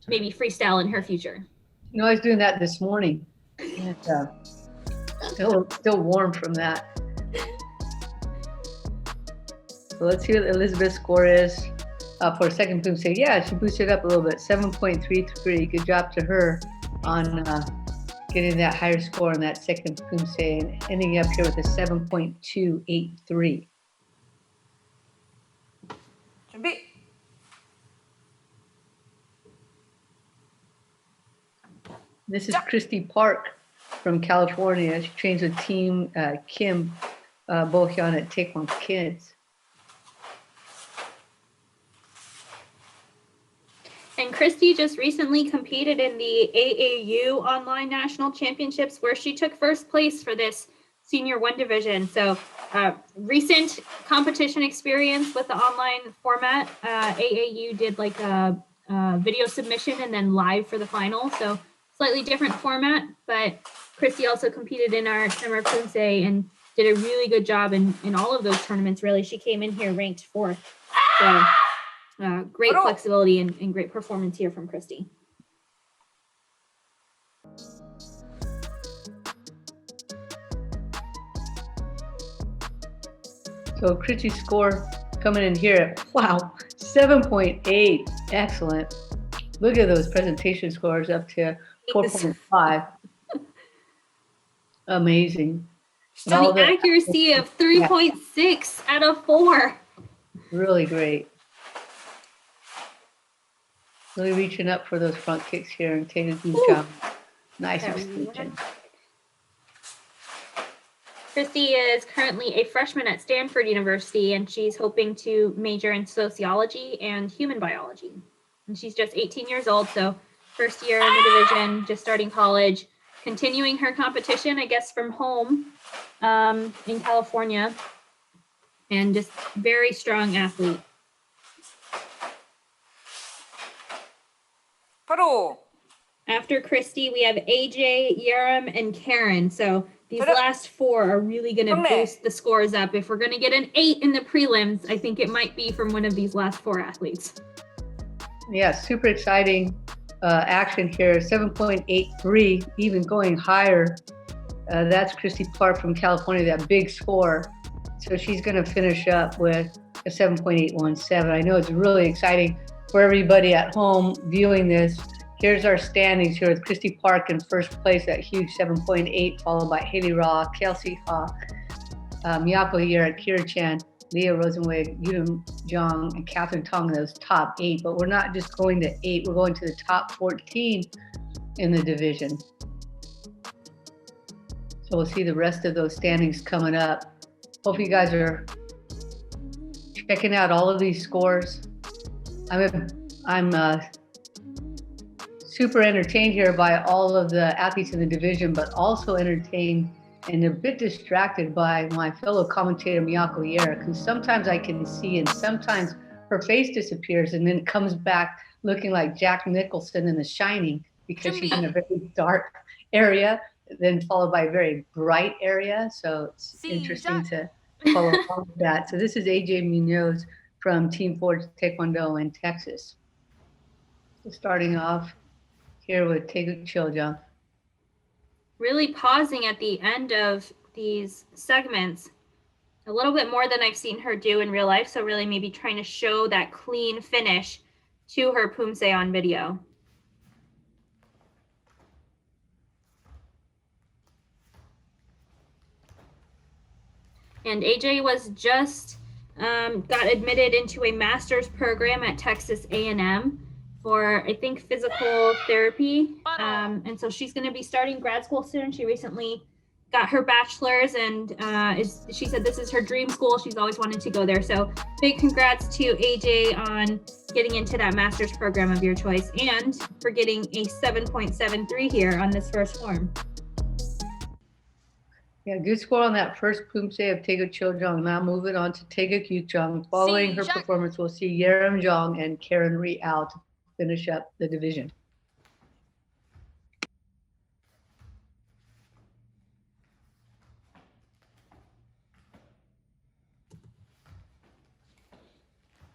maybe freestyle in her future. I was doing that this morning. And, still warm from that. So let's see what Elizabeth's score is for second Poomsae. Yeah, she boosted up a little bit, 7.33. Good job to her on getting that higher score on that second Poomsae and ending up here with a 7.283. This is Christy Park from California. She trains with Team Kim Bohyeon at Taekwon Kids. And Christy just recently competed in the AAU Online National Championships, where she took first place for this Senior 1 division. So recent competition experience with the online format. AAU did like a video submission and then live for the final. So slightly different format, but Christy also competed in our Summer Poomsae and did a really good job in all of those tournaments, really. She came in here ranked 4th. So great flexibility and great performance here from Christy. So Christy's score coming in here at, wow, 7.8. Excellent. Look at those presentation scores up to 4.5. Amazing. So the accuracy of 3.6 out of 4. Really great. Really reaching up for those front kicks here and taking a good job. Nice extension. Christy is currently a freshman at Stanford University, and she's hoping to major in sociology and human biology. And she's just 18 years old, so first year in the division, just starting college, continuing her competition, I guess, from home in California, and just very strong athlete. After Christy, we have AJ, Yerim, and Karen. So these last four are really going to boost the scores up. If we're going to get an 8 in the prelims, I think it might be from one of these last four athletes. Yeah, super exciting action here. 7.83, even going higher. That's Christy Park from California, that big score. So she's going to finish up with a 7.817. I know it's really exciting for everybody at home viewing this. Here's our standings here with Christy Park in first place at huge 7.8, followed by Haley Raw, Kelsey Ha, Miyako Yerick, Kira Chan, Leah Rosenwig, Yudam Jong, and Catherine Tong in those top 8. But we're not just going to 8, we're going to the top 14 in the division. So we'll see the rest of those standings coming up. Hope you guys are checking out all of these scores. I'm super entertained here by all of the athletes in the division, but also entertained and a bit distracted by my fellow commentator, Miyako Yerick, who sometimes I can see and sometimes her face disappears and then comes back looking like Jack Nicholson in The Shining because she's in a very dark area, then followed by a very bright area. So it's interesting to follow all of that. So this is AJ Munoz from Team Forge Taekwondo in Texas. So starting off here with Taeguk Chiljang. Really pausing at the end of these segments a little bit more than I've seen her do in real life. So really maybe trying to show that clean finish to her Poomsae on video. And AJ was just got admitted into a master's program at Texas A&M for, I think, physical therapy. And so she's going to be starting grad school soon. She recently got her bachelor's, and she said this is her dream school. She's always wanted to go there. So big congrats to AJ on getting into that master's program of your choice and for getting a 7.73 here on this first form. Yeah, good score on that first Poomsae of Taeguk Chiljang. Now moving on to Taeguk Yuchang. Following her performance, we'll see Yerim Jong and Karen Riao to finish up the division.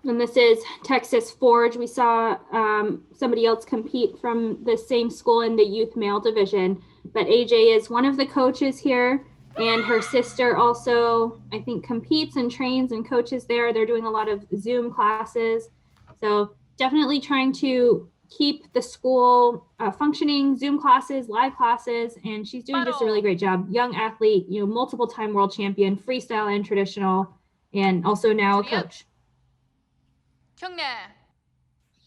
And this is Texas Forge. We saw somebody else compete from the same school in the youth male division, but AJ is one of the coaches here, and her sister also, I think, competes and trains and coaches there. They're doing a lot of Zoom classes. So definitely trying to keep the school functioning, Zoom classes, live classes, and she's doing just a really great job. Young athlete, multiple time world champion, freestyle and traditional, and also now a coach.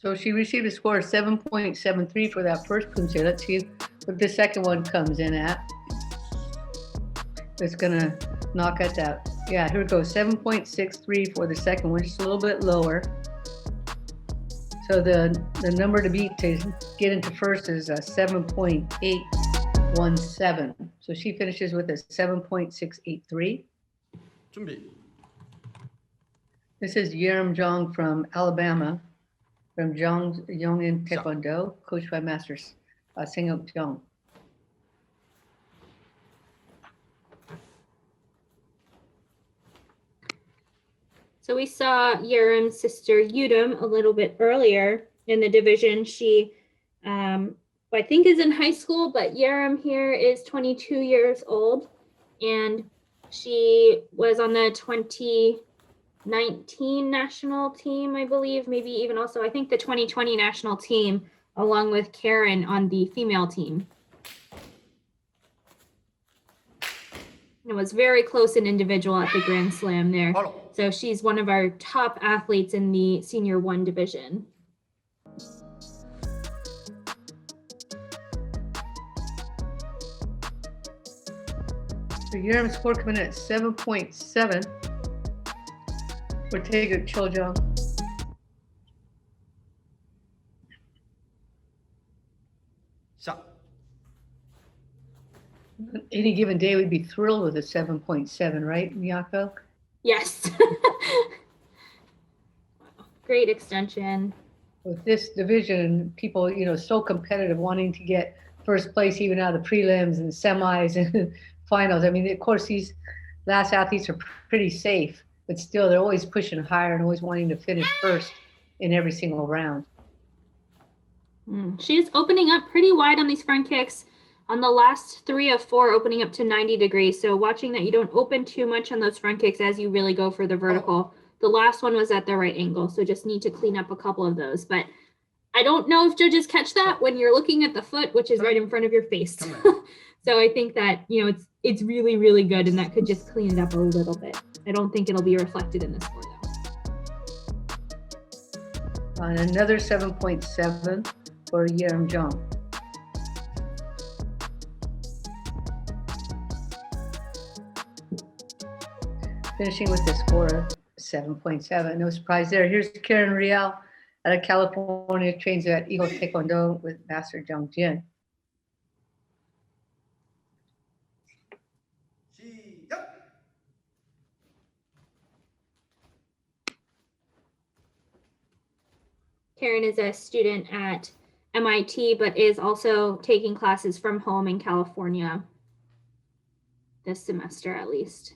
So she received a score of 7.73 for that first Poomsae. Let's see what the second one comes in at. It's gonna knock at that. Yeah, here it goes, 7.63 for the second one, just a little bit lower. So the number to beat to get into first is a 7.817. So she finishes with a 7.683. This is Yerim Jong from Alabama, from Yongin Taekwondo, coached by Master Senguk Jong. So we saw Yerim's sister Yudam a little bit earlier in the division. She, I think, is in high school, but Yerim here is 22 years old, and she was on the 2019 national team, I believe, maybe even also, I think, the 2020 national team, along with Karen on the female team. It was very close in individual at the Grand Slam there. So she's one of our top athletes in the Senior 1 division. So Yerick score coming in at 7.7 for Taeguk Choljong. Any given day, we'd be thrilled with a 7.7, right, Miyako? Yes. Great extension. With this division, people, so competitive, wanting to get first place even out of the prelims and semis and finals. I mean, of course, these last athletes are pretty safe, but still, they're always pushing higher and always wanting to finish first in every single round. She's opening up pretty wide on these front kicks. On the last 3 of 4, opening up to 90 degrees. So watching that you don't open too much on those front kicks as you really go for the vertical. The last one was at the right angle, so just need to clean up a couple of those. But I don't know if judges catch that when you're looking at the foot, which is right in front of your face. So I think that, it's really, really good, and that could just clean it up a little bit. I don't think it'll be reflected in the score, though. On another 7.7 for Yerick Jong. Finishing with the score of 7.7. No surprise there. Here's Karen Rial out of California, trains at Eagle Taekwondo with Master Jung Jin. Karen is a student at MIT, but is also taking classes from home in California this semester, at least.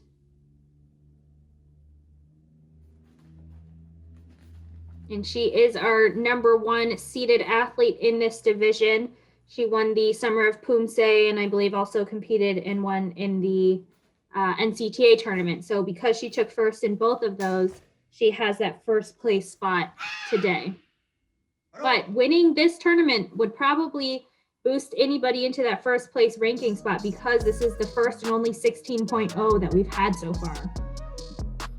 And she is our #1 seeded athlete in this division. She won the Summer of Poomsae, and I believe also competed and won in the NCTA tournament. So because she took first in both of those, she has that first place spot today. But winning this tournament would probably boost anybody into that first place ranking spot, because this is the first and only 16.0 that we've had so far.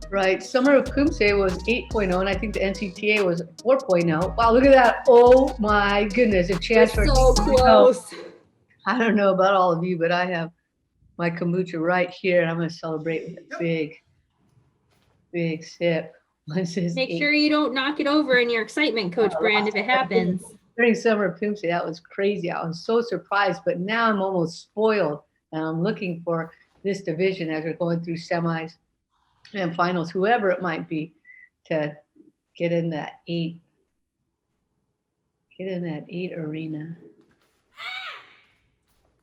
Right. Summer of Poomsae was 8.0, and I think the NCTA was 4.0. Wow, look at that. Oh my goodness. A chance for so close. I don't know about all of you, but I have my kombucha right here, and I'm going to celebrate with a big sip. Make sure you don't knock it over in your excitement, Coach Brand, if it happens. During Summer of Poomsae, that was crazy. I was so surprised, but now I'm almost spoiled, and I'm looking for this division as we're going through semis and finals, whoever it might be, to get in that 8 arena.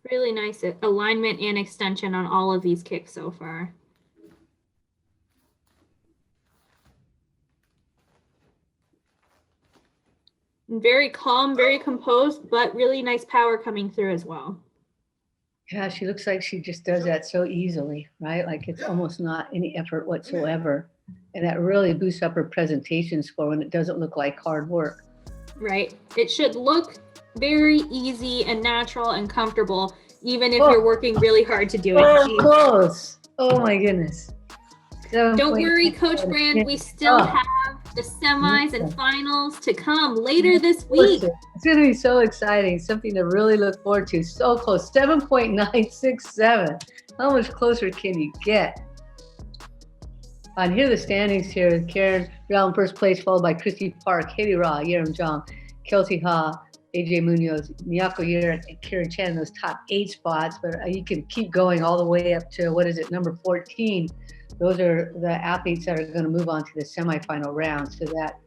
Really nice alignment and extension on all of these kicks so far. Very calm, very composed, but really nice power coming through as well. Yeah, she looks like she just does that so easily, right? Like it's almost not any effort whatsoever. And that really boosts up her presentation score when it doesn't look like hard work. Right. It should look very easy and natural and comfortable, even if you're working really hard to do it. Oh, close. Oh my goodness. Don't worry, Coach Brand. We still have the semis and finals to come later this week. It's going to be so exciting. Something to really look forward to. So close. 7.967. How much closer can you get? And here are the standings here. Karen Rao in first place, followed by Christy Park, Haiti Ra, Yerick Jong, Kelsey Ha, AJ Munoz, Miyako Yerick, and Karen Chan in those top 8 spots. But you can keep going all the way up to, number 14. Those are the athletes that are going to move on to the semifinal round. So that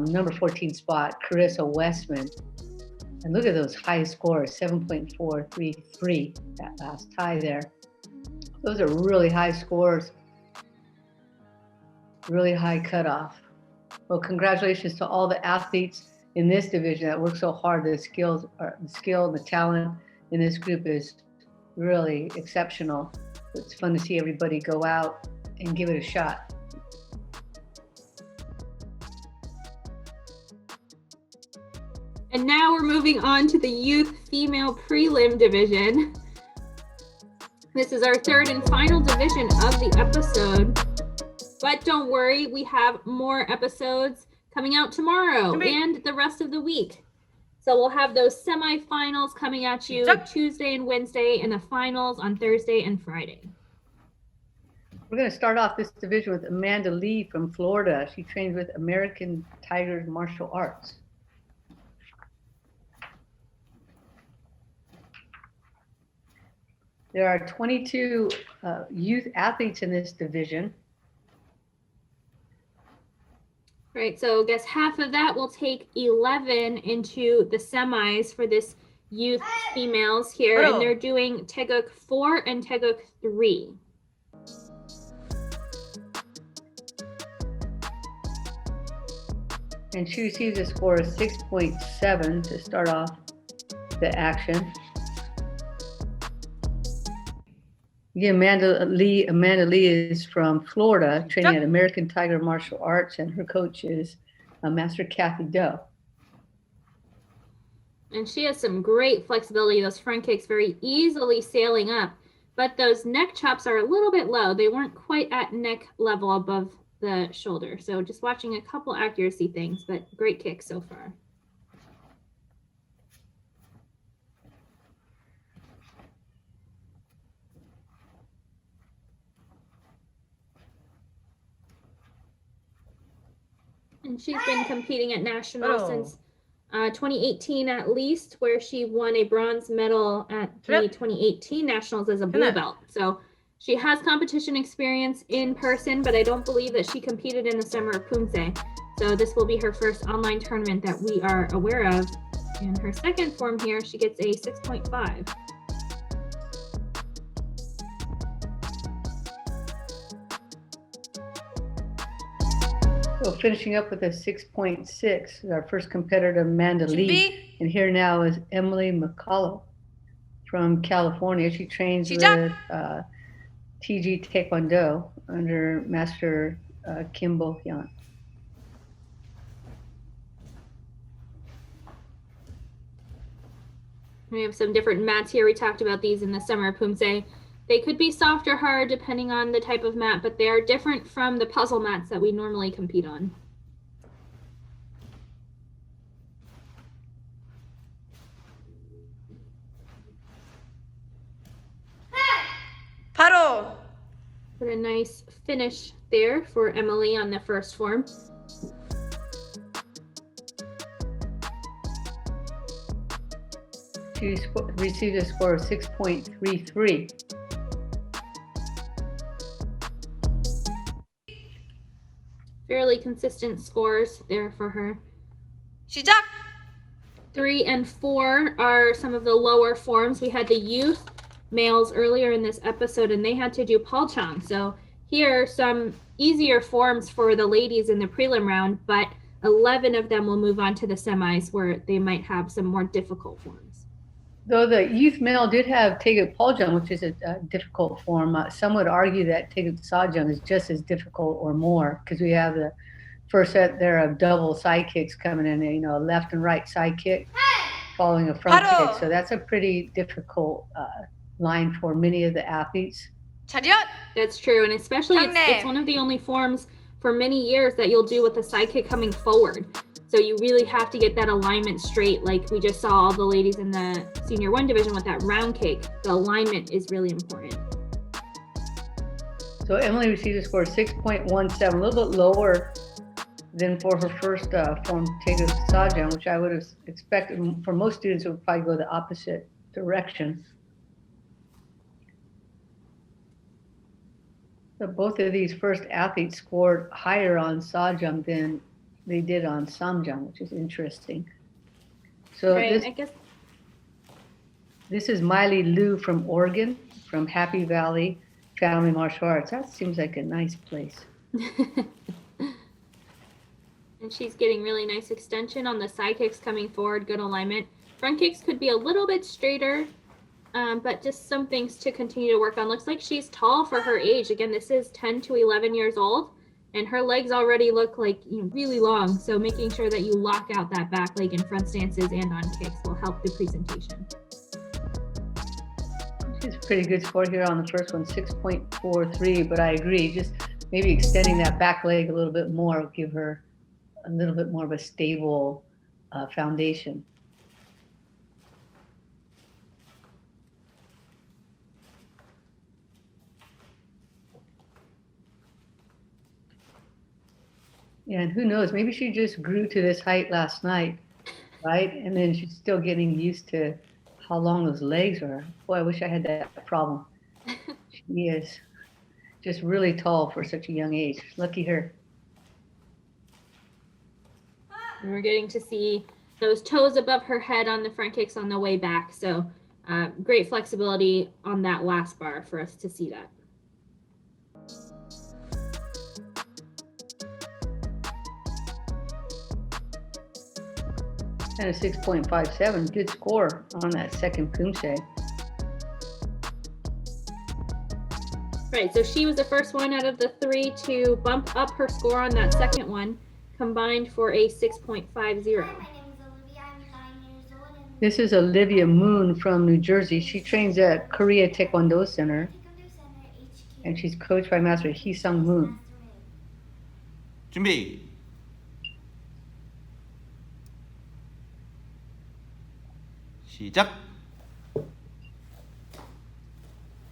number 14 spot, Carissa Westman. And look at those high scores, 7.433, that last tie there. Those are really high scores, really high cutoff. Well, congratulations to all the athletes in this division that work so hard. The skill and the talent in this group is really exceptional. It's fun to see everybody go out and give it a shot. And now we're moving on to the youth female prelim division. This is our third and final division of the episode. But don't worry, we have more episodes coming out tomorrow and the rest of the week. So we'll have those semifinals coming at you Tuesday and Wednesday, and the finals on Thursday and Friday. We're going to start off this division with Amanda Lee from Florida. She trains with American Tigers Martial Arts. There are 22 youth athletes in this division. Right, so I guess half of that will take 11 into the semis for this youth females here, and they're doing Taeguk 4 and Taeguk 3. And she received a score of 6.7 to start off the action. Yeah, Amanda Lee is from Florida, training at American Tiger Martial Arts, and her coach is Master Kathy Doe. And she has some great flexibility. Those front kicks very easily sailing up, but those neck chops are a little bit low. They weren't quite at neck level above the shoulder. So just watching a couple accuracy things, but great kick so far. And she's been competing at nationals since 2018 at least, where she won a bronze medal at the 2018 nationals as a blue belt. So she has competition experience in person, but I don't believe that she competed in the Summer of Poomsae. So this will be her first online tournament that we are aware of. And her second form here, she gets a 6.5. So finishing up with a 6.6 is our first competitor, Amanda Lee. And here now is Emily McCullough from California. She trains with TG Taekwondo under Master Kim Bo-hyun. We have some different mats here. We talked about these in the Summer of Poomsae. They could be soft or hard depending on the type of mat, but they are different from the puzzle mats that we normally compete on. Paro! What a nice finish there for Emily on the first form. She received a score of 6.33. Fairly consistent scores there for her. 시작! 3 and 4 are some of the lower forms. We had the youth males earlier in this episode, and they had to do palchang. So here, some easier forms for the ladies in the prelim round, but 11 of them will move on to the semis where they might have some more difficult forms. Though the youth male did have Taeguk Poljang, which is a difficult form, some would argue that Taeguk Sajang is just as difficult or more, because we have the first set there of double side kicks coming in, you know, a left and right side kick following a front kick. So that's a pretty difficult line for many of the athletes. 차렷! That's true, and especially it's one of the only forms for many years that you'll do with the side kick coming forward. So you really have to get that alignment straight, like we just saw all the ladies in the Senior 1 division with that round kick. The alignment is really important. So Emily received a score of 6.17, a little bit lower than for her first form, Taeguk Sajang, which I would have expected for most students, it would probably go the opposite direction. So both of these first athletes scored higher on Sajang than they did on Samjang, which is interesting. So right, this is Miley Liu from Oregon, from Happy Valley Family Martial Arts. That seems like a nice place. And she's getting really nice extension on the side kicks coming forward, good alignment. Front kicks could be a little bit straighter, but just some things to continue to work on. Looks like she's tall for her age. Again, this is 10 to 11 years old, and her legs already look like really long. So making sure that you lock out that back leg in front stances and on kicks will help the presentation. She's a pretty good score here on the first one, 6.43, but I agree, just maybe extending that back leg a little bit more will give her a little bit more of a stable foundation. Yeah, and who knows? Maybe she just grew to this height last night, right? And then she's still getting used to how long those legs are. Boy, I wish I had that problem. She is just really tall for such a young age. Lucky her. And we're getting to see those toes above her head on the front kicks on the way back. So great flexibility on that last bar for us to see that. And a 6.57, good score on that second Poomsae. Right, so she was the first one out of the three to bump up her score on that second one, combined for a 6.50. This is Olivia Moon from New Jersey. She trains at Korea Taekwondo Center, and she's coached by Master Hee-sung Moon. 준비. 시작.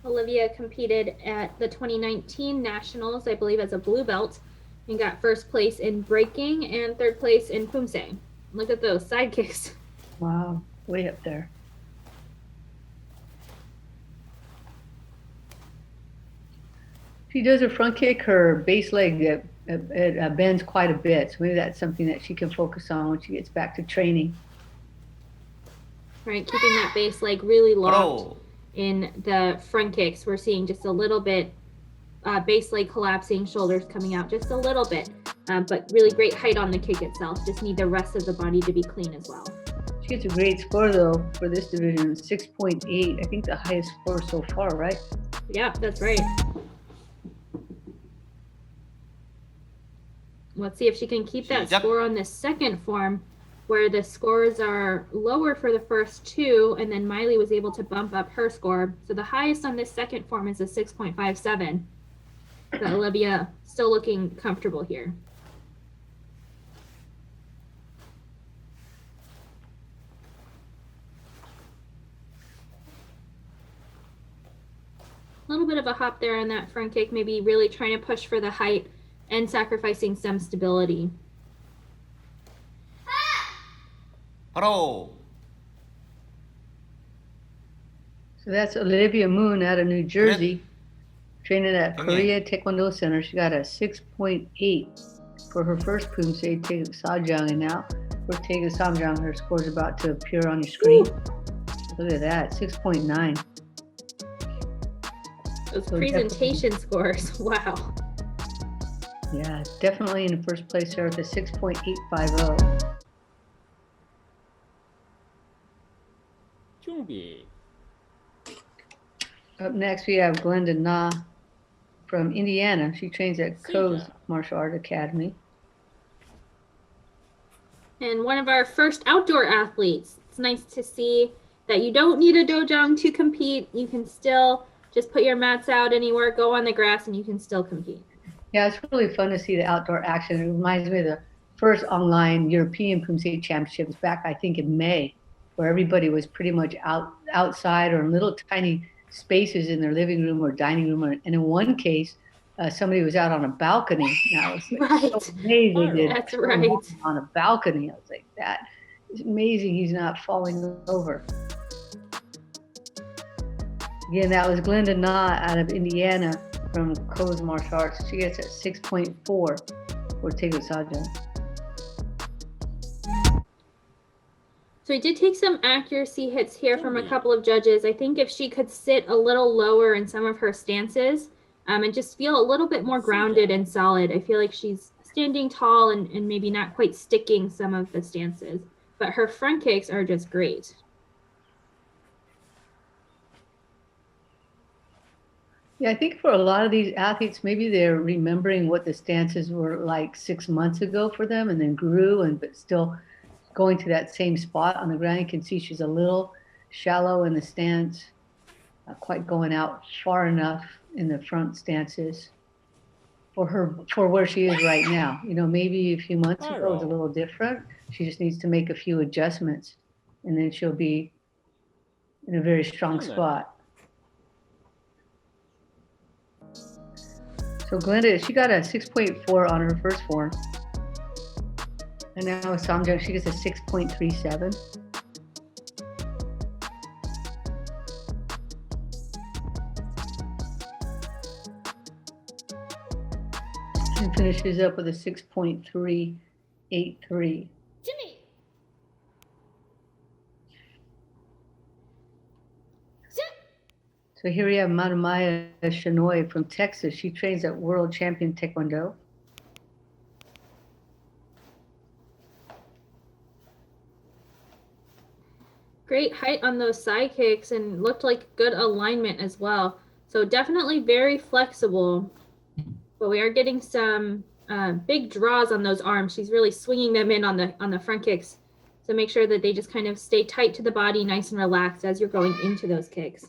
Olivia competed at the 2019 Nationals, I believe, as a blue belt, and got first place in breaking and third place in Poomsae. Look at those side kicks. Wow, way up there. She does her front kick, her base leg it bends quite a bit. So maybe that's something that she can focus on when she gets back to training. Right, keeping that base leg really locked 바로. in the front kicks. We're seeing just a little bit base leg collapsing, shoulders coming out just a little bit, but really great height on the kick itself. Just need the rest of the body to be clean as well. She gets a great score though for this division, 6.8. I think the highest score so far, right? Yeah, that's right. Let's see if she can keep that Yep. score on this second form, where the scores are lower for the first two, and then Miley was able to bump up her score. So the highest on this second form is a 6.57. But Olivia still looking comfortable here. A little bit of a hop there on that front kick, maybe really trying to push for the height and sacrificing some stability. 바로. So that's Olivia Moon out of New Jersey, training at Okay. Korea Taekwondo Center. She got a 6.8 for her first Poomsae Taegu Sajang, and now for Taegu Samjang, her score's about to appear on your screen. Look at that, 6.9. Those So presentation scores, wow. Yeah, definitely in the first place there with a 6.850. 준비. Up next, we have Glenda Na from Indiana. She trains at Coe's Martial Art Academy. And one of our first outdoor athletes. It's nice to see that you don't need a dojang to compete. You can still just put your mats out anywhere, go on the grass, and you can still compete. Yeah, it's really fun to see the outdoor action. It reminds me of the first online European Poomsae Championships back, I think, in May, where everybody was pretty much outside or in little tiny spaces in their living room or dining room. And in one case, somebody was out on a balcony. Now, it's like Right. so amazing. They did That's so right. long on a balcony. I was like, that is amazing. He's not falling over. Again, that was Glenda Na out of Indiana from Coe's Martial Arts. She gets a 6.4 for Taegu Sajang. So we did take some accuracy hits here from a couple of judges. I think if she could sit a little lower in some of her stances and just feel a little bit more grounded and solid, I feel like she's standing tall and maybe not quite sticking some of the stances. But her front kicks are just great. Yeah, I think for a lot of these athletes, maybe they're remembering what the stances were like 6 months ago for them and then grew, but still going to that same spot on the ground. You can see she's a little shallow in the stance, not quite going out far enough in the front stances for where she is right now. You know, maybe a few months ago it was a little different. She just needs to make a few adjustments and then she'll be in a very strong spot. So Glenda, she got a 6.4 on her first form. And now Samjang, she gets a 6.37. And finishes up with a 6.383. So here we have Madamaya Shinoy from Texas. She trains at World Champion Taekwondo. Great height on those side kicks and looked like good alignment as well. So definitely very flexible, but we are getting some big draws on those arms. She's really swinging them in on the front kicks. So make sure that they just kind of stay tight to the body, nice and relaxed as you're going into those kicks.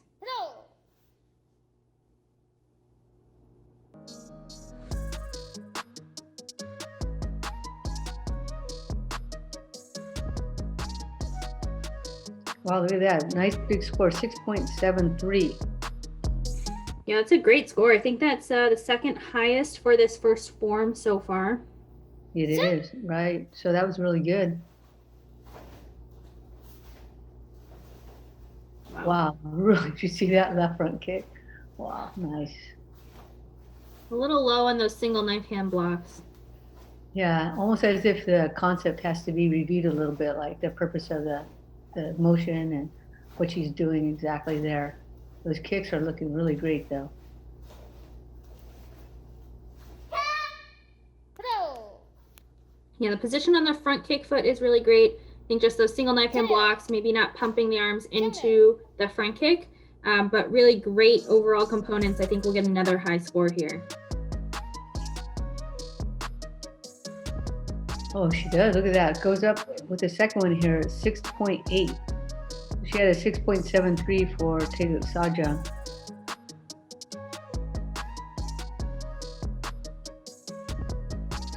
Wow, look at that. Nice big score, 6.73. Yeah, that's a great score. I think that's the second highest for this first form so far. It is, right? So that was really good. Wow, really? Did you see that left front kick? Wow, nice. A little low on those single knife hand blocks. Yeah, almost as if the concept has to be reviewed a little bit, like the purpose of the motion and what she's doing exactly there. Those kicks are looking really great though. Yeah, the position on the front kick foot is really great. I think just those single knife hand blocks, maybe not pumping the arms into the front kick, but really great overall components. I think we'll get another high score here. Oh, she does. Look at that. Goes up with the second one here, 6.8. She had a 6.73 for Taeguk Sajang.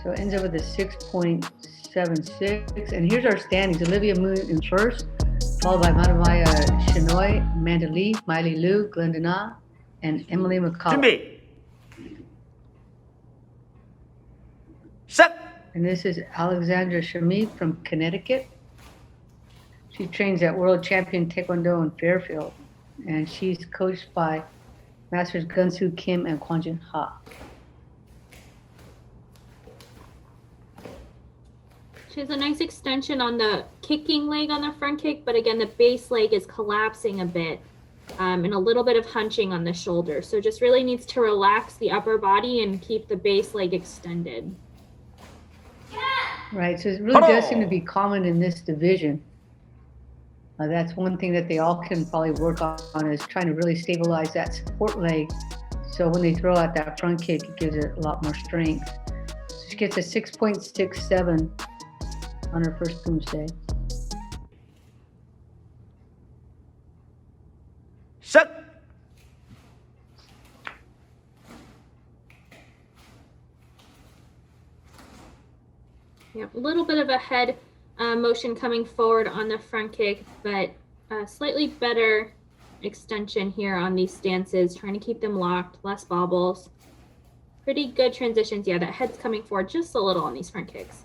So it ends up with a 6.76. And here's our standings. Olivia Moon in first, followed by Madamaya Shinoy, Amanda Lee, Miley Liu, Glenda Na, and Emily McCullough. 준비. 시작. And this is Alexandra Shamik from Connecticut. She trains at World Champion Taekwondo in Fairfield, and she's coached by Masters Gunsu Kim and Kwanjin Ha. She has a nice extension on the kicking leg on the front kick, but again, the base leg is collapsing a bit and a little bit of hunching on the shoulder. So just really needs to relax the upper body and keep the base leg extended. Right, so it really does seem to be common in this division. That's one thing that they all can probably work on is trying to really stabilize that support leg. So when they throw out that front kick, it gives it a lot more strength. So she gets a 6.67 on her first Poomsae. 시작. Yeah, a little bit of a head motion coming forward on the front kick, but slightly better extension here on these stances, trying to keep them locked, less bobbles. Pretty good transitions. Yeah, that head's coming forward just a little on these front kicks.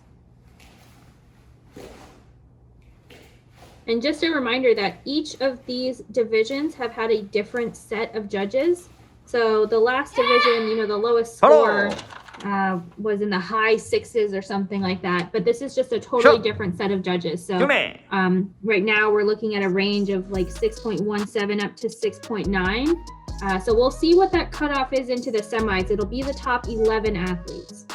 And just a reminder that each of these divisions have had a different set of judges. So the last division, the lowest score was in the high sixes or something like that. But this is just a totally different set of judges. So right now we're looking at a range of like 6.17 up to 6.9. So we'll see what that cutoff is into the semis. It'll be the top 11 athletes.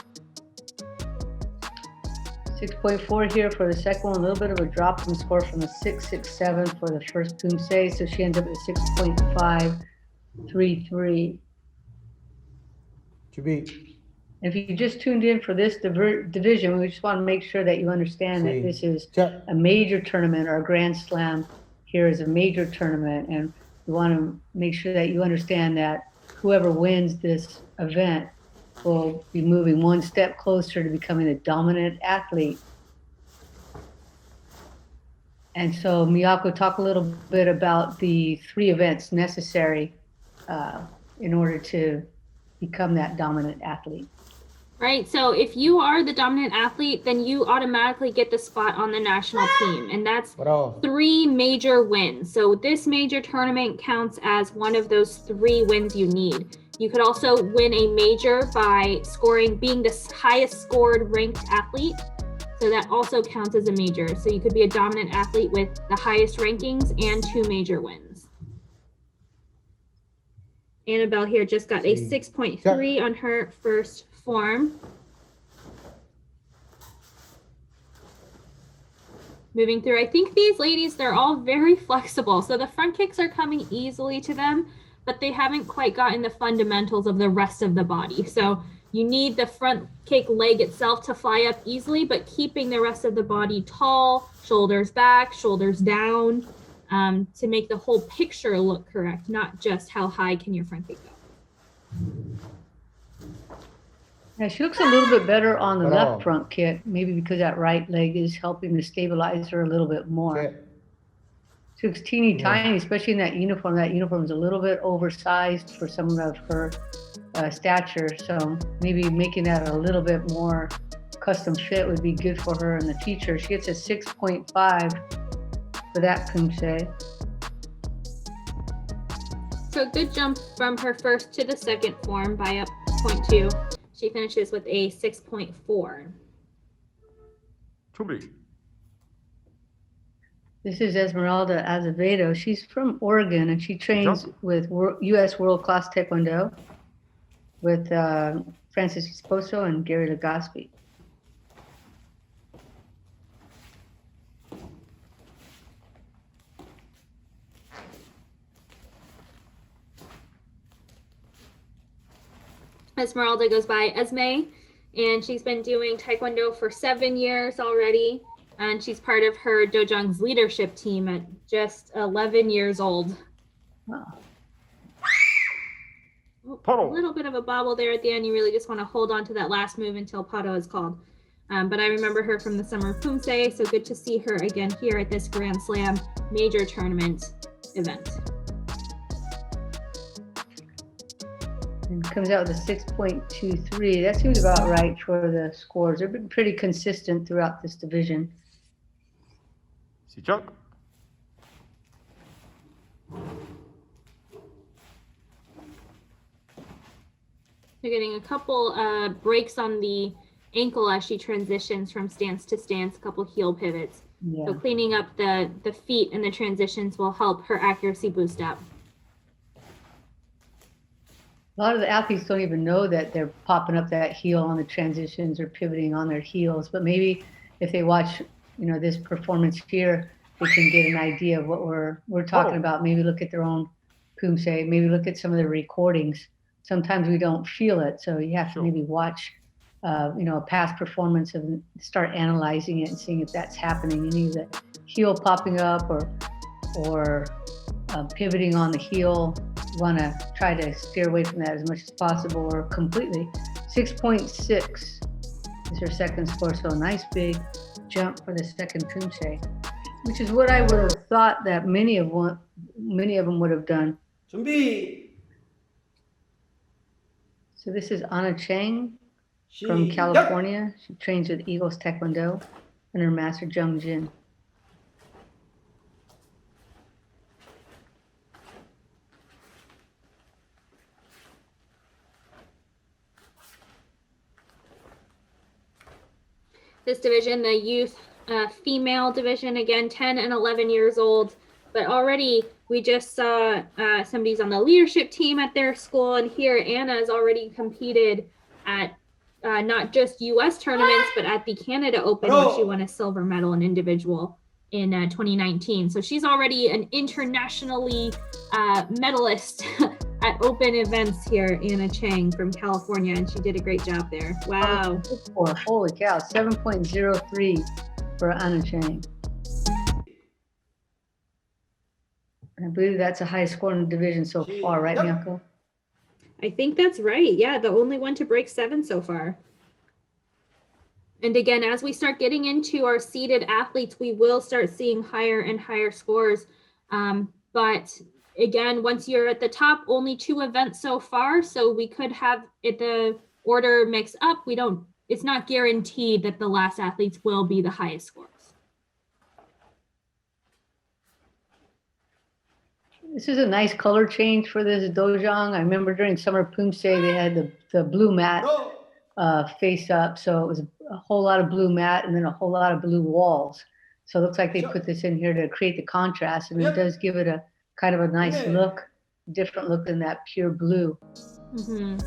6.4 here for the second one, a little bit of a drop in score from the 6.67 for the first Poomsae, so she ends up at 6.533. To be. If you just tuned in for this division, we just want to make sure that you understand that this is a major tournament, or a Grand Slam here is a major tournament, and we want to make sure that you understand that whoever wins this event will be moving one step closer to becoming a dominant athlete. And so Miyako, talk a little bit about the 3 events necessary in order to become that dominant athlete. right? So if you are the dominant athlete, then you automatically get the spot on the national team, and that's 3 major wins. So this major tournament counts as one of those 3 wins you need. You could also win a major by being the highest scored ranked athlete. So that also counts as a major. So you could be a dominant athlete with the highest rankings and 2 major wins. Annabelle here just got a 6.3 on her first form. Moving through, I think these ladies, they're all very flexible. So the front kicks are coming easily to them, but they haven't quite gotten the fundamentals of the rest of the body. So you need the front kick leg itself to fly up easily, but keeping the rest of the body tall, shoulders back, shoulders down, to make the whole picture look correct, not just how high can your front kick go. Yeah, she looks a little bit better on the left front kick, maybe because that right leg is helping to stabilize her a little bit more. She looks teeny tiny, especially in that uniform. That uniform is a little bit oversized for some of her stature, so maybe making that a little bit more custom fit would be good for her in the future. She gets a 6.5 for that Poomsae. So good jump from her first to the second form by up 0.2. She finishes with a 6.4. This is Esmeralda Azevedo. She's from Oregon, and she trains with U.S. World Class Taekwondo with Francis Esposo and Gary Legaspi. Esmeralda goes by Esme, and she's been doing Taekwondo for 7 years already. And she's part of her Dojang's leadership team at just 11 years old. Wow. A little bit of a bobble there at the end. You really just want to hold on to that last move until Pato is called. But I remember her from the Summer Poomsae, so good to see her again here at this Grand Slam major tournament event. And comes out with a 6.23. That seems about right for the scores. They've been pretty consistent throughout this division. They're getting a couple breaks on the ankle as she transitions from stance to stance, a couple heel pivots. Yeah. So cleaning up the feet and the transitions will help her accuracy boost up. A lot of the athletes don't even know that they're popping up that heel on the transitions or pivoting on their heels. But maybe if they watch, this performance here, they can get an idea of what we're talking about. Maybe look at their own Poomsae, maybe look at some of the recordings. Sometimes we don't feel it, so you have to maybe watch, a past performance and start analyzing it and seeing if that's happening. Any of the heel popping up or pivoting on the heel. Want to try to steer away from that as much as possible or completely. 6.6 is her second score, so a nice big jump for the second Poomsae, which is what I would have thought that many of them would have done. So this is Anna Chang from California. She trains with Eagles Taekwondo and her master Jung Jin. This division, the youth female division, again, 10 and 11 years old. But already we just saw somebody's on the leadership team at their school. And here Anna has already competed at not just U.S. tournaments, but at the Canada Open, where she won a silver medal in individual in 2019. So she's already an internationally medalist at open events here, Anna Chang from California, and she did a great job there. Wow. Holy cow, 7.03 for Anna Chang. I believe that's the highest score in the division so far, right, Miyako? I think that's right. Yeah, the only one to break 7 so far. And again, as we start getting into our seeded athletes, we will start seeing higher and higher scores. But again, once you're at the top, only 2 events so far. So we could have the order mix up, it's not guaranteed that the last athletes will be the highest scores. This is a nice color change for this dojang. I remember during Summer Poomsae, they had the blue mat face up. So it was a whole lot of blue mat and then a whole lot of blue walls. So it looks like they put this in here to create the contrast, and it does give it a kind of a nice look, different look than that pure blue. Mm-hmm.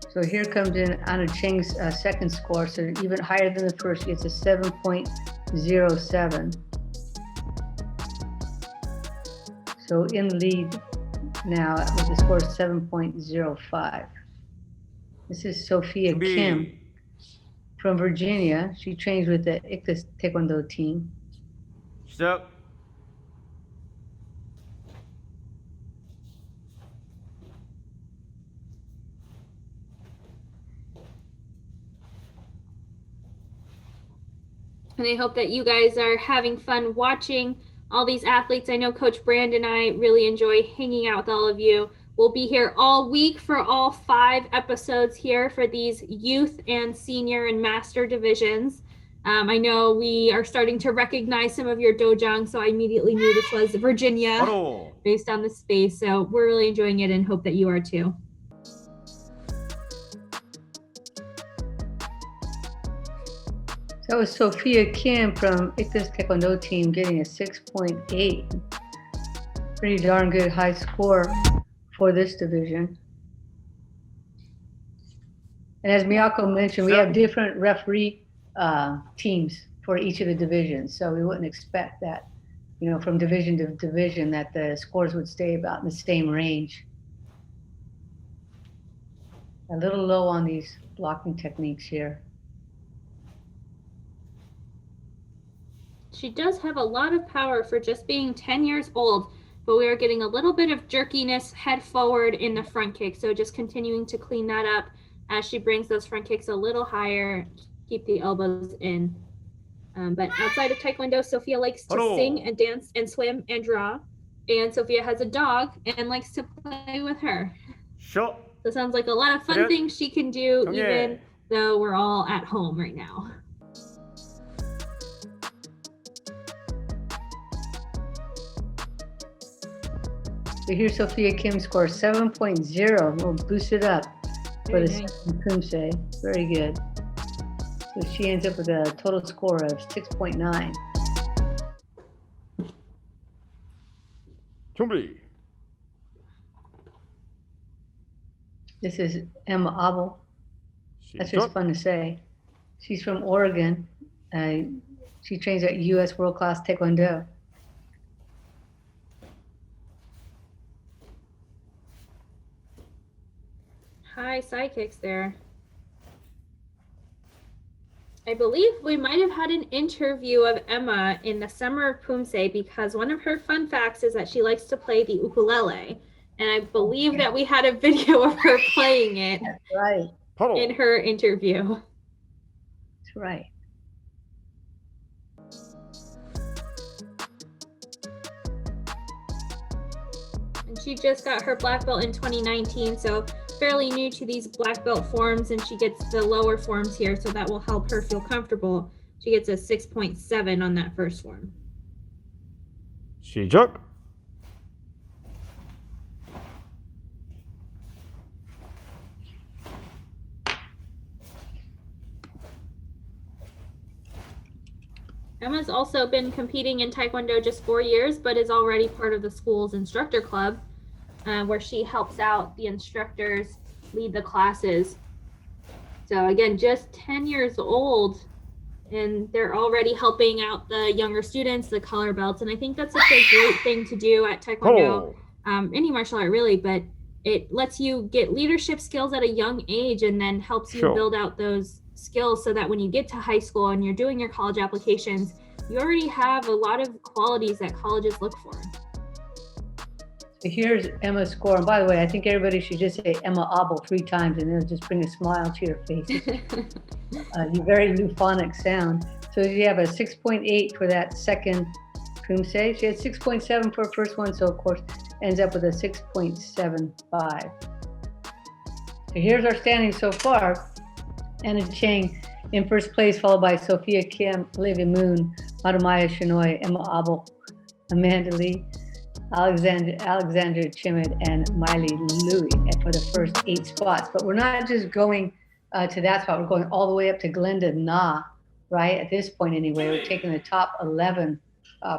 So here comes in Anna Cheng's second score, so even higher than the first. It's a 7.07. So in lead now with the score 7.05. This is Sophia Kim from Virginia. She trains with the Ichthus Taekwondo team. Stop. And I hope that you guys are having fun watching all these athletes. I know Coach Brand and I really enjoy hanging out with all of you. We'll be here all week for all 5 episodes here for these youth and senior and master divisions. I know we are starting to recognize some of your dojang, so I immediately knew this was Virginia based on the space. So we're really enjoying it and hope that you are too. That was Sophia Kim from Ichthus Taekwondo team getting a 6.8. Pretty darn good high score for this division. And as Miyako mentioned, we have different referee teams for each of the divisions. So we wouldn't expect that, from division to division, that the scores would stay about in the same range. A little low on these blocking techniques here. She does have a lot of power for just being 10 years old, but we are getting a little bit of jerkiness head forward in the front kick. So just continuing to clean that up as she brings those front kicks a little higher, keep the elbows in. But outside of Taekwondo, Sophia likes to sing and dance and swim and draw. And Sophia has a dog and likes to play with her. Sure. So it sounds like a lot of fun things she can do, even though we're all at home right now. So here's Sophia Kim score 7.0. We'll boost it up for the Poomsae. Very good. So she ends up with a total score of 6.9. Chumbi. This is Emma Abel. That's just fun to say. She's from Oregon. She trains at U.S. World Class Taekwondo. High side kicks there. I believe we might have had an interview of Emma in the summer of Poomsae, because one of her fun facts is that she likes to play the ukulele. And I believe that we had a video of her playing it. That's right. In her interview. That's right. And she just got her black belt in 2019, so fairly new to these black belt forms, and she gets the lower forms here, so that will help her feel comfortable. She gets a 6.7 on that first form. 시작. Emma's also been competing in Taekwondo just 4 years, but is already part of the school's instructor club, where she helps out the instructors lead the classes. So again, just 10 years old, and they're already helping out the younger students, the color belts. And I think that's such a great thing to do at Taekwondo, any martial art really, but it lets you get leadership skills at a young age and then helps you build out those skills so that when you get to high school and you're doing your college applications, you already have a lot of qualities that colleges look for. So here's Emma's score. And by the way, I think everybody should just say Emma Abel 3 times, and it'll just bring a smile to your face. Very euphonic sound. So you have a 6.8 for that second Poomsae. She had 6.7 for her first one, so of course ends up with a 6.75. So here's our standings so far. Anna Chang in first place, followed by Sophia Kim, Olivia Moon, Madamaya Shinoy, Emma Abel, Amanda Lee, Alexandra Chimid, and Miley Louie for the first 8 spots. But we're not just going to that spot, we're going all the way up to Glenda Na, right? At this point anyway, we're taking the top 11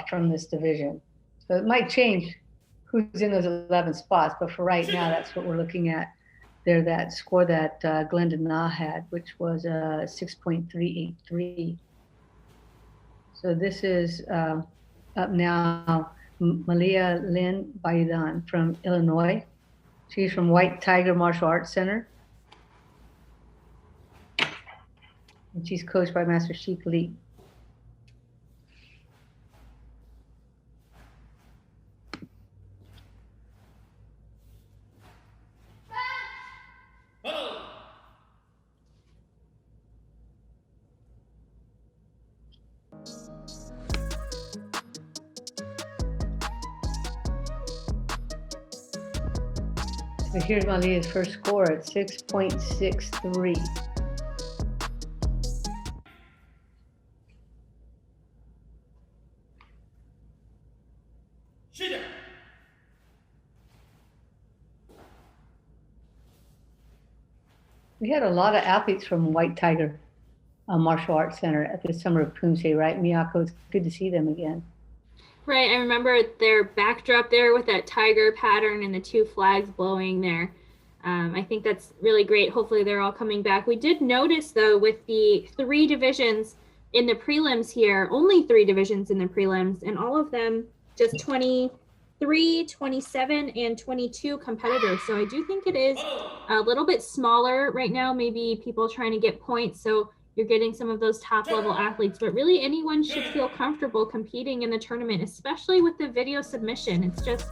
from this division. So it might change who's in those 11 spots, but for right now, that's what we're looking at there, that score that Glenda Na had, which was 6.383. So this is up now, Malia Lynn Baidan from Illinois. She's from White Tiger Martial Arts Center. And she's coached by Master Sheik Lee. So here's Malia's first score at 6.63. We had a lot of athletes from White Tiger Martial Arts Center at the Summer of Poomsae, right, Miyako? It's good to see them again. Right, I remember their backdrop there with that tiger pattern and the 2 flags blowing there. I think that's really great. Hopefully they're all coming back. We did notice, though, with the 3 divisions in the prelims here, only 3 divisions in the prelims, and all of them just 23, 27, and 22 competitors. So I do think it is a little bit smaller right now, maybe people trying to get points. So you're getting some of those top level athletes, but really anyone should feel comfortable competing in the tournament, especially with the video submission. It's just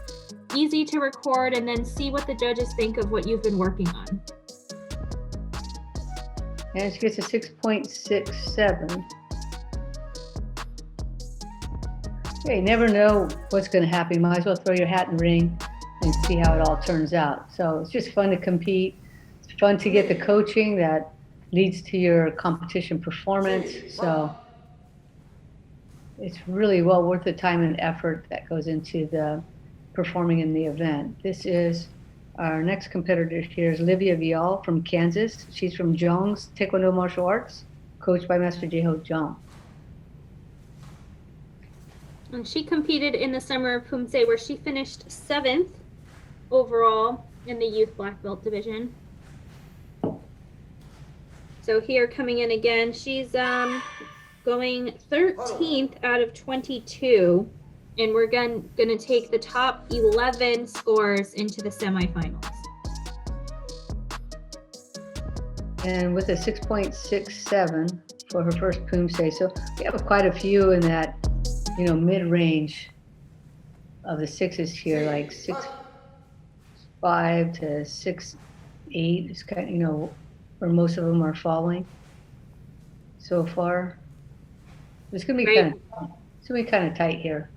easy to record and then see what the judges think of what you've been working on. And she gets a 6.67. Okay, you never know what's going to happen. You might as well throw your hat in the ring and see how it all turns out. So it's just fun to compete. It's fun to get the coaching that leads to your competition performance. So it's really well worth the time and effort that goes into the performing in the event. This is our next competitor here is Livia Vial from Kansas. She's from Zhong's Taekwondo Martial Arts, coached by Master Jeho Zhang. And she competed in the Summer of Poomsae where she finished 7th overall in the youth black belt division. So here coming in again, she's going 13th out of 22, and we're going to take the top 11 scores into the semifinals. And with a 6.67 for her first Poomsae. So we have quite a few in that, mid-range of the 6s here, like 6.5 to 6.8 is kind of, where most of them are falling so far. It's gonna be kind of tight here.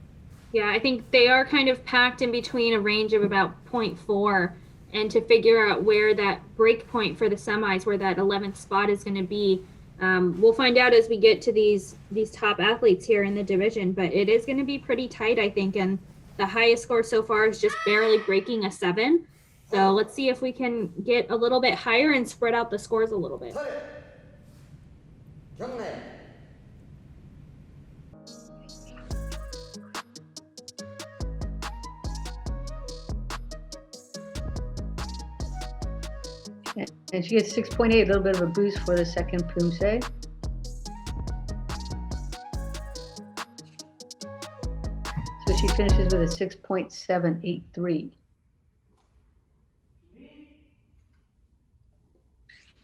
Yeah, I think they are kind of packed in between a range of about 0.4, and to figure out where that break point for the semis, where that 11th spot is going to be, we'll find out as we get to these top athletes here in the division. But it is going to be pretty tight, I think, and the highest score so far is just barely breaking a 7. So let's see if we can get a little bit higher and spread out the scores a little bit. And she gets 6.8, a little bit of a boost for the second Poomsae. So she finishes with a 6.783.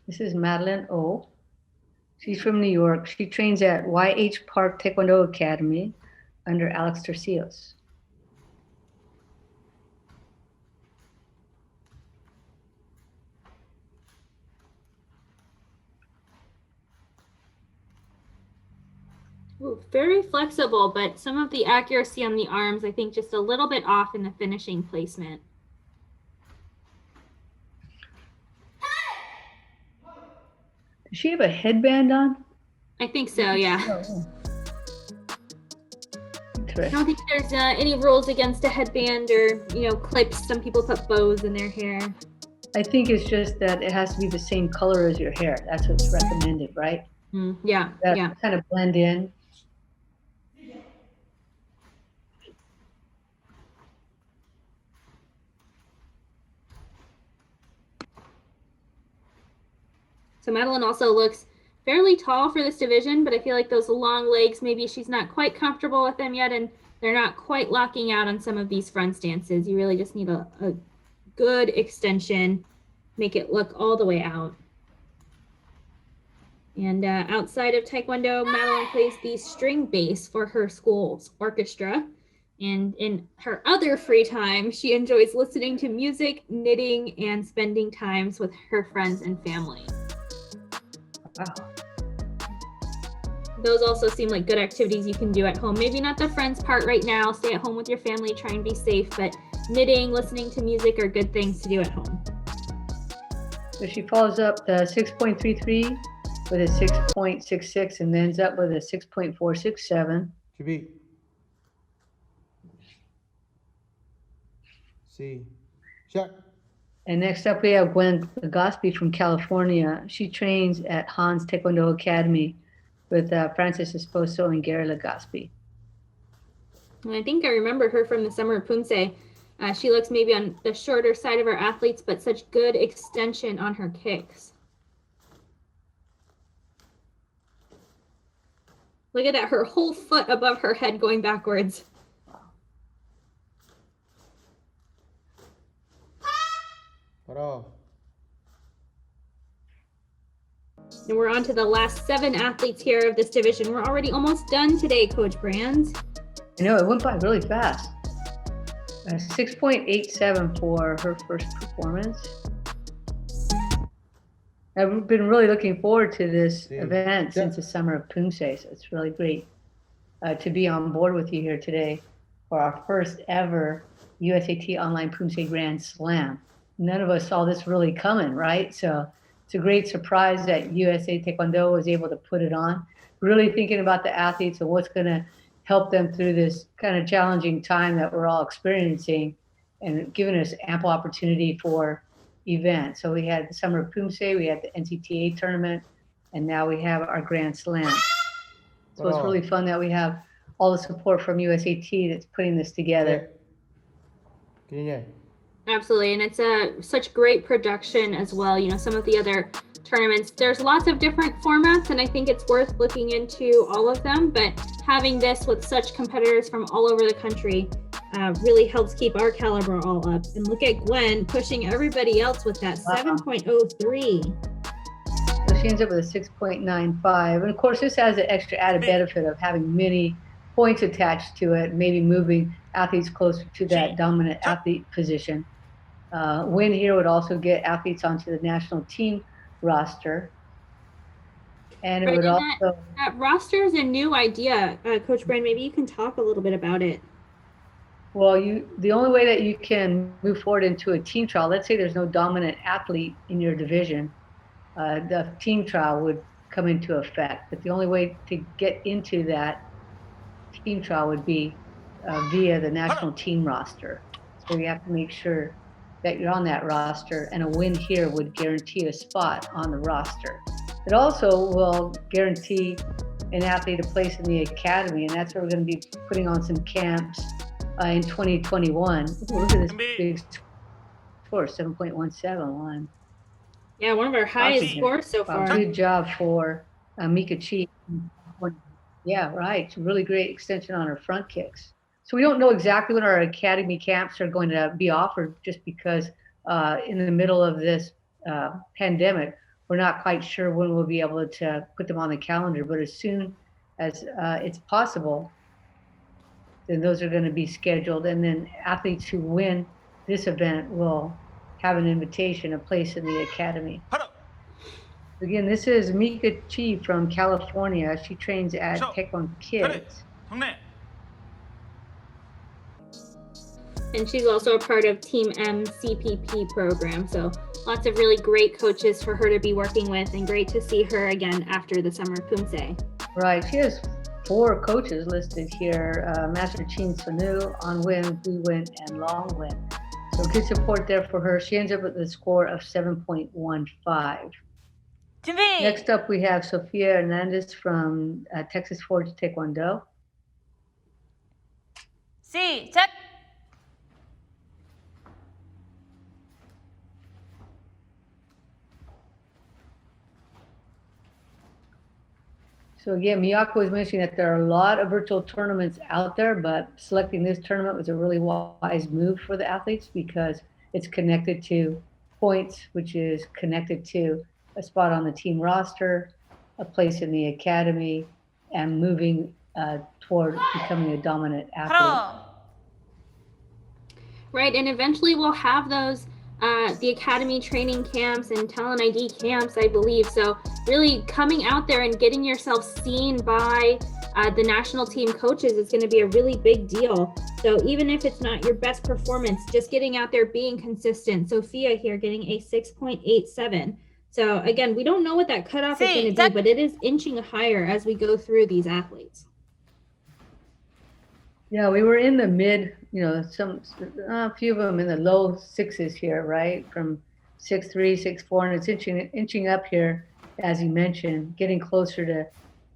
This is Madeline O. She's from New York. She trains at YH Park Taekwondo Academy under Alex Tercios. Ooh, very flexible, but some of the accuracy on the arms, I think just a little bit off in the finishing placement. Does she have a headband on? I think so, yeah. Oh. I don't think there's any rules against a headband or, clips. Some people put bows in their hair. I think it's just that it has to be the same color as your hair. That's what's recommended, right? Yeah, That yeah. kind of blend in. So Madeline also looks fairly tall for this division, but I feel like those long legs, maybe she's not quite comfortable with them yet, and they're not quite locking out on some of these front stances. You really just need a good extension, make it look all the way out. And outside of Taekwondo, Madeline plays the string bass for her school's orchestra. And in her other free time, she enjoys listening to music, knitting, and spending times with her friends and family. Wow. Those also seem like good activities you can do at home. Maybe not the friends part right now, stay at home with your family, try and be safe, but knitting, listening to music are good things to do at home. So she follows up the 6.33 with a 6.66 and ends up with a 6.467. Javi. See. Check. And next up, we have Gwen Legaspi from California. She trains at Hans Taekwondo Academy with Francis Esposo and Gary Legaspi. And I think I remember her from the Summer of Poomsae. She looks maybe on the shorter side of her athletes, but such good extension on her kicks. Look at that, her whole foot above her head going backwards. And we're on to the last 7 athletes here of this division. We're already almost done today, Coach Brands. I know, it went by really fast. 6.87 for her first performance. I've been really looking forward to this event since the Summer of Poomsae, so it's really great to be on board with you here today for our first ever USAT Online Poomsae Grand Slam. None of us saw this really coming, right? So it's a great surprise that USA Taekwondo was able to put it on. Really thinking about the athletes and what's going to help them through this kind of challenging time that we're all experiencing, and giving us ample opportunity for events. So we had the Summer of Poomsae, we had the NCTA tournament, and now we have our Grand Slam. So it's really fun that we have all the support from USAT that's putting this together. Absolutely, and it's such great production as well. Some of the other tournaments, there's lots of different formats, and I think it's worth looking into all of them, but having this with such competitors from all over the country really helps keep our caliber all up. And look at Gwen pushing everybody else with that 7.03. So she ends up with a 6.95. And of course, this has the extra added benefit of having many points attached to it, maybe moving athletes closer to that dominant athlete position. Win here would also get athletes onto the national team roster. And it would also... That roster is a new idea. Coach Brand, maybe you can talk a little bit about it. Well, the only way that you can move forward into a team trial, let's say there's no dominant athlete in your division, the team trial would come into effect. But the only way to get into that team trial would be via the national team roster. So you have to make sure that you're on that roster, and a win here would guarantee a spot on the roster. It also will guarantee an athlete a place in the academy, and that's where we're going to be putting on some camps in 2021. Ooh, look at this big score, 7.171. Yeah, one of our highest scores so far. Good job for Mika Chi. Yeah, right. It's a really great extension on her front kicks. So we don't know exactly when our academy camps are going to be offered, just because in the middle of this pandemic, we're not quite sure when we'll be able to put them on the calendar. But as soon as it's possible, then those are going to be scheduled. And then athletes who win this event will have an invitation, a place in the academy. Again, this is Mika Chi from California. She trains at Taekwondo Kids. And she's also a part of Team M CPP program. So lots of really great coaches for her to be working with, and great to see her again after the Summer Poomsae. Right, she has 4 coaches listed here, Master Chin Sonu, An Win, Bu Win, and Long Win. So good support there for her. She ends up with a score of 7.15. Next up, we have Sofia Hernandez from Texas Forge Taekwondo. 시작! So again, Miyako was mentioning that there are a lot of virtual tournaments out there, but selecting this tournament was a really wise move for the athletes because it's connected to points, which is connected to a spot on the team roster, a place in the academy, and moving toward becoming a dominant athlete. Right, and eventually we'll have those the academy training camps and talent ID camps, I believe. So really coming out there and getting yourself seen by the national team coaches is going to be a really big deal. So even if it's not your best performance, just getting out there, being consistent. Sophia here getting a 6.87. So again, we don't know what that cutoff is going to be, but it is inching higher as we go through these athletes. Yeah, we were in the mid, a few of them in the low 6s here, right? From 6.3, 6.4, and it's inching up here, as you mentioned, getting closer to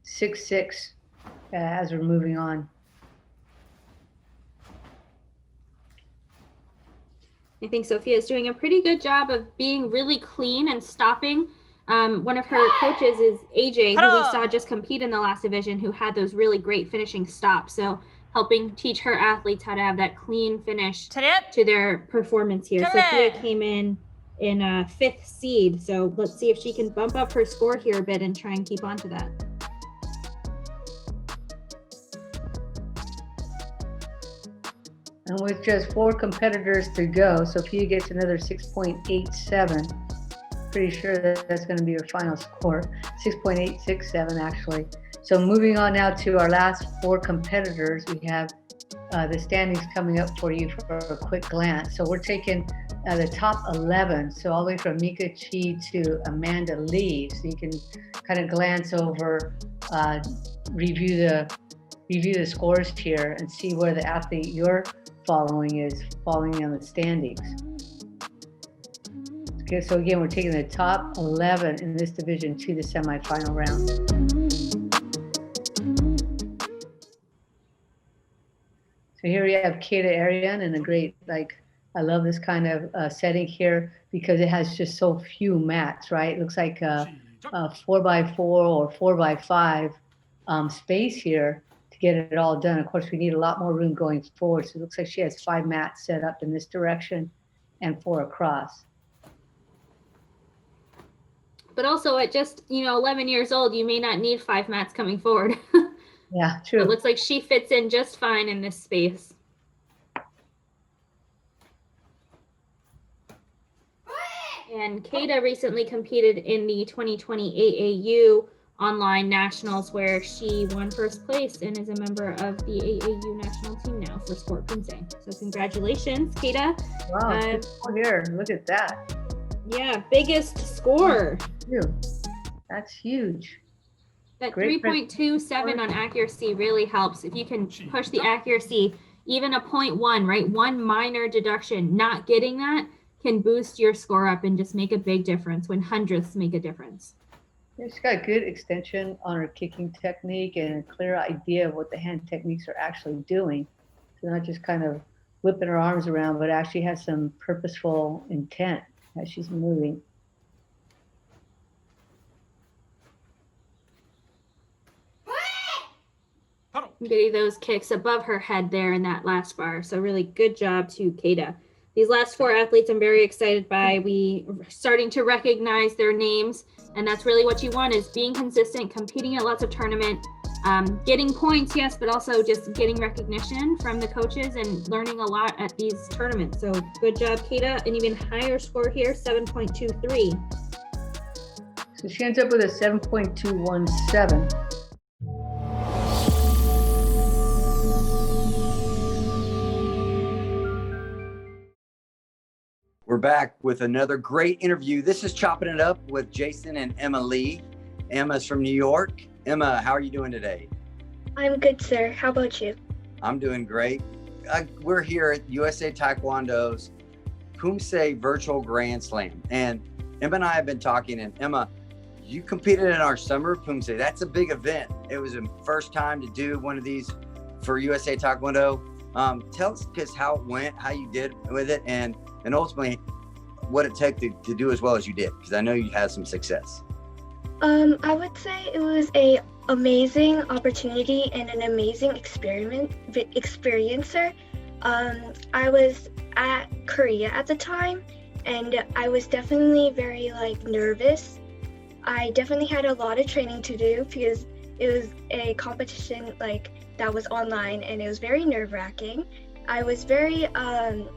6.6 as we're moving on. I think Sophia is doing a pretty good job of being really clean and stopping. One of her coaches is AJ, who we saw just compete in the last division, who had those really great finishing stops. So helping teach her athletes how to have that clean finish to their performance here. Sophia came in 5th seed. So let's see if she can bump up her score here a bit and try and keep on to that. And with just 4 competitors to go, Sophia gets another 6.87. Pretty sure that's going to be her final score, 6.867 actually. So moving on now to our last 4 competitors, we have the standings coming up for you for a quick glance. So we're taking the top 11, so all the way from Mika Chi to Amanda Lee. So you can kind of glance over, review the scores here and see where the athlete you're following is falling on the standings. Okay, so again, we're taking the top 11 in this division to the semifinal round. So here we have Kata Arian and a great, I love this kind of setting here because it has just so few mats, right? It looks like a 4x4 or 4x5 space here to get it all done. Of course, we need a lot more room going forward. So it looks like she has 5 mats set up in this direction and 4 across. But also at just, 11 years old, you may not need 5 mats coming forward. Yeah, true. It looks like she fits in just fine in this space. And Kata recently competed in the 2020 AAU online nationals where she won 1st place and is a member of the AAU national team now for Sport Poomsae. So congratulations, Kata. Wow, good score here. Look at that. Yeah, biggest score. That's huge. That 3.27 on accuracy really helps. If you can push the accuracy, even a 0.1, right? 1 minor deduction, not getting that can boost your score up and just make a big difference when hundredths make a difference. Yeah, she's got good extension on her kicking technique and a clear idea of what the hand techniques are actually doing. So not just kind of whipping her arms around, but actually has some purposeful intent as she's moving. Getting those kicks above her head there in that last bar. So really good job to Kata. These last 4 athletes I'm very excited by. We are starting to recognize their names, and that's really what you want, is being consistent, competing at lots of tournament, getting points, yes, but also just getting recognition from the coaches and learning a lot at these tournaments. So good job, Kata. An even higher score here, 7.23. So she ends up with a 7.217. We're back with another great interview. This is Chopping It Up with Jason and Emma Lee. Emma's from New York. Emma, how are you doing today? I'm good, sir. How about you? I'm doing great. We're here at USA Taekwondo's Poomsae Virtual Grand Slam. And Emma and I have been talking, and Emma, you competed in our Summer Poomsae. That's a big event. It was the first time to do one of these for USA Taekwondo. Tell us just how it went, how you did with it, and ultimately what it took to do as well as you did, because I know you had some success. I would say it was a amazing opportunity and an amazing experiencer. I was at Korea at the time, and I was definitely very nervous. I definitely had a lot of training to do because it was a competition that was online, and it was very nerve-wracking. I was very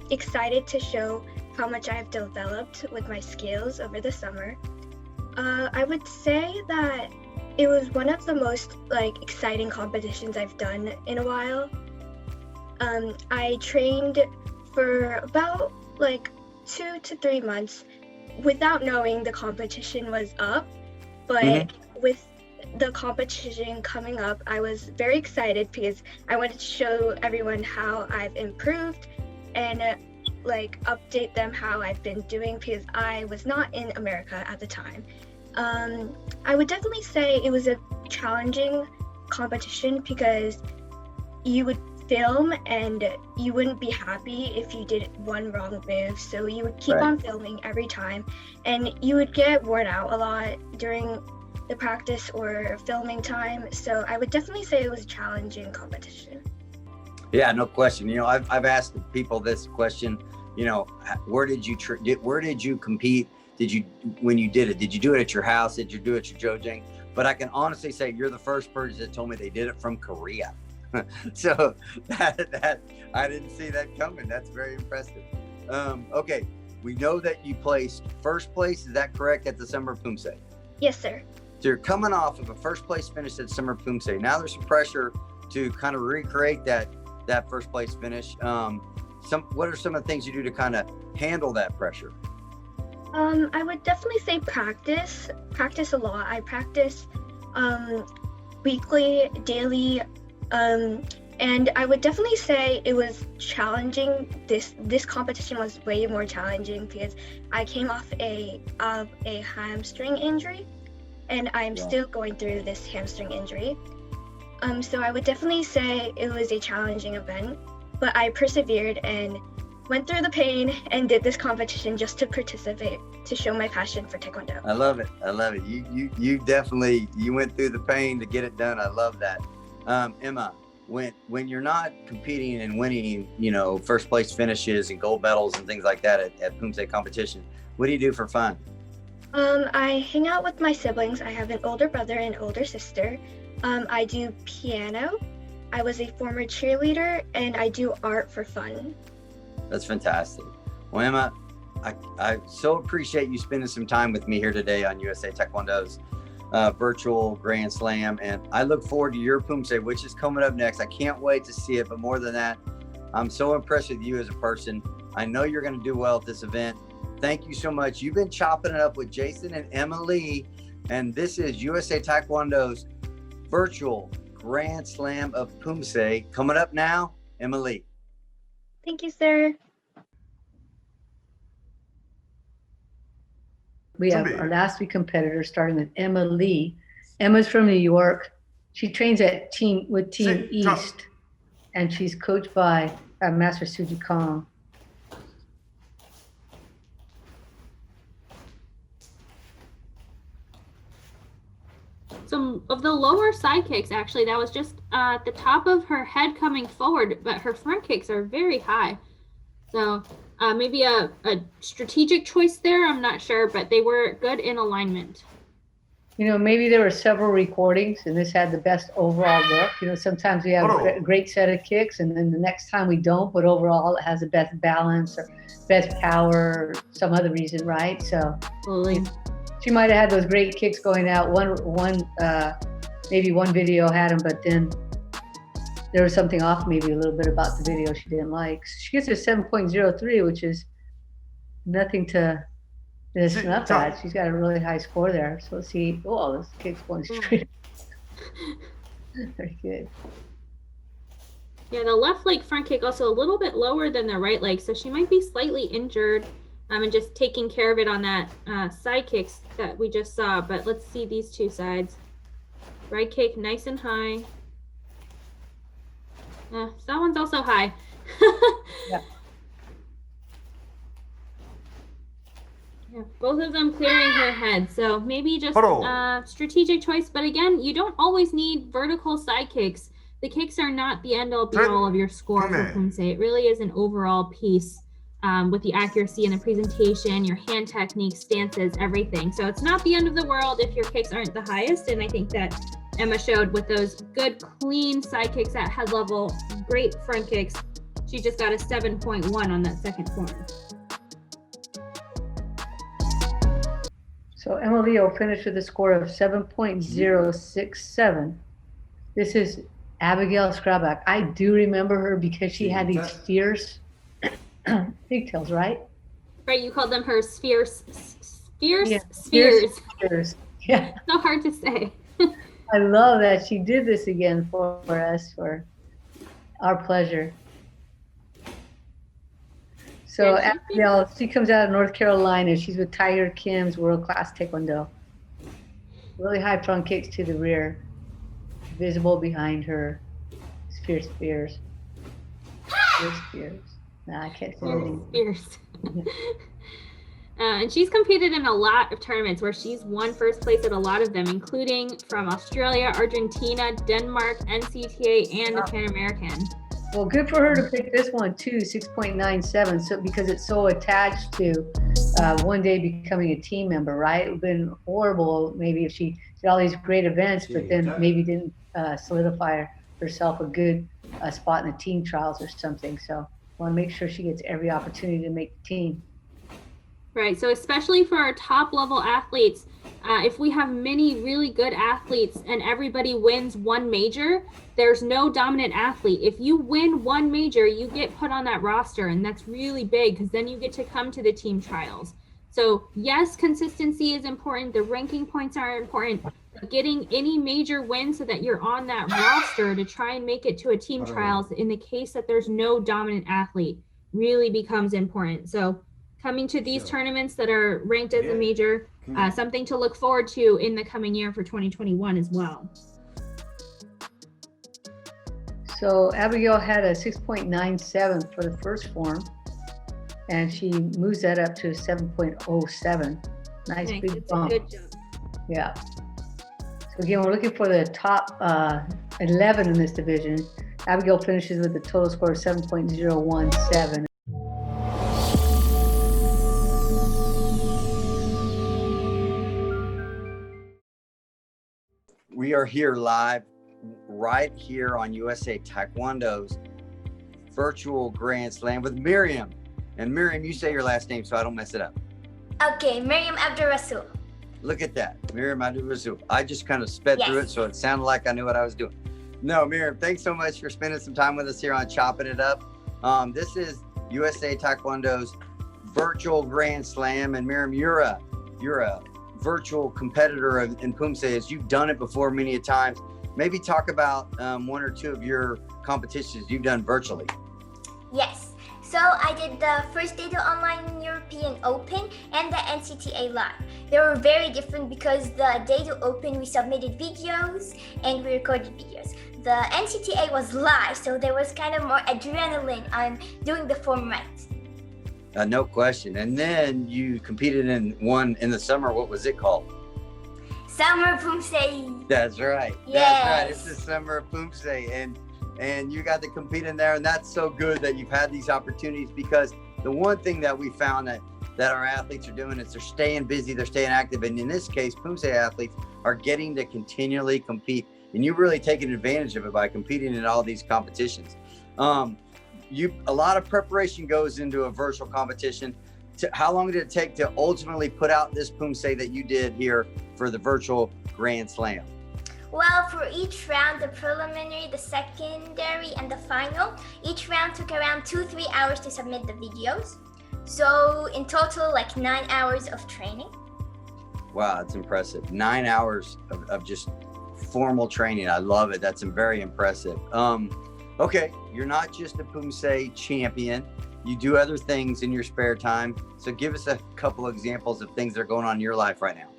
excited to show how much I've developed with my skills over the summer. I would say that it was one of the most exciting competitions I've done in a while. I trained for about 2 to 3 months without knowing the competition was up, but with the competition coming up, I was very excited because I wanted to show everyone how I've improved and update them how I've been doing, because I was not in America at the time. I would definitely say it was a challenging competition because you would film and you wouldn't be happy if you did one wrong move, so you would keep on filming every time, and you would get worn out a lot during the practice or filming time. So I would definitely say it was a challenging competition. Yeah, no question. I've asked people this question. Where did you compete? When you did it, did you do it at your house? Did you do it at your Jojang? But I can honestly say you're the first person that told me they did it from Korea. So that I didn't see that coming. That's very impressive. Okay, we know that you placed first place. Is that correct at the Summer Poomsae? Yes, sir. So you're coming off of a first place finish at Summer Poomsae. Now there's some pressure to kind of recreate that first place finish. What are some of the things you do to kind of handle that pressure? I would definitely say practice a lot. I practice weekly, daily, and I would definitely say it was challenging. This competition was way more challenging because I came off a hamstring injury, and I'm still going through this hamstring injury. So I would definitely say it was a challenging event, but I persevered and went through the pain and did this competition just to participate, to show my passion for Taekwondo. I love it. You definitely, you went through the pain to get it done. I love that. Emma, when you're not competing and winning, first place finishes and gold medals and things like that at Poomsae competition, what do you do for fun? I hang out with my siblings. I have an older brother and older sister. I do piano. I was a former cheerleader, and I do art for fun. That's fantastic. Well, Emma, I so appreciate you spending some time with me here today on USA Taekwondo's virtual Grand Slam, and I look forward to your Poomsae, which is coming up next. I can't wait to see it, but more than that, I'm so impressed with you as a person. I know you're going to do well at this event. Thank you so much. You've been chopping it up with Jason and Emma Lee, and this is USA Taekwondo's virtual Grand Slam of Poomsae. Coming up now, Emma Lee. Thank you, sir. We have our last week competitor, starting with Emma Lee. Emma's from New York. She trains at Team East, and she's coached by Master Suji Kong. Some of the lower side kicks, actually, that was just at the top of her head coming forward, but her front kicks are very high. So maybe a strategic choice there, I'm not sure, but they were good in alignment. Maybe there were several recordings and this had the best overall look. Sometimes we have a great set of kicks and then the next time we don't, but overall it has the best balance or best power or some other reason, right? So Absolutely. She might have had those great kicks going out. Maybe one video had them, but then there was something off, maybe a little bit about the video she didn't like. She gets a 7.03, which is nothing to snuff at. She's got a really high score there. So let's see. Oh, this kick's going straight. Very good. Yeah, the left leg front kick also a little bit lower than the right leg, so she might be slightly injured. And just taking care of it on that side kicks that we just saw. But let's see these two sides. Right kick, nice and high. So that one's also high. Yeah. Yeah, both of them clearing her head. So maybe just strategic choice. But again, you don't always need vertical side kicks. The kicks are not the end all be all of your score for Poomsae. It really is an overall piece. With the accuracy and the presentation, your hand technique, stances, everything. So it's not the end of the world if your kicks aren't the highest. And I think that Emma showed with those good, clean side kicks at head level, great front kicks. She just got a 7.1 on that second form. So Emma Leo finished with a score of 7.067. This is Abigail Skrabak. I do remember her because she had these fierce pigtails, right? Right, you called them her spheres. Yeah, Spheres. Yeah. So hard to say. I love that she did this again for us, for our pleasure. So Abigail, she comes out of North Carolina. She's with Tiger Kim's World Class Taekwondo. Really high front kicks to the rear, visible behind her. Fierce spears. Nah, I can't say anything. Fierce. And she's competed in a lot of tournaments where she's won first place at a lot of them, including from Australia, Argentina, Denmark, NCTA, and the Pan American. Well, good for her to pick this one too, 6.97. So because it's so attached to one day becoming a team member, right? It would have been horrible maybe if she did all these great events, but then maybe didn't solidify herself a good spot in the team trials or something. So I want to make sure she gets every opportunity to make the team. Right, so especially for our top level athletes, if we have many really good athletes and everybody wins one major, there's no dominant athlete. If you win one major, you get put on that roster, and that's really big because then you get to come to the team trials. So yes, consistency is important. The ranking points are important, but getting any major win so that you're on that roster to try and make it to a team trials in the case that there's no dominant athlete really becomes important. So coming to these tournaments that are ranked as a major, something to look forward to in the coming year for 2021 as well. So Abigail had a 6.97 for the first form, and she moves that up to 7.07. Nice big bump. Good job. Yeah. So again, we're looking for the top 11 in this division. Abigail finishes with a total score of 7.017. We are here live right here on USA Taekwondo's virtual Grand Slam with Miriam. And Miriam, you say your last name so I don't mess it up. Okay, Miriam Abdurrasul. Look at that, Miriam Abdurrasul. I just kind of sped through it so it sounded like I knew what I was doing. No, Miriam, thanks so much for spending some time with us here on Chopping It Up. This is USA Taekwondo's virtual Grand Slam. And Miriam, you're a virtual competitor in Poomsae, as you've done it before many a times. Maybe talk about one or two of your competitions you've done virtually. Yes. So I did the first Data Online European Open and the NCTA Live. They were very different because the Data Open, we submitted videos and we recorded videos. The NCTA was live, so there was kind of more adrenaline on doing the format. No question. And then you competed in one in the summer. What was it called? Summer Poomsae. That's right. Yes. That's right. It's the Summer of Poomsae. And you got to compete in there. And that's so good that you've had these opportunities, because the one thing that we found that our athletes are doing is they're staying busy, they're staying active. And in this case, Poomsae athletes are getting to continually compete. And you've really taken advantage of it by competing in all these competitions. A lot of preparation goes into a virtual competition. how long did it take to ultimately put out this Poomsae that you did here for the virtual Grand Slam? Well, for each round, the preliminary, the secondary, and the final, each round took around 2-3 hours to submit the videos. So in total, like 9 hours of training. Wow, that's impressive. 9 hours of just formal training. I love it. That's very impressive. Okay, you're not just a Poomsae champion. You do other things in your spare time. So give us a couple of examples of things that are going on in your life right now.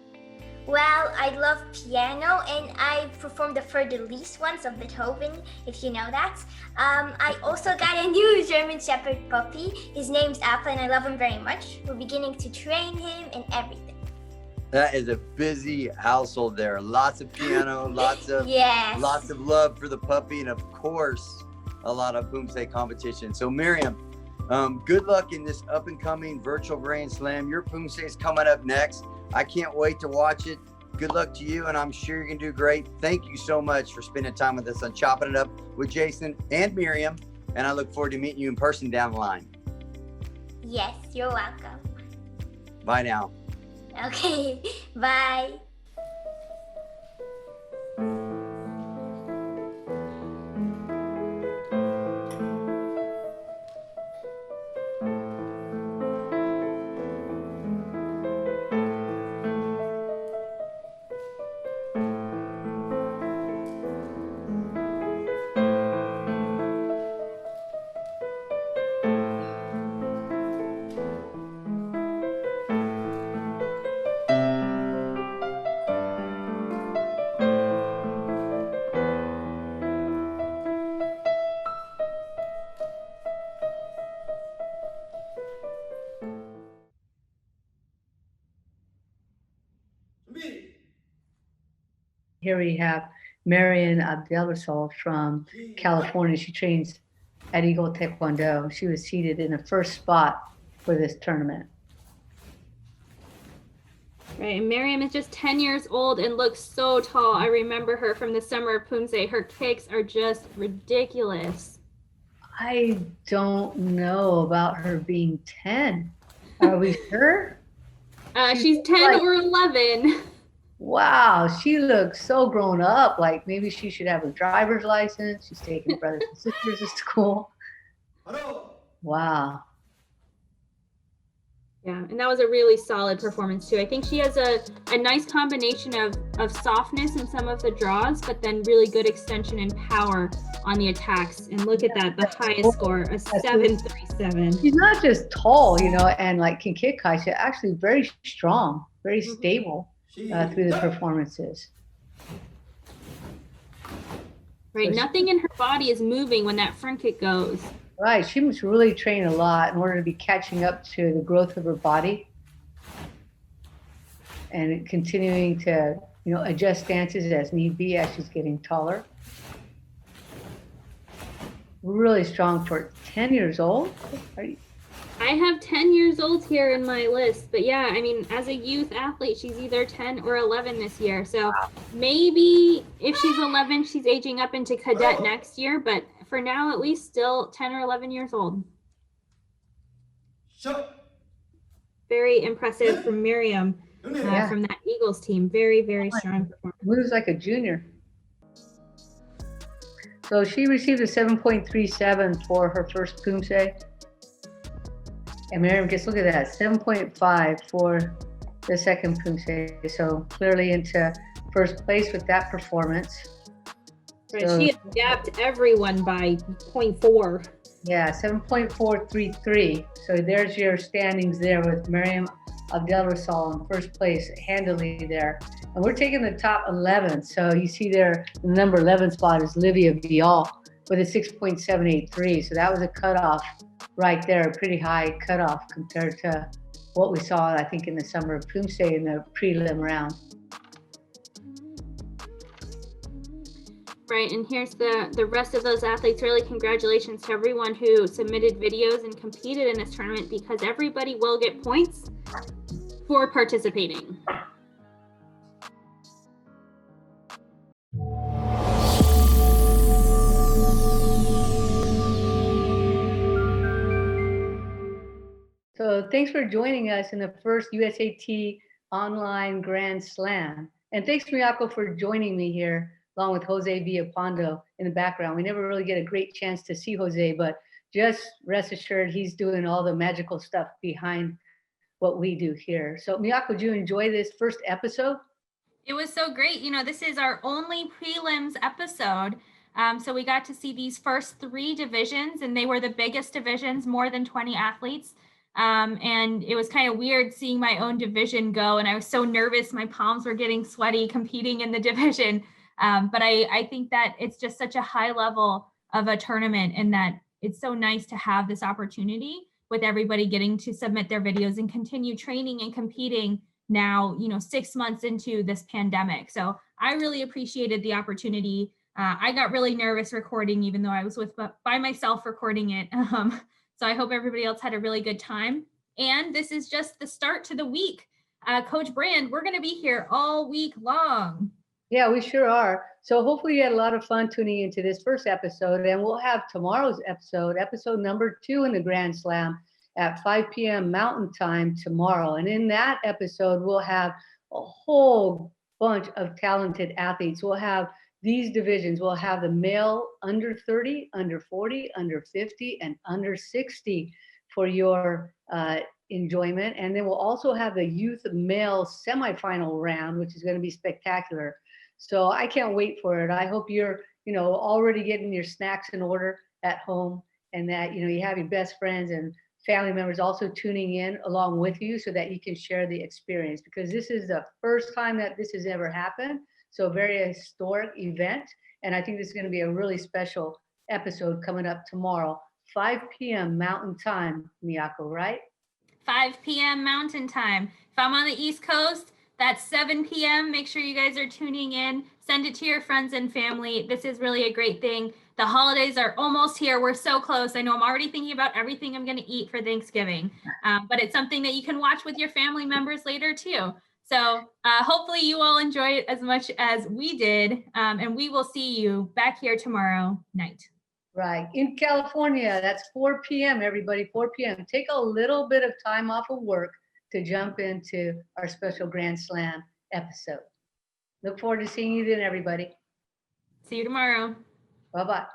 Well, I love piano, and I performed the Fleur de Lis once of Beethoven, if you know that. I also got a new German Shepherd puppy. His name's Appa, and I love him very much. We're beginning to train him and everything. That is a busy household there. Lots of piano, lots of love for the puppy, and of course, a lot of Poomsae competition. So Miriam, good luck in this up and coming virtual Grand Slam. Your Poomsae is coming up next. I can't wait to watch it. Good luck to you, and I'm sure you're gonna do great. Thank you so much for spending time with us on Chopping It Up with Jason and Miriam, and I look forward to meeting you in person down the line. Yes, you're welcome. Bye now. Okay, bye. Here we have Marian Abdelrasol from California. She trains at Eagle Taekwondo. She was seated in the first spot for this tournament. Right, and Miriam is just 10 years old and looks so tall. I remember her from the summer of Poomsae. Her kicks are just ridiculous. I don't know about her being 10. Are we sure? She's 10 or 11. Wow, she looks so grown up. Like maybe she should have a driver's license. She's taking brothers and sisters to school. Wow. Yeah, and that was a really solid performance too. I think she has a nice combination of softness in some of the draws, but then really good extension and power on the attacks. And look at that, the highest score, a 737. She's not just tall, you know, and like can kick high. She's actually very strong, very stable through the performances. Right, nothing in her body is moving when that front kick goes. Right, she must really train a lot in order to be catching up to the growth of her body and continuing to, you know, adjust stances as need be as she's getting taller. Really strong for 10 years old. I have 10 years old here in my list, but yeah, I mean, as a youth athlete, she's either 10 or 11 this year. So maybe if she's 11, she's aging up into cadet next year, but for now, at least still 10 or 11 years old. Very impressive from Miriam from that Eagles team. Very, very strong performance. Moves like a junior. So she received a 7.37 for her first Poomsae. And Miriam, just look at that, 7.5 for the second Poomsae. So clearly into first place with that performance. Right, so, she adapted everyone by 0.4. Yeah, 7.433. So there's your standings there with Miriam Abdelrasol in first place, handily there. And we're taking the top 11. So you see there, the number 11 spot is Livia Vial with a 6.783. So that was a cutoff right there, a pretty high cutoff compared to what we saw, I think, in the summer of Poomsae in the prelim round. Right, and here's the rest of those athletes. Really congratulations to everyone who submitted videos and competed in this tournament, because everybody will get points for participating. So So thanks for joining us in the first USAT Online Grand Slam. And thanks, Miyako, for joining me here, along with Jose Villapando in the background. We never really get a great chance to see Jose, but just rest assured he's doing all the magical stuff behind what we do here. So Miyako, did you enjoy this first episode? It was so great. You know, this is our only prelims episode. So we got to see these first 3 divisions, and they were the biggest divisions, more than 20 athletes. And it was kind of weird seeing my own division go, and I was so nervous. My palms were getting sweaty competing in the division. But I think that it's just such a high level of a tournament, and that it's so nice to have this opportunity with everybody getting to submit their videos and continue training and competing now, 6 months into this pandemic. So I really appreciated the opportunity. I got really nervous recording, even though I was by myself recording it. So I hope everybody else had a really good time. And this is just the start to the week. Coach Brand, we're going to be here all week long. Yeah, we sure are. So hopefully you had a lot of fun tuning into this first episode, and we'll have tomorrow's episode number 2 in the Grand Slam at 5 p.m. Mountain Time tomorrow. And in that episode, we'll have a whole bunch of talented athletes. We'll have these divisions. We'll have the male under 30, under 40, under 50, and under 60 for your enjoyment. And then we'll also have the youth male semifinal round, which is going to be spectacular. So I can't wait for it. I hope you're, already getting your snacks in order at home, and that, you have your best friends and family members also tuning in along with you so that you can share the experience, because this is the first time that this has ever happened. So a very historic event. And I think this is going to be a really special episode coming up tomorrow, 5 p.m. Mountain Time, Miyako, right? 5 p.m. Mountain Time. If I'm on the East Coast, that's 7 p.m. Make sure you guys are tuning in. Send it to your friends and family. This is really a great thing. The holidays are almost here. We're so close. I know I'm already thinking about everything I'm going to eat for Thanksgiving, but it's something that you can watch with your family members later too. So hopefully you all enjoy it as much as we did, and we will see you back here tomorrow night. Right. In California, that's 4 p.m., everybody, 4 p.m. Take a little bit of time off of work to jump into our special Grand Slam episode. Look forward to seeing you then, everybody. See you tomorrow. Bye-bye.